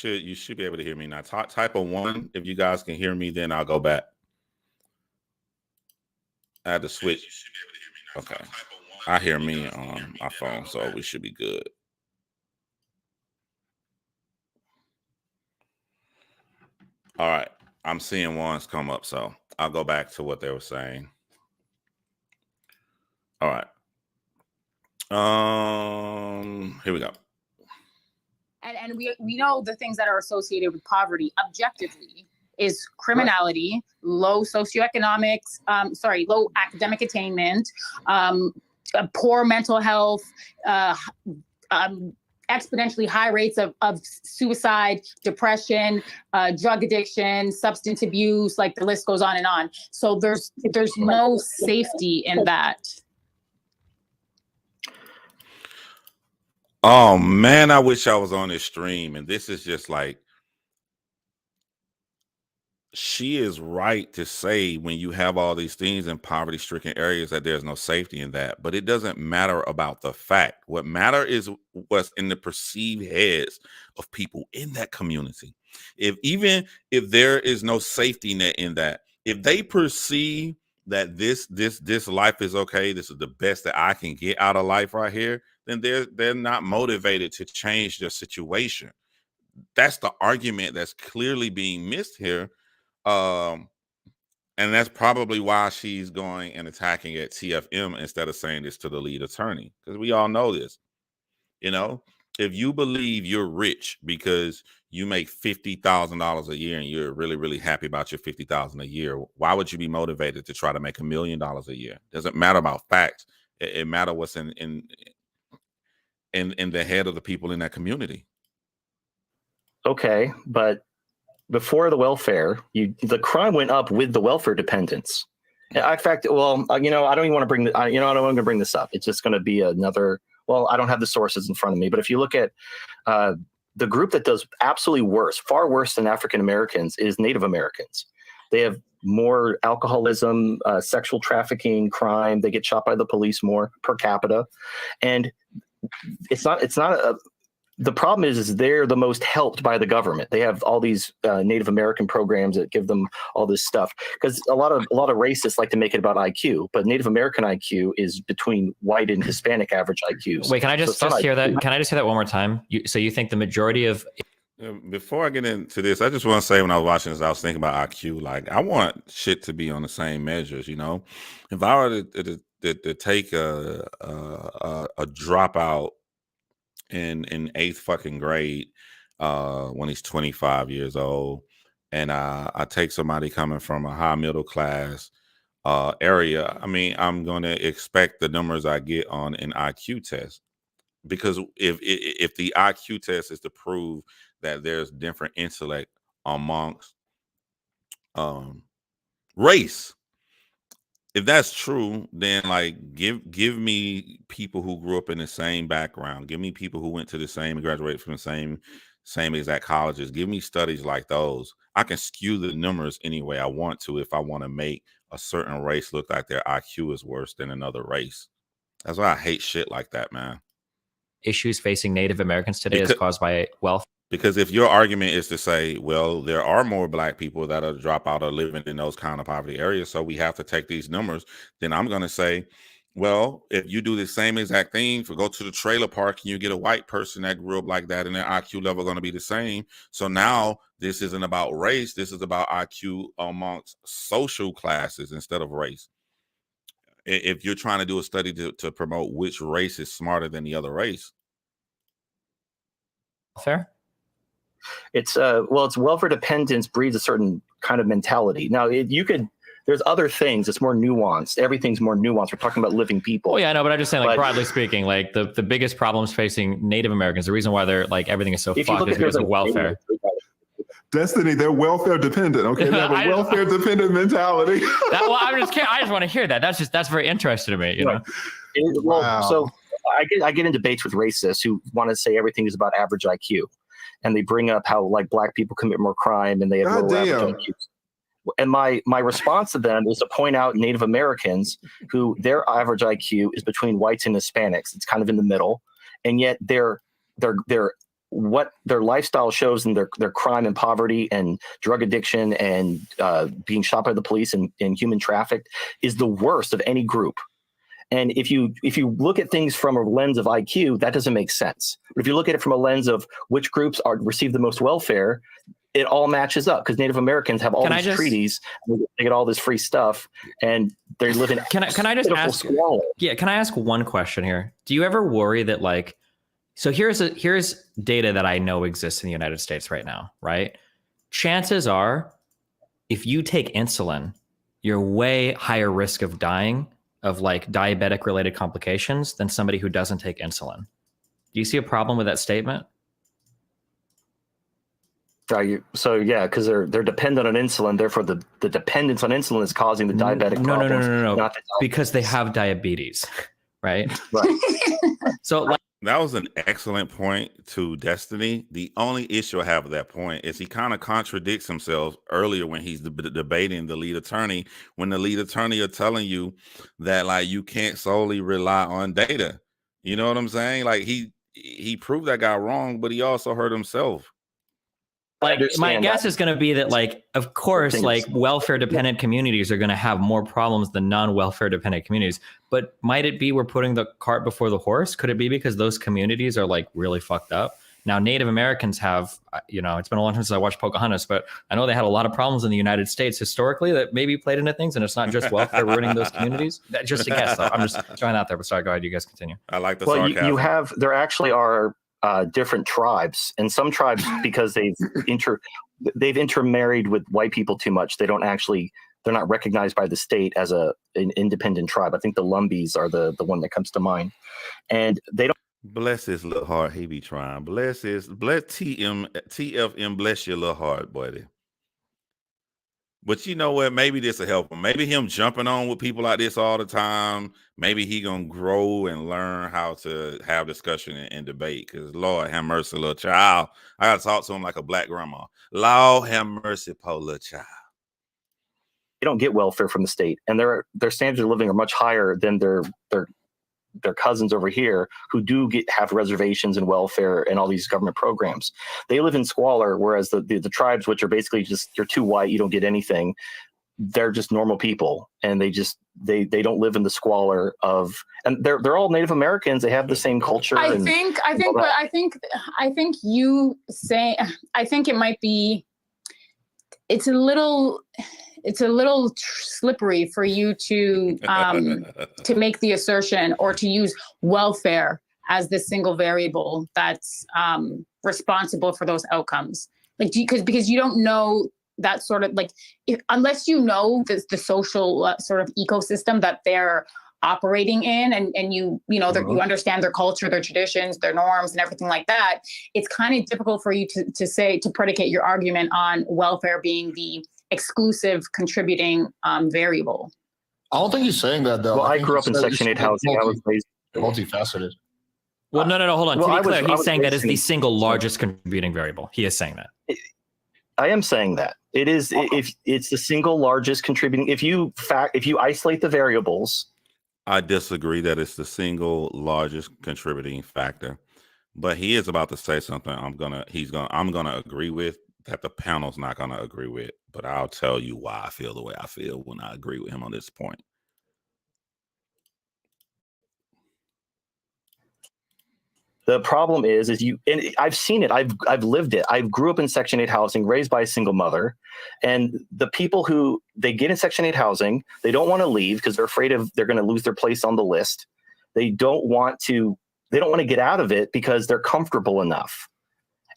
you should be able to hear me now. Type a 1 if you guys can hear me. Then I'll go back. I had to switch. Okay, I hear me on my phone, so we should be good. All right, I'm seeing ones come up, so I'll go back to what they were saying. All right. Here we go. And we know the things that are associated with poverty objectively is criminality, low socioeconomics, low academic attainment, poor mental health, exponentially high rates of suicide, depression, drug addiction, substance abuse, like the list goes on and on. So there's no safety in that. Oh man, I wish I was on this stream. And this is just like, she is right to say when you have all these things in poverty-stricken areas that there's no safety in that. But it doesn't matter about the fact. What matter is what's in the perceived heads of people in that community. Even if there is no safety net in that, if they perceive that this life is okay, this is the best that I can get out of life right here, then they're not motivated to change their situation. That's the argument that's clearly being missed here. And that's probably why she's going and attacking at TFM instead of saying this to the lead attorney, because we all know this. You know, if you believe you're rich because you make $50,000 a year and you're really, really happy about your $50,000 a year, why would you be motivated to try to make $1 million a year? Doesn't matter about facts. It matters what's in the head of the people in that community. Okay, but before the welfare, the crime went up with the welfare dependents. In fact, well, I don't even want to bring I don't want to bring this up. It's just going to be another. Well, I don't have the sources in front of me, but if you look at the group that does absolutely worse, far worse than African Americans, is Native Americans. They have more alcoholism, sexual trafficking, crime. They get shot by the police more per capita, and it's not the problem is they're the most helped by the government. They have all these Native American programs that give them all this stuff, because a lot of racists like to make it about IQ, but Native American IQ is between white and Hispanic average IQs. Wait, can I just hear that? Can I just hear that one more time? So you think the majority of... Before I get into this, I just want to say, when I was watching this, I was thinking about IQ. Like, I want shit to be on the same measures, you know? If I were to take a dropout in 8th fucking grade when he's 25 years old, and I take somebody coming from a high middle class area, I mean, I'm going to expect the numbers I get on an IQ test, because if the IQ test is to prove that there's different intellect amongst race, if that's true, then like give me people who grew up in the same background. Give me people who went to the same and graduated from the same exact colleges. Give me studies like those. I can skew the numbers any way I want to if I want to make a certain race look like their IQ is worse than another race. That's why I hate shit like that, man. Issues facing Native Americans today is caused by wealth. Because if your argument is to say, well, there are more black people that are drop out or living in those kind of poverty areas, so we have to take these numbers, then I'm going to say, well, if you do the same exact thing, go to the trailer park and you get a white person that grew up like that and their IQ level going to be the same. So now this isn't about race. This is about IQ amongst social classes instead of race. If you're trying to do a study to promote which race is smarter than the other race. Fair. It's welfare dependence breeds a certain kind of mentality. Now there's other things. It's more nuanced. Everything's more nuanced. We're talking about living people. Oh yeah, no, but I'm just saying, like, broadly speaking, like the biggest problems facing Native Americans, the reason why they're like everything is so fucked is because of welfare. Destiny, they're welfare dependent. Okay, they have a welfare dependent mentality. I just want to hear that. That's very interesting to me. You know. Wow. So I get in debates with racists who want to say everything is about average IQ. And they bring up how like black people commit more crime and they have lower average IQs. And my response to them is to point out Native Americans who their average IQ is between whites and Hispanics. It's kind of in the middle, and yet their what their lifestyle shows in their crime and poverty and drug addiction and being shot by the police and human trafficked is the worst of any group. And if you look at things from a lens of IQ, that doesn't make sense. But if you look at it from a lens of which groups receive the most welfare, it all matches up because Native Americans have all these treaties, they get all this free stuff, and they live in. Can I just ask? Squalor. Yeah, can I ask one question here? Do you ever worry that like, so here's data that I know exists in the United States right now, right? Chances are, if you take insulin, you're way higher risk of dying of like diabetic related complications than somebody who doesn't take insulin. Do you see a problem with that statement? So yeah, because they're dependent on insulin. Therefore, the dependence on insulin is causing the diabetic problems. No. Because they have diabetes, right? Right. So like, that was an excellent point to Destiny. The only issue I have with that point is he kind of contradicts himself earlier when he's debating the lead attorney, when the lead attorney are telling you that like you can't solely rely on data. You know what I'm saying? Like he proved that guy wrong, but he also hurt himself. Like my guess is going to be that, like, of course, like welfare dependent communities are going to have more problems than non-welfare dependent communities. But might it be we're putting the cart before the horse? Could it be because those communities are like really fucked up? Now, Native Americans have, you know, it's been a long time since I watched Pocahontas, but I know they had a lot of problems in the United States historically that maybe played into things, and it's not just welfare ruining those communities. That's just a guess, though. I'm just throwing that out there. But sorry, go ahead. You guys continue. I like the sarcasm. There actually are different tribes, and some tribes, because they've intermarried with white people too much, they're not recognized by the state as an independent tribe. I think the Lumbees are the one that comes to mind, and they don't. Bless his little heart, he be trying. Bless TFM, bless your little heart, buddy. But you know what? Maybe this will help him. Maybe him jumping on with people like this all the time. Maybe he gonna grow and learn how to have discussion and debate. Because Lord have mercy, little child. I gotta talk to him like a black grandma. Lord have mercy, poor little child. They don't get welfare from the state, and their standards of living are much higher than their cousins over here who do have reservations and welfare and all these government programs. They live in squalor, whereas the tribes, which are basically just, you're too white, you don't get anything, they're just normal people, and they don't live in the squalor of, and they're all Native Americans. They have the same culture. I think you say, I think it might be, it's a little slippery for you to make the assertion or to use welfare as the single variable that's responsible for those outcomes. Like, because you don't know that sort of, like, unless you know the social sort of ecosystem that they're operating in, and you understand their culture, their traditions, their norms, and everything like that, it's kind of difficult for you to predicate your argument on welfare being the exclusive contributing variable. I don't think he's saying that, though. Well, I grew up in Section 8 housing. I was raised multifaceted. Well, no, hold on. To be clear, he's saying that is the single largest contributing variable. He is saying that. I am saying that it is. If it's the single largest contributing, if you isolate the variables. I disagree that it's the single largest contributing factor, but he is about to say something I'm gonna agree with that the panel's not gonna agree with, but I'll tell you why I feel the way I feel when I agree with him on this point. The problem is and I've seen it. I've lived it. I grew up in Section 8 housing, raised by a single mother, and the people who they get in Section 8 housing, they don't want to leave because they're afraid they're going to lose their place on the list. They don't want to get out of it because they're comfortable enough.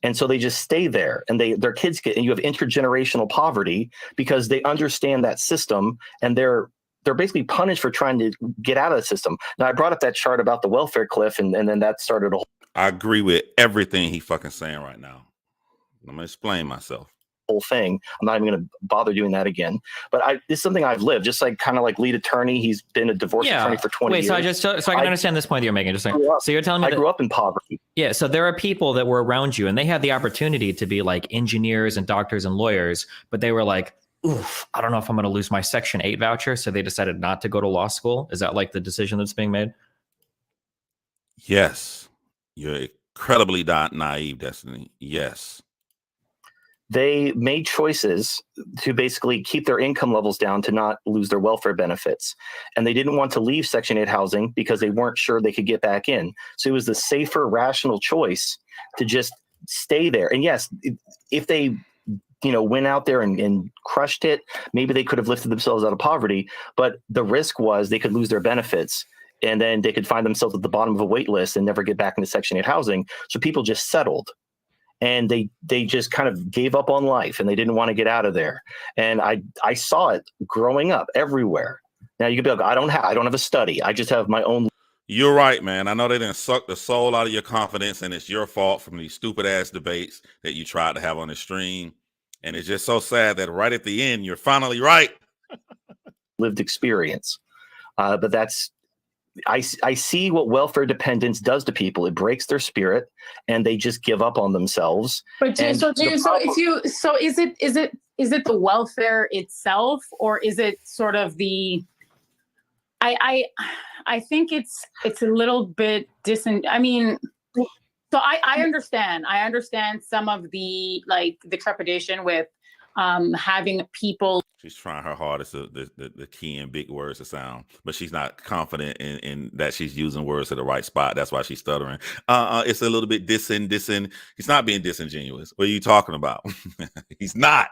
And so they just stay there, and their kids and you have intergenerational poverty because they understand that system, and they're basically punished for trying to get out of the system. Now, I brought up that chart about the welfare cliff, and then that started a whole. I agree with everything he fucking saying right now. I'm gonna explain myself. Whole thing. I'm not even going to bother doing that again. But this is something I've lived. Just like kind of like lead attorney. He's been a divorce attorney for 20 years. Wait, so I can understand this point that you're making. So you're telling me I grew up in poverty. Yeah. So there are people that were around you, and they had the opportunity to be like engineers and doctors and lawyers, but they were like, "Oof, I don't know if I'm going to lose my Section 8 voucher," so they decided not to go to law school. Is that like the decision that's being made? Yes, you're incredibly naive, Destiny. Yes. They made choices to basically keep their income levels down to not lose their welfare benefits. And they didn't want to leave Section 8 housing because they weren't sure they could get back in. So it was the safer, rational choice to just stay there. And yes, if they went out there and crushed it, maybe they could have lifted themselves out of poverty. But the risk was they could lose their benefits. And then they could find themselves at the bottom of a wait list and never get back into Section 8 housing. So people just settled. And they just kind of gave up on life, and they didn't want to get out of there. And I saw it growing up everywhere. Now you could be like, I don't have a study. I just have my own. You're right, man. I know they didn't suck the soul out of your confidence, and it's your fault from these stupid ass debates that you tried to have on the stream. And it's just so sad that right at the end, you're finally right. Lived experience, but that's. I see what welfare dependence does to people. It breaks their spirit, and they just give up on themselves. But is it the welfare itself, or is it sort of the? I think it's a little bit I mean, so I understand. I understand some of the trepidation with having people. She's trying her hardest the key and big words to sound, but she's not confident in that she's using words at the right spot. That's why she's stuttering. It's a little bit He's not being disingenuous. What are you talking about? He's not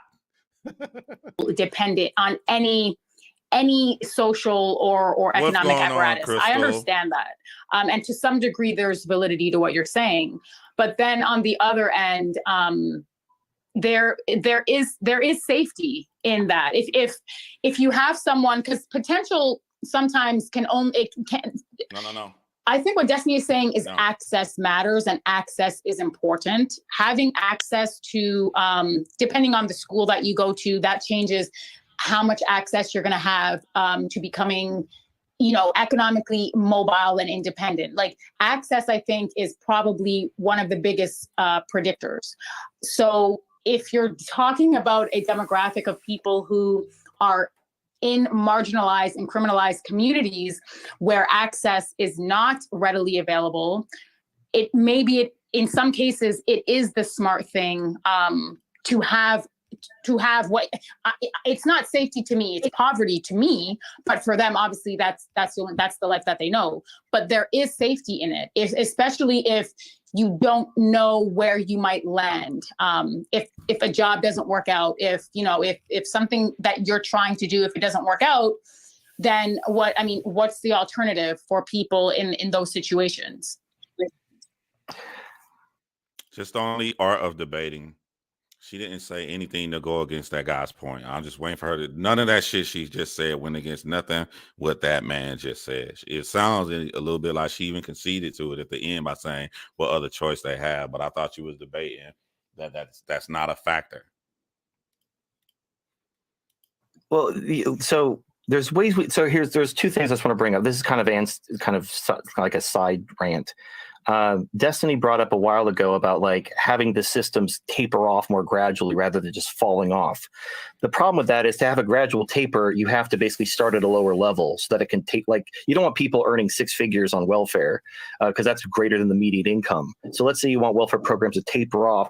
dependent on any social or economic apparatus. I understand that. And to some degree, there's validity to what you're saying. But then on the other end, there is safety in that. If you have someone, because potential sometimes can only No. I think what Destiny is saying is access matters, and access is important. Having access to, depending on the school that you go to, that changes how much access you're going to have to becoming, economically mobile and independent. Like access, I think, is probably one of the biggest predictors. So if you're talking about a demographic of people who are in marginalized and criminalized communities where access is not readily available, in some cases, it is the smart thing to have what it's not safety to me, it's poverty to me, but for them, obviously that's the life that they know. But there is safety in it, especially if you don't know where you might land. If a job doesn't work out, if something that you're trying to do, if it doesn't work out, then what's the alternative for people in those situations? Just on the art of debating. She didn't say anything to go against that guy's point. I'm just waiting for her to. None of that shit she just said went against nothing what that man just said. It sounds a little bit like she even conceded to it at the end by saying what other choice they have. But I thought she was debating that's not a factor. Well, so there's ways. There's two things I just want to bring up. This is kind of like a side rant. Destiny brought up a while ago about having the systems taper off more gradually rather than just falling off. The problem with that is to have a gradual taper, you have to basically start at a lower level so that it can take you don't want people earning six figures on welfare because that's greater than the median income. So let's say you want welfare programs to taper off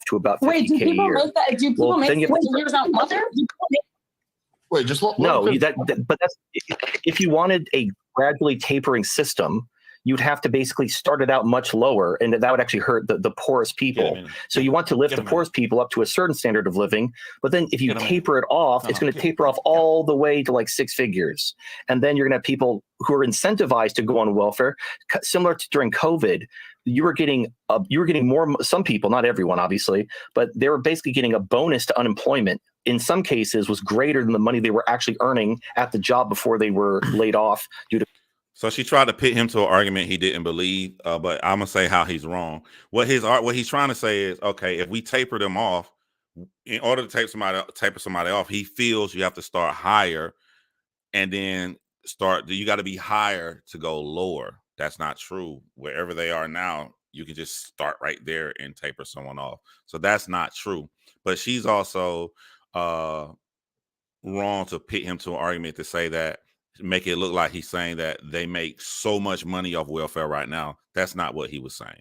to about 50K Wait, do people a year. make that? Do people make 6 figures on welfare? Wait, just look. No, but that's if you wanted a gradually tapering system, you'd have to basically start it out much lower, and that would actually hurt the poorest people. So you want to lift the poorest people up to a certain standard of living, but then if you taper it off, it's going to taper off all the way to six figures. And then you're going to have people who are incentivized to go on welfare, similar to during COVID. You were getting more, some people, not everyone, obviously, but they were basically getting a bonus to unemployment. In some cases was greater than the money they were actually earning at the job before they were laid off due to. So she tried to pit him to an argument he didn't believe, but I'm gonna say how he's wrong. What he's trying to say is, okay, if we taper them off, in order to taper somebody off, he feels you have to start higher, and then you got to be higher to go lower. That's not true. Wherever they are now, you can just start right there and taper someone off. So that's not true. But she's also wrong to pit him to an argument to say that. Make it look like he's saying that they make so much money off welfare right now. That's not what he was saying.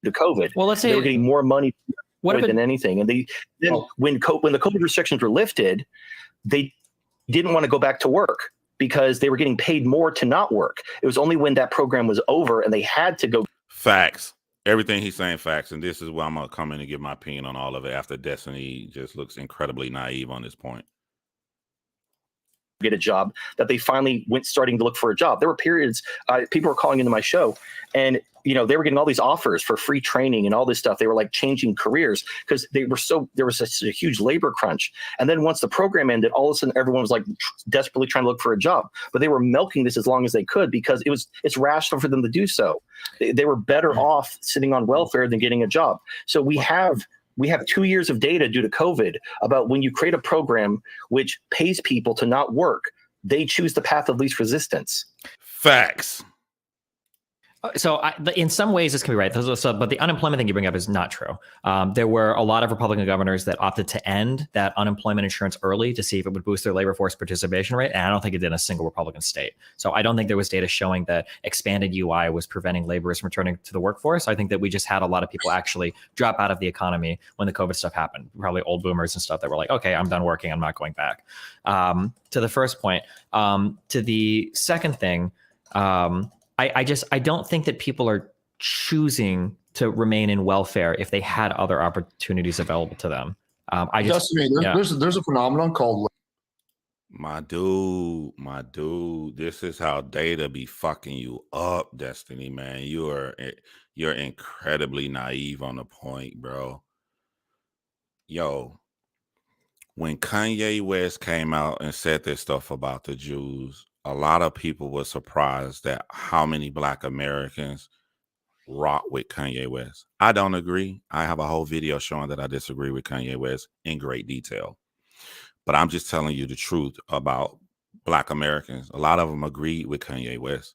to COVID. Well, let's They say were getting more money what if than anything. And when the COVID restrictions were lifted, they didn't want to go back to work because they were getting paid more to not work. It was only when that program was over and they had to go. Facts. Everything he's saying, facts. And this is where I'm going to come in and give my opinion on all of it after Destiny just looks incredibly naive on this point. Get a job, that they finally went starting to look for a job. There were periods people were calling into my show, and they were getting all these offers for free training and all this stuff. They were like changing careers because there was such a huge labor crunch. And then once the program ended, all of a sudden everyone was like desperately trying to look for a job, but they were milking this as long as they could because it's rational for them to do so. They were better off sitting on welfare than getting a job. So we have 2 years of data due to COVID about when you create a program which pays people to not work, they choose the path of least resistance. Facts. So in some ways, this can be right. But the unemployment thing you bring up is not true. There were a lot of Republican governors that opted to end that unemployment insurance early to see if it would boost their labor force participation rate. And I don't think it did in a single Republican state. So I don't think there was data showing that expanded UI was preventing laborers from returning to the workforce. I think that we just had a lot of people actually drop out of the economy when the COVID stuff happened. Probably old boomers and stuff that were like, okay, I'm done working. I'm not going back. To the first point. To the second thing, I don't think that people are choosing to remain in welfare if they had other opportunities available to them. There's a phenomenon called my dude, this is how data be fucking you up, Destiny, man. You're incredibly naive on the point, bro. Yo, when Kanye West came out and said this stuff about the Jews, a lot of people were surprised at how many Black Americans rock with Kanye West. I don't agree. I have a whole video showing that I disagree with Kanye West in great detail. But I'm just telling you the truth about Black Americans. A lot of them agreed with Kanye West.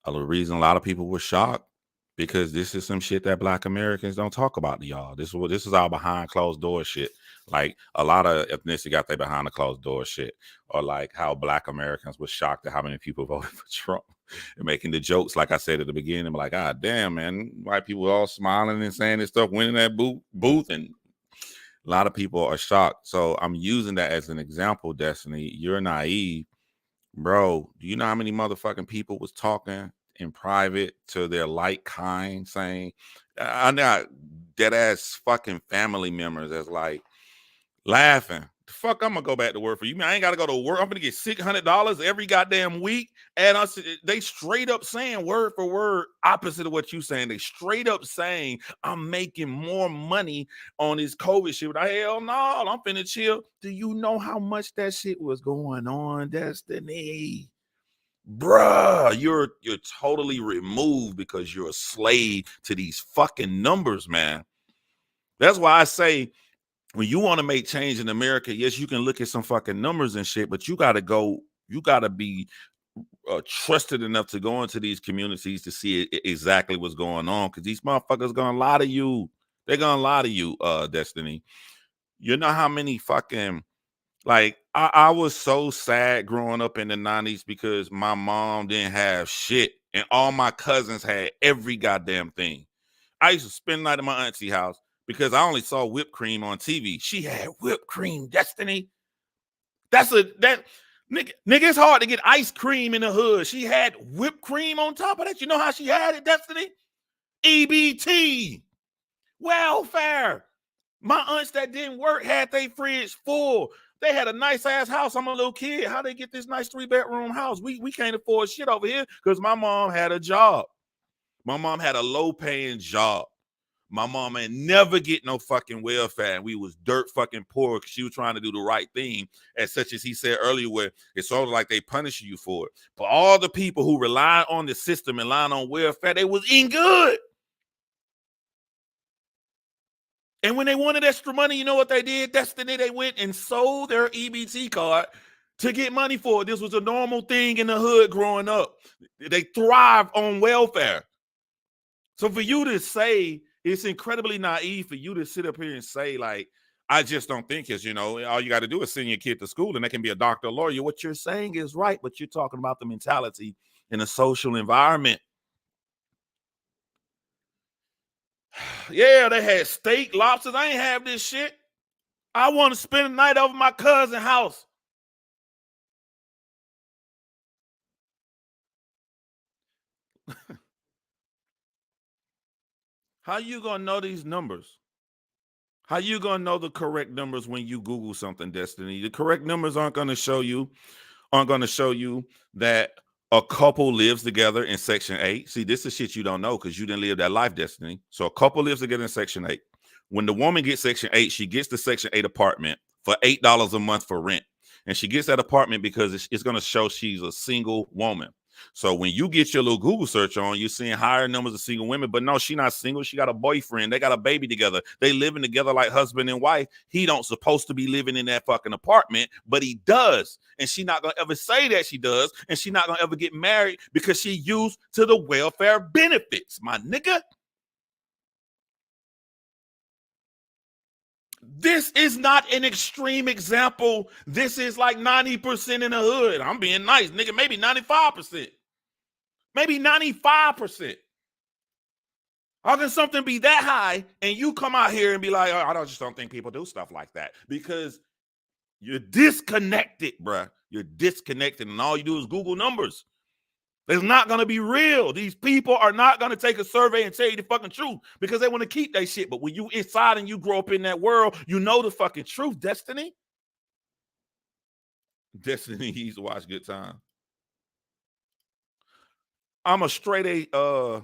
The reason a lot of people were shocked because this is some shit that Black Americans don't talk about to y'all. This is all behind closed door shit. Like a lot of ethnicity got their behind the closed door shit, or like how Black Americans were shocked at how many people voted for Trump and making the jokes. Like I said at the beginning, I'm like, ah, damn, man, white people all smiling and saying this stuff, winning that booth, and a lot of people are shocked. So I'm using that as an example, Destiny. You're naive, bro. Do you know how many motherfucking people was talking in private to their like kind saying, I got dead ass fucking family members that's like, laughing. The fuck, I'm gonna go back to work for you. Man, I ain't gotta go to work. I'm gonna get $600 every goddamn week. And they straight up saying word for word opposite of what you saying. They straight up saying I'm making more money on this COVID shit. But hell no, I'm finna chill. Do you know how much that shit was going on, Destiny? Bruh, you're totally removed because you're a slave to these fucking numbers, man. That's why I say, when you want to make change in America, yes, you can look at some fucking numbers and shit, but you got to be trusted enough to go into these communities to see exactly what's going on, because these motherfuckers gonna lie to you. They're gonna lie to you, Destiny. You know how many fucking, like, I was so sad growing up in the 90s because my mom didn't have shit and all my cousins had every goddamn thing. I used to spend the night at my auntie house because I only saw whipped cream on TV. She had whipped cream, Destiny. Nigga, it's hard to get ice cream in the hood. She had whipped cream on top of that. You know how she had it, Destiny? EBT. Welfare. My aunts that didn't work had their fridge full. They had a nice ass house. I'm a little kid. How they get this nice 3-bedroom house? We can't afford shit over here because my mom had a job. My mom had a low paying job. My mom ain't never get no fucking welfare, and we was dirt fucking poor because she was trying to do the right thing, as such as he said earlier, where it's sort of like they punish you for it. But all the people who rely on the system and rely on welfare, they was in good. And when they wanted extra money, you know what they did? Destiny, they went and sold their EBT card to get money for it. This was a normal thing in the hood growing up. They thrive on welfare. So for you to say, it's incredibly naive for you to sit up here and say, like, I just don't think it's, all you got to do is send your kid to school and they can be a doctor or lawyer. What you're saying is right, but you're talking about the mentality in a social environment. Yeah, they had steak, lobsters. I ain't have this shit. I want to spend the night over my cousin's house. How you gonna know these numbers? How you gonna know the correct numbers when you Google something, Destiny? The correct numbers aren't gonna show you that a couple lives together in Section 8. See, this is shit you don't know because you didn't live that life, Destiny. So a couple lives together in Section 8. When the woman gets Section 8, she gets the Section 8 apartment for $8 a month for rent. And she gets that apartment because it's going to show she's a single woman. So when you get your little Google search on, you're seeing higher numbers of single women. But no, she's not single. She got a boyfriend. They got a baby together. They living together like husband and wife. He don't supposed to be living in that fucking apartment, but he does. And she not going to ever say that she does. And she not going to ever get married because she used to the welfare benefits, my nigga. This is not an extreme example. This is like 90% in the hood. I'm being nice, nigga. Maybe 95%. Maybe 95%. How can something be that high and you come out here and be like, oh, I just don't think people do stuff like that? Because you're disconnected, bruh. You're disconnected, and all you do is Google numbers. It's not going to be real. These people are not going to take a survey and tell you the fucking truth because they want to keep that shit. But when you inside and you grow up in that world, you know the fucking truth, Destiny. Destiny used to watch Good Time. I'm a straight A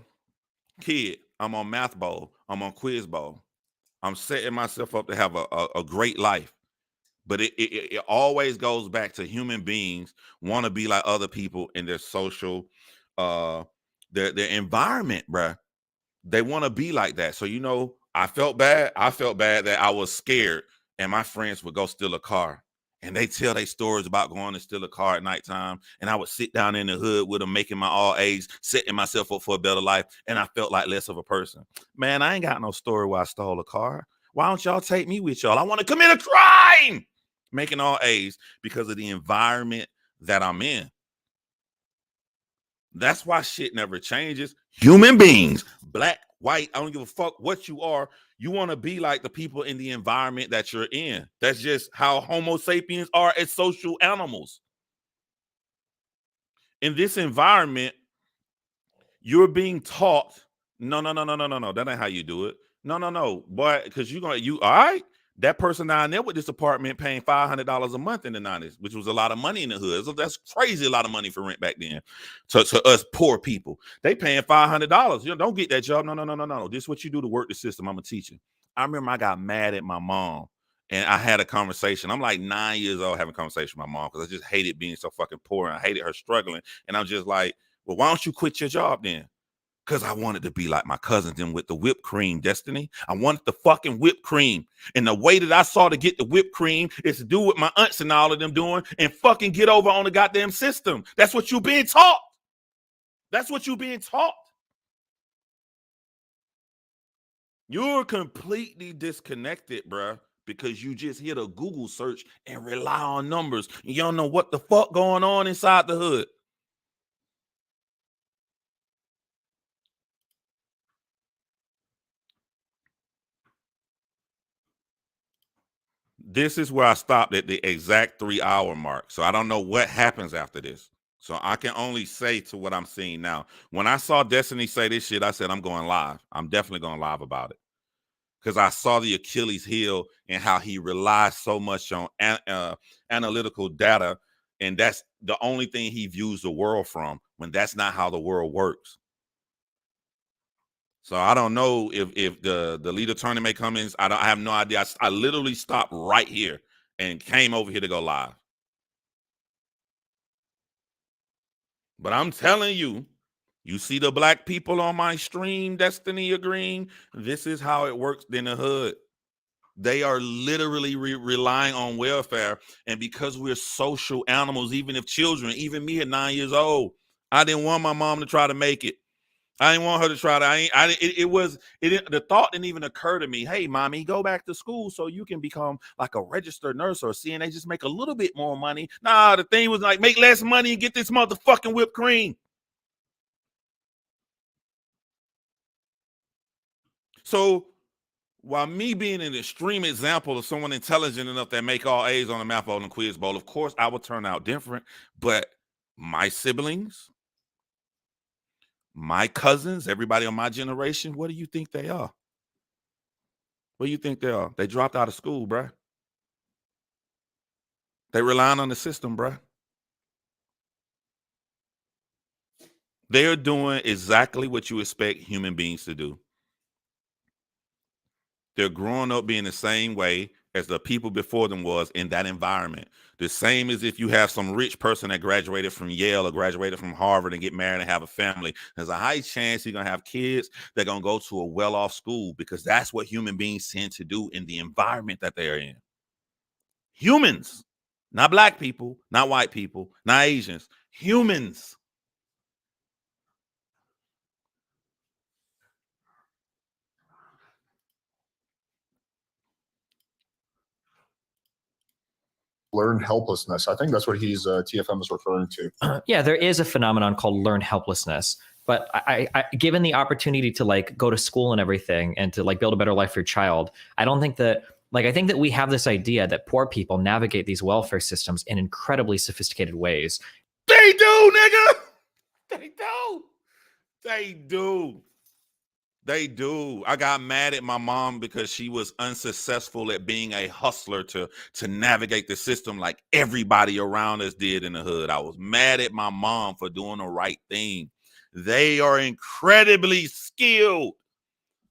kid. I'm on Math Bowl. I'm on Quiz Bowl. I'm setting myself up to have a great life. But it always goes back to human beings want to be like other people in their social, their environment, bruh. They want to be like that. So, you know, I felt bad. I felt bad that I was scared and my friends would go steal a car. And they tell their stories about going to steal a car at nighttime. And I would sit down in the hood with them, making my all A's, setting myself up for a better life. And I felt like less of a person. Man, I ain't got no story where I stole a car. Why don't y'all take me with y'all? I want to commit a crime. Making all A's because of the environment that I'm in. That's why shit never changes. Human beings, black, white, I don't give a fuck what you are. You want to be like the people in the environment that you're in. That's just how Homo sapiens are as social animals. In this environment, you're being taught, no. That ain't how you do it. No. Boy, because all right? That person down there with this apartment paying $500 a month in the 90s, which was a lot of money in the hood. So that's crazy, a lot of money for rent back then. To us poor people, they paying $500. You know, don't get that job. No. This is what you do to work the system. I'm a teacher. I remember I got mad at my mom and I had a conversation. I'm like 9 years old having a conversation with my mom because I just hated being so fucking poor and I hated her struggling. And I'm just like, well, why don't you quit your job then? Because I wanted to be like my cousins and with the whipped cream, Destiny. I wanted the fucking whipped cream. And the way that I saw to get the whipped cream is to do what my aunts and all of them doing and fucking get over on the goddamn system. That's what you're being taught. That's what you're being taught. You're completely disconnected, bruh, because you just hit a Google search and rely on numbers. You don't know what the fuck going on inside the hood. This is where I stopped at the exact 3-hour mark. So I don't know what happens after this. So I can only say to what I'm seeing now. When I saw Destiny say this shit, I said, I'm going live. I'm definitely going live about it. Because I saw the Achilles heel and how he relies so much on analytical data. And that's the only thing he views the world from, when that's not how the world works. So I don't know if the leader tournament comes in. I have no idea. I literally stopped right here and came over here to go live. But I'm telling you, you see the black people on my stream, Destiny agreeing, this is how it works in the hood. They are literally relying on welfare. And because we're social animals, even if children, even me at 9 years old, I didn't want my mom to try to make it. I didn't want her to try to. The thought didn't even occur to me. Hey, mommy, go back to school so you can become like a registered nurse or CNA. Just make a little bit more money. Nah, the thing was like, make less money and get this motherfucking whipped cream. So while me being an extreme example of someone intelligent enough that make all A's on the Math Bowl and Quiz Bowl, of course I would turn out different. But my siblings, my cousins, everybody on my generation, what do you think they are? What do you think they are? They dropped out of school, bruh. They relying on the system, bruh. They are doing exactly what you expect human beings to do. They're growing up being the same way as the people before them was in that environment. The same as if you have some rich person that graduated from Yale or graduated from Harvard and get married and have a family. There's a high chance you're going to have kids that are going to go to a well-off school, because that's what human beings tend to do in the environment that they are in. Humans, not black people, not white people, not Asians, humans. Learned helplessness. I think that's what he's TFM is referring to. Yeah, there is a phenomenon called learned helplessness. But I given the opportunity to like go to school and everything and to like build a better life for your child, I don't think that I think that we have this idea that poor people navigate these welfare systems in incredibly sophisticated ways. They do, nigga. They do. They do. They do. I got mad at my mom because she was unsuccessful at being a hustler to navigate the system like everybody around us did in the hood. I was mad at my mom for doing the right thing. They are incredibly skilled.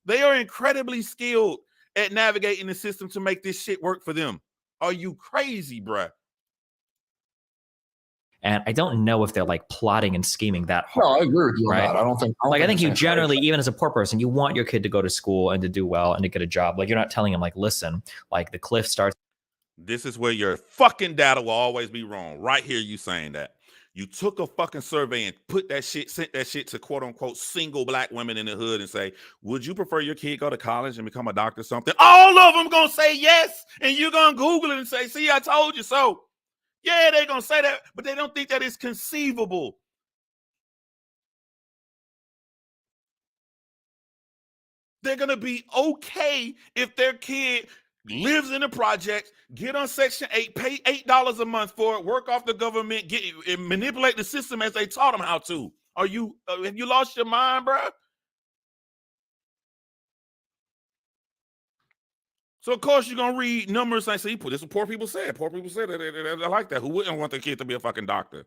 They are incredibly skilled at navigating the system to make this shit work for them. Are you crazy, bruh? And I don't know if they're like plotting and scheming that hard. No, I agree with you on Right? that. I think you generally, even as a poor person, you want your kid to go to school and to do well and to get a job. Like, you're not telling them like, listen, like the cliff starts. This is where your fucking data will always be wrong. Right here, you saying that. You took a fucking survey and sent that shit to quote unquote single black women in the hood and say, would you prefer your kid go to college and become a doctor or something? All of them gonna say yes. And you're gonna Google it and say, see, I told you so. Yeah, they're gonna say that, but they don't think that it's conceivable. They're gonna be okay if their kid lives in the projects, get on Section 8, pay $8 a month for it, work off the government, and manipulate the system as they taught them how to. Have you lost your mind, bro? So of course you're gonna read numbers and say, this is what poor people said. Poor people said that I like that. Who wouldn't want their kid to be a fucking doctor?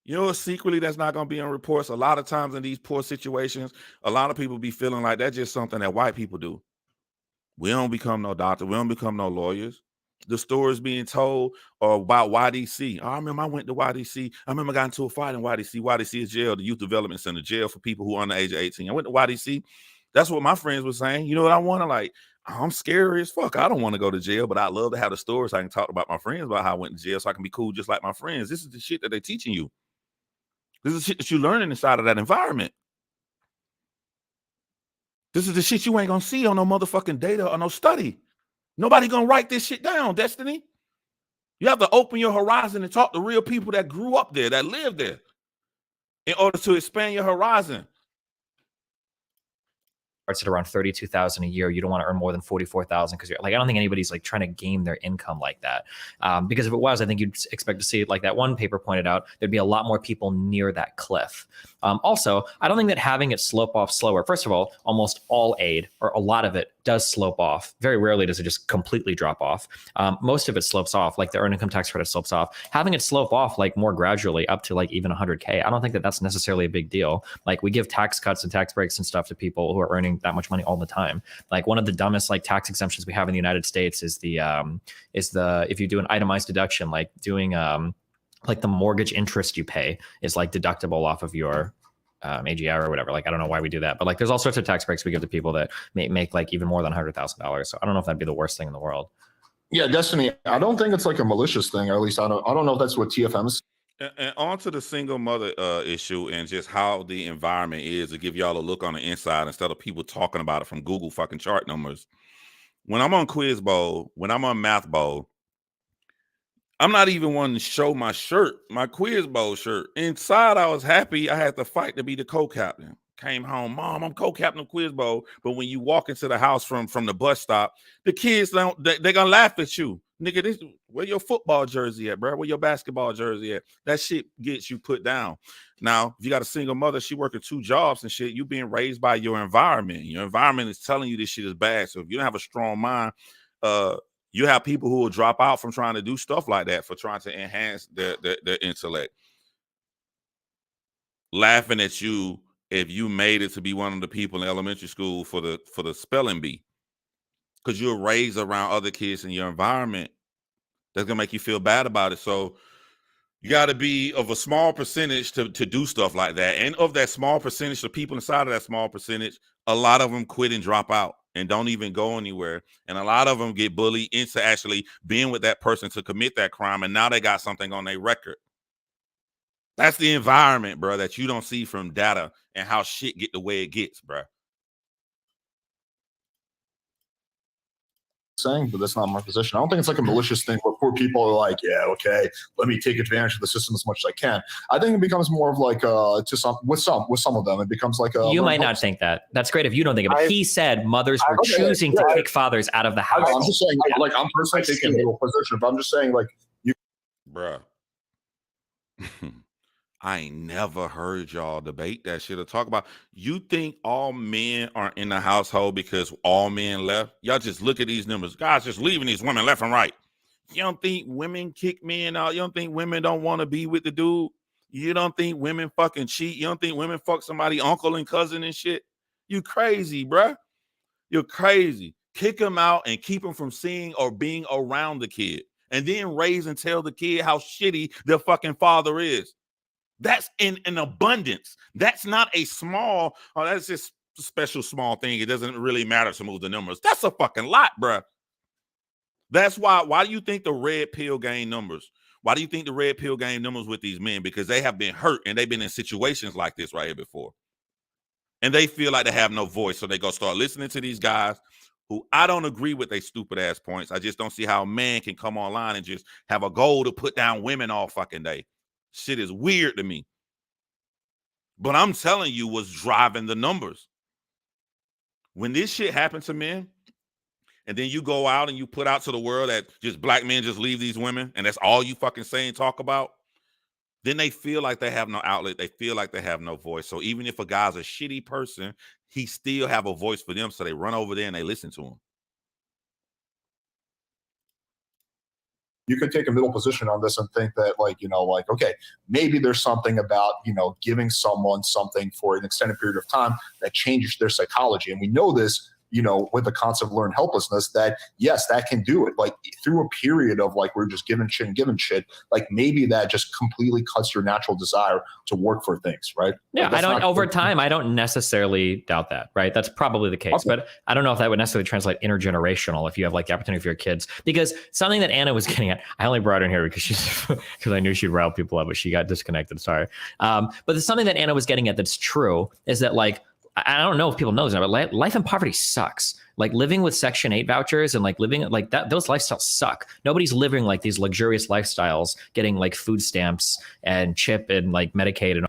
You know, secretly that's not gonna be on reports. A lot of times in these poor situations, a lot of people be feeling like that's just something that white people do. We don't become no doctor. We don't become no lawyers. The stories being told about YDC. I remember I went to YDC. I remember I got into a fight in YDC. YDC is jail, the Youth Development Center, jail for people who are under the age of 18. I went to YDC. That's what my friends were saying. You know what I want to like? I'm scary as fuck. I don't want to go to jail, but I love to have the stories so I can talk about my friends about how I went to jail so I can be cool just like my friends. This is the shit that they're teaching you. This is the shit that you're learning inside of that environment. This is the shit you ain't gonna see on no motherfucking data or no study. Nobody gonna write this shit down, Destiny. You have to open your horizon and talk to real people that grew up there, that lived there, in order to expand your horizon. Starts at around $32,000 a year. You don't want to earn more than $44,000 because you're like, I don't think anybody's like trying to game their income like that. Because if it was, I think you'd expect to see, like that one paper pointed out, there'd be a lot more people near that cliff. Also, I don't think that having it slope off slower. First of all, almost all aid, or a lot of it, does slope off. Very rarely does it just completely drop off. Most of it slopes off, like the earned income tax credit slopes off. Having it slope off like more gradually up to like even 100K, I don't think that that's necessarily a big deal. Like we give tax cuts and tax breaks and stuff to people who are earning that much money all the time. Like one of the dumbest like tax exemptions we have in the United States is the if you do an itemized deduction, like doing like the mortgage interest you pay is like deductible off of your AGR or whatever. Like I don't know why we do that, but like there's all sorts of tax breaks we give to people that make like even more than $100,000. So I don't know if that'd be the worst thing in the world. Yeah, Destiny, I don't think it's like a malicious thing, or at least I don't know if that's what TFM is. And on to the single mother issue and just how the environment is, to give y'all a look on the inside instead of people talking about it from Google fucking chart numbers. When I'm on Quiz Bowl, when I'm on Math Bowl, I'm not even wanting to show my shirt, my Quiz Bowl shirt. Inside, I was happy I had to fight to be the co-captain. Came home, Mom, I'm co-captain of Quiz Bowl. But when you walk into the house from the bus stop, the kids they're gonna laugh at you. Nigga, this where your football jersey at, bro? Where your basketball jersey at? That shit gets you put down. Now, if you got a single mother, she working 2 jobs and shit, you being raised by your environment. Your environment is telling you this shit is bad. So if you don't have a strong mind, you have people who will drop out from trying to do stuff like that for trying to enhance their intellect. Laughing at you if you made it to be one of the people in elementary school for the spelling bee, because you're raised around other kids in your environment, that's gonna make you feel bad about it. So you got to be of a small percentage to do stuff like that. And of that small percentage, the people inside of that small percentage, a lot of them quit and drop out and don't even go anywhere. And a lot of them get bullied into actually being with that person to commit that crime. And now they got something on their record. That's the environment, bro, that you don't see from data and how shit get the way it gets, bro. Saying, but that's not my position. I don't think it's like a malicious thing where poor people are like, yeah, okay, let me take advantage of the system as much as I can. I think it becomes more of like with some of them, it becomes like a. You might not think that. That's great if you don't think it. But he said mothers were choosing to kick fathers out of the house. I'm just saying, like I'm personally taking a middle position, but I'm just saying, like you, bruh. I ain't never heard y'all debate that shit or talk about. You think all men are in the household because all men left? Y'all just look at these numbers. Guys just leaving these women left and right. You don't think women kick men out? You don't think women don't want to be with the dude? You don't think women fucking cheat? You don't think women fuck somebody uncle and cousin and shit? You crazy, bruh. You're crazy. Kick them out and keep them from seeing or being around the kid. And then raise and tell the kid how shitty their fucking father is. That's in an abundance. That's not a small, that's just a special small thing. It doesn't really matter to move the numbers. That's a fucking lot, bruh. That's why do you think the red pill gain numbers? Why do you think the red pill gain numbers with these men? Because they have been hurt and they've been in situations like this right here before. And they feel like they have no voice. So they go start listening to these guys who I don't agree with their stupid ass points. I just don't see how a man can come online and just have a goal to put down women all fucking day. Shit is weird to me. But I'm telling you what's driving the numbers. When this shit happens to men, and then you go out and you put out to the world that just black men just leave these women, and that's all you fucking say and talk about, then they feel like they have no outlet. They feel like they have no voice. So even if a guy's a shitty person, he still have a voice for them. So they run over there and they listen to him. You could take a middle position on this and think that, like, you know, like, okay, maybe there's something about, you know, giving someone something for an extended period of time that changes their psychology. And we know this, you know, with the concept of learned helplessness, that yes, that can do it. Like through a period of like, we're just giving shit, like maybe that just completely cuts your natural desire to work for things, right? Yeah, like, over time, I don't necessarily doubt that, right? That's probably the case, okay. But I don't know if that would necessarily translate intergenerational if you have like the opportunity for your kids, because something that Anna was getting at, I only brought her in here because I knew she'd rile people up, but she got disconnected. Sorry. But there's something that Anna was getting at that's true is that, like, I don't know if people know this, but life in poverty sucks. Like living with Section 8 vouchers and like living like that, those lifestyles suck. Nobody's living like these luxurious lifestyles, getting like food stamps and CHIP and like Medicaid and.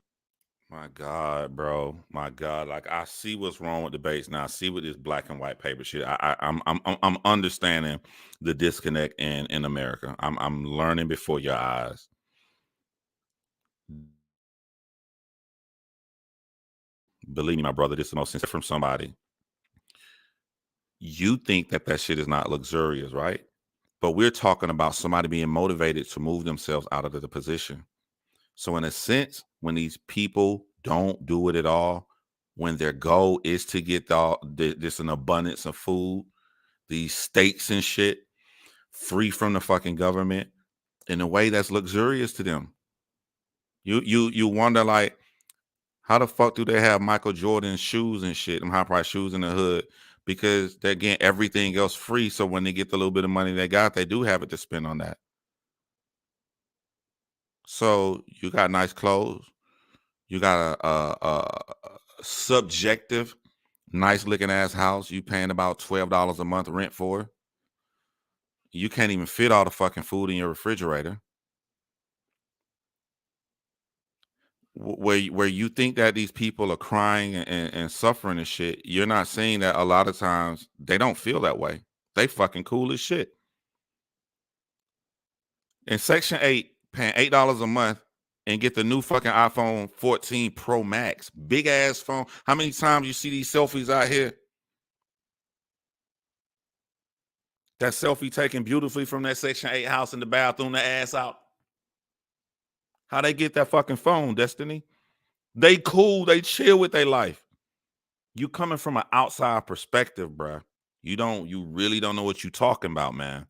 My God, bro. My God. Like I see what's wrong with debates now. I see what this black and white paper shit. I'm understanding the disconnect in America. I'm learning before your eyes. Believe me, my brother, this is the most sincere from somebody. You think that shit is not luxurious, right? But we're talking about somebody being motivated to move themselves out of the position. So in a sense, when these people don't do it at all, when their goal is to get this an abundance of food, these steaks and shit, free from the fucking government, in a way that's luxurious to them. You wonder, like, how the fuck do they have Michael Jordan shoes and shit, them high price shoes in the hood? Because they're getting everything else free. So when they get the little bit of money they got, they do have it to spend on that. So you got nice clothes. You got a subjective, nice looking ass house. You paying about $12 a month rent for. You can't even fit all the fucking food in your refrigerator. where you think that these people are crying and suffering and shit, you're not seeing that a lot of times they don't feel that way. They fucking cool as shit. In Section 8, paying $8 a month and get the new fucking iPhone 14 Pro Max. Big ass phone. How many times you see these selfies out here? That selfie taken beautifully from that Section 8 house in the bathroom, the ass out. How they get that fucking phone, Destiny? They cool, they chill with their life. You coming from an outside perspective, bruh. You really don't know what you talking about, man.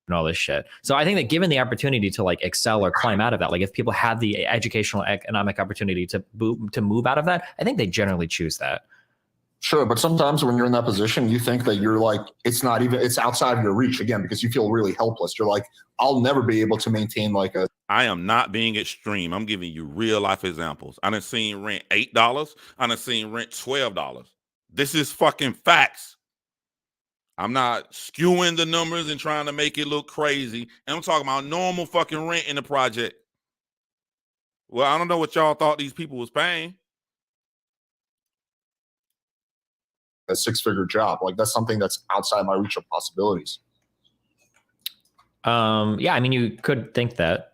And all this shit. So I think that given the opportunity to like excel or climb out of that, like if people have the educational economic opportunity to move out of that, I think they generally choose that. Sure, but sometimes when you're in that position, you think that you're like, it's outside of your reach again, because you feel really helpless. You're like, I'll never be able to maintain like a. I am not being extreme. I'm giving you real life examples. I done seen rent $8. I done seen rent $12. This is fucking facts. I'm not skewing the numbers and trying to make it look crazy. And I'm talking about normal fucking rent in the project. Well, I don't know what y'all thought these people was paying. A 6-figure job. Like that's something that's outside my reach of possibilities. Yeah, I mean, you could think that.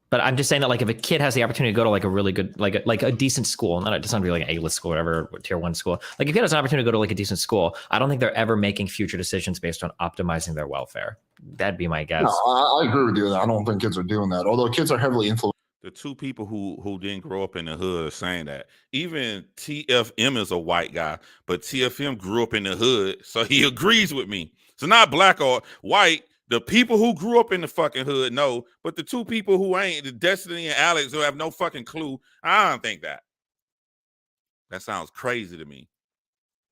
But I'm just saying that like if a kid has the opportunity to go to like a really good, like a decent school, it doesn't be like an A-list school, whatever, tier 1 school. Like if a kid has an opportunity to go to like a decent school, I don't think they're ever making future decisions based on optimizing their welfare. That'd be my guess. No, I agree with you. I don't think kids are doing that. Although kids are heavily influenced. The two people who didn't grow up in the hood are saying that. Even TFM is a white guy, but TFM grew up in the hood, so he agrees with me. So not black or white. The people who grew up in the fucking hood know, but the two people who ain't, the Destiny and Alex, who have no fucking clue, I don't think that. That sounds crazy to me.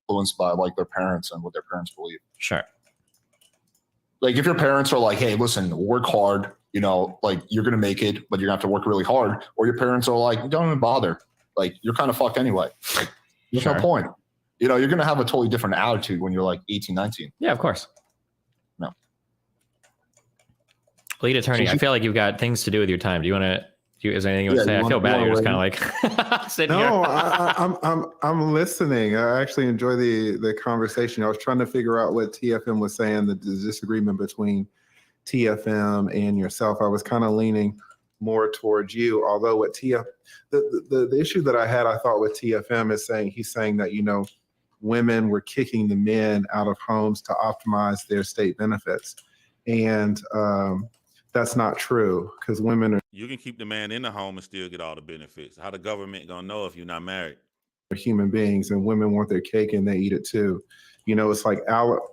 Influenced by like their parents and what their parents believe. Sure. Like if your parents are like, hey, listen, work hard, like you're going to make it, but you're going to have to work really hard. Or your parents are like, don't even bother. Like you're kind of fucked anyway. Like, there's no point. You're going to have a totally different attitude when you're like 18, 19. Yeah, of course. No. Lead attorney, I feel like you've got things to do with your time. Do you want to? Is there anything you want to say? I feel bad. You're just kind of like sitting here. No, I'm listening. I actually enjoy the conversation. I was trying to figure out what TFM was saying, the disagreement between TFM and yourself. I was kind of leaning more towards you, although what the issue that I had, I thought with TFM is he's saying that, women were kicking the men out of homes to optimize their state benefits. And that's not true, because women are. You can keep the man in the home and still get all the benefits. How the government gonna know if you're not married? Human beings, and women want their cake and they eat it too. It's like I'll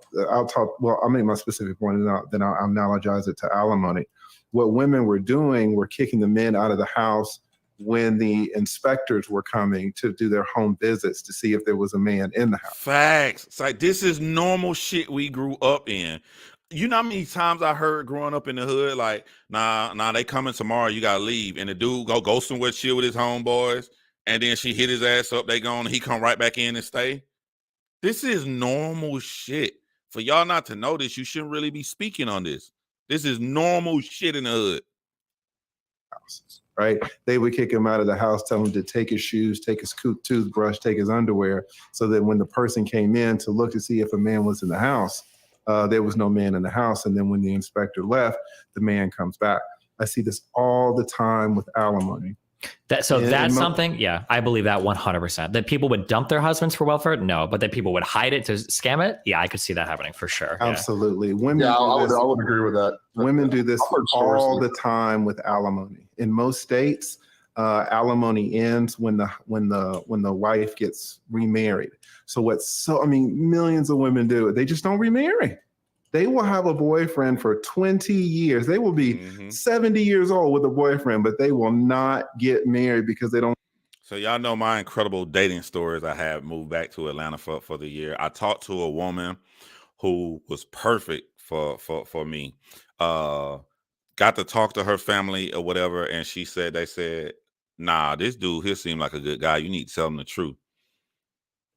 talk. Well, I'll make my specific point, and then I'll analogize it to alimony. What women were doing were kicking the men out of the house when the inspectors were coming to do their home visits to see if there was a man in the house. Facts. It's like this is normal shit we grew up in. You know how many times I heard growing up in the hood, like, nah, they coming tomorrow, you gotta leave. And the dude go somewhere, chill with his homeboys, and then she hit his ass up, they gone, he come right back in and stay. This is normal shit. For y'all not to know this, you shouldn't really be speaking on this. This is normal shit in the hood. Right? They would kick him out of the house, tell him to take his shoes, take his toothbrush, take his underwear, so that when the person came in to look to see if a man was in the house, there was no man in the house. And then when the inspector left, the man comes back. I see this all the time with alimony. That's something, yeah, I believe that 100%. That people would dump their husbands for welfare, no, but that people would hide it to scam it, yeah, I could see that happening for sure. Absolutely. Yeah. Women I would agree with that. Women do this all the time with alimony. In most states, alimony ends when the wife gets remarried. So millions of women do it. They just don't remarry. They will have a boyfriend for 20 years. They will be 70 years old with a boyfriend, but they will not get married because they don't. So y'all know my incredible dating stories. I have moved back to Atlanta for the year. I talked to a woman who was perfect for me. Got to talk to her family or whatever, and they said, nah, this dude here seemed like a good guy. You need to tell him the truth.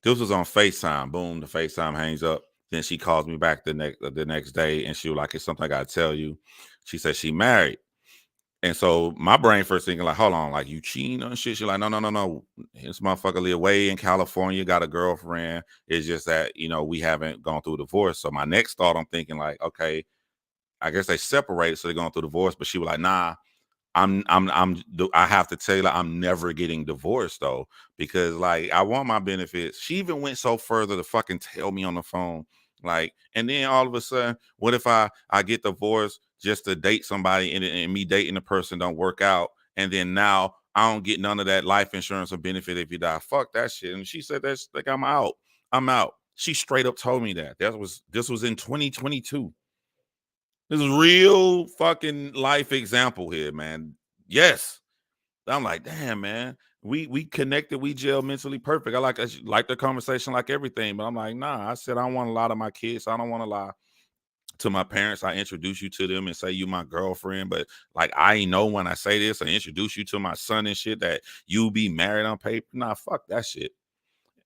This was on FaceTime. Boom, the FaceTime hangs up. Then she calls me back the next day, and she was like, it's something I got to tell you. She said she married. And so my brain first thinking like, hold on, like you cheating on shit. She's like, no, no, no, no. This motherfucker live way in California, got a girlfriend. It's just that, you know, we haven't gone through a divorce. So my next thought, I'm thinking like, okay, I guess they separated, so they're going through divorce. But she was like, nah, I have to tell you, like, I'm never getting divorced though, because like I want my benefits. She even went so further to fucking tell me on the phone, like, and then all of a sudden, what if I get divorced just to date somebody and me dating the person don't work out, and then now I don't get none of that life insurance or benefit if you die. Fuck that shit. And she said that's like I'm out. I'm out. She straight up told me that. This was in 2022. This is real fucking life example here, man. Yes. I'm like, damn, man. We connected, we gel mentally perfect. I like the conversation like everything, but I'm like, nah, I said I don't want to lie to my kids. I don't want to lie to my parents. I introduce you to them and say you my girlfriend, but like I know when I say this, I introduce you to my son and shit that you be married on paper. Nah, fuck that shit.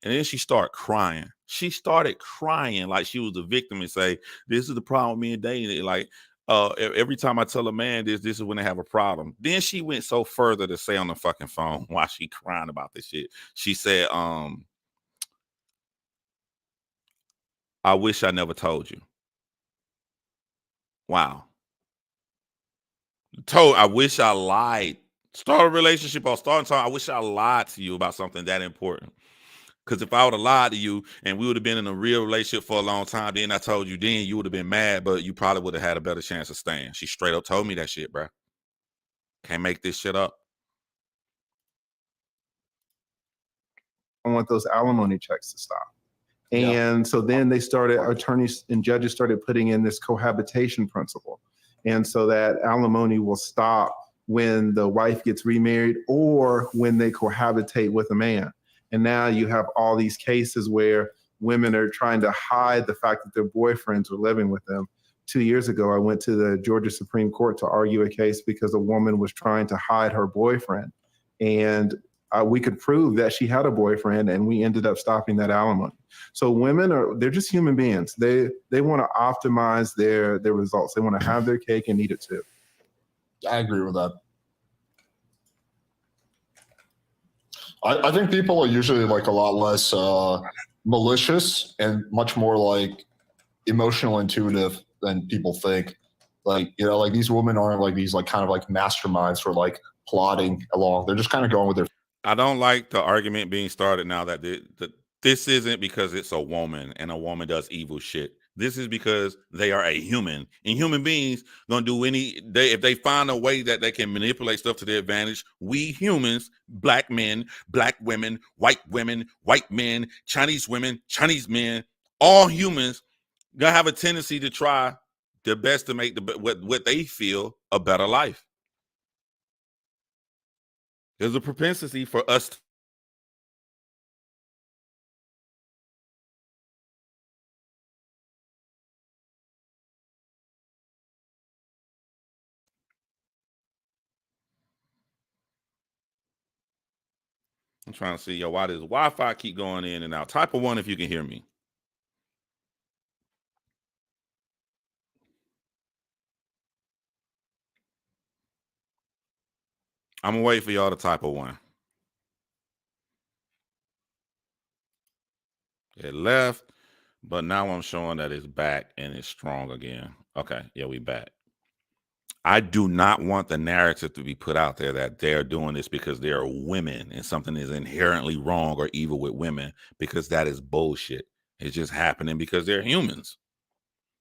And then she started crying. She started crying like she was a victim and say, this is the problem with me and dating. Like, every time I tell a man this is when they have a problem. Then she went so further to say on the fucking phone while she crying about this shit. She said, I wish I never told you. Wow. I wish I lied. Start a relationship or start time. I wish I lied to you about something that important. Because if I would have lied to you and we would have been in a real relationship for a long time, then I told you then you would have been mad, but you probably would have had a better chance of staying. She straight up told me that shit, bro. Can't make this shit up. I want those alimony checks to stop. Yeah. And so then attorneys and judges started putting in this cohabitation principle. And so that alimony will stop when the wife gets remarried or when they cohabitate with a man. And now you have all these cases where women are trying to hide the fact that their boyfriends were living with them. 2 years ago, I went to the Georgia Supreme Court to argue a case because a woman was trying to hide her boyfriend. And we could prove that she had a boyfriend, and we ended up stopping that alimony. So they're just human beings. They want to optimize their results. They want to have their cake and eat it too. I agree with that. I think people are usually like a lot less malicious and much more like emotional intuitive than people think. Like, you know, like these women aren't like these like kind of like masterminds for like plotting along. They're just kind of going with their. I don't like the argument being started now that this isn't because it's a woman and a woman does evil shit. This is because they are a human, and human beings gonna do if they find a way that they can manipulate stuff to their advantage. We humans, black men, black women, white men, Chinese women, Chinese men, all humans gonna have a tendency to try their best to make what they feel a better life. There's a propensity for us. I'm trying to see, yo, why does Wi-Fi keep going in and out? Type of one if you can hear me. I'm gonna wait for y'all to type of one. It left, but now I'm showing that it's back and it's strong again. Okay, yeah, we back. I do not want the narrative to be put out there that they're doing this because they're women and something is inherently wrong or evil with women, because that is bullshit. It's just happening because they're humans.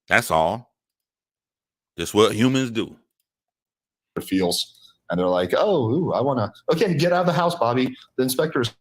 That's all. That's what humans do. Feels, and they're like, oh, ooh, I want to. Okay, get out of the house, Bobby. The inspector's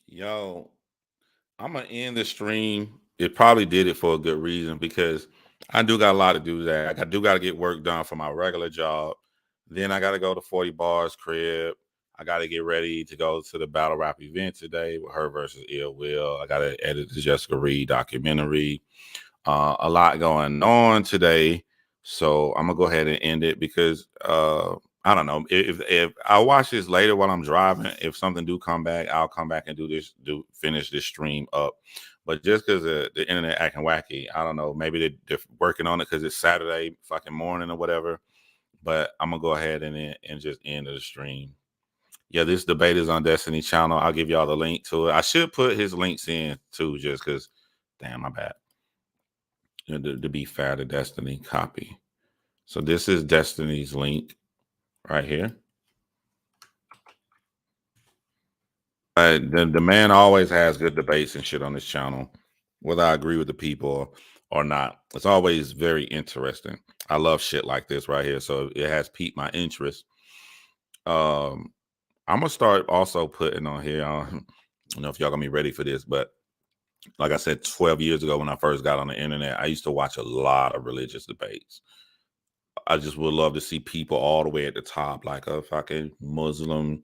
Yo, I'm gonna end the stream. It probably did it for a good reason because I do got a lot to do today. I do got to get work done for my regular job. Then I got to go to 40 Bars crib. I got to get ready to go to the battle rap event today with her versus Ill Will. I got to edit the Jessica Reed documentary. A lot going on today, so I'm gonna go ahead and end it because I don't know if I watch this later while I'm driving. If something do come back, I'll come back and finish this stream up. But just because the internet acting wacky, I don't know. Maybe they're working on it because it's Saturday fucking morning or whatever. But I'm gonna go ahead and just end the stream. Yeah, this debate is on Destiny channel. I'll give y'all the link to it. I should put his links in too, just because. Damn, my bad. To be fair to Destiny, copy. So this is Destiny's link right here. The man always has good debates and shit on his channel, whether I agree with the people or not. It's always very interesting. I love shit like this right here. So it has piqued my interest. I'm gonna start also putting on here. I don't know if y'all gonna be ready for this, but like I said, 12 years ago when I first got on the internet, I used to watch a lot of religious debates. I just would love to see people all the way at the top, like a fucking Muslim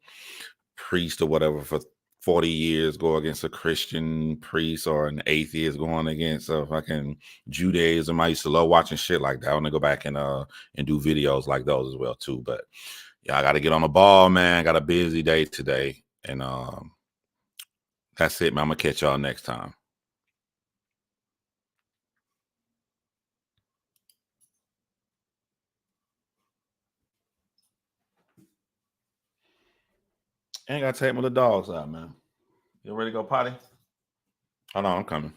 priest or whatever for 40 years go against a Christian priest, or an atheist going against a fucking Judaism. I used to love watching shit like that. I want to go back and do videos like those as well too. But yeah, I got to get on the ball, man. Got a busy day today. And that's it, man. I'm gonna catch y'all next time. Ain't gotta take my little dogs out, man. You ready to go potty? Hold on, I'm coming.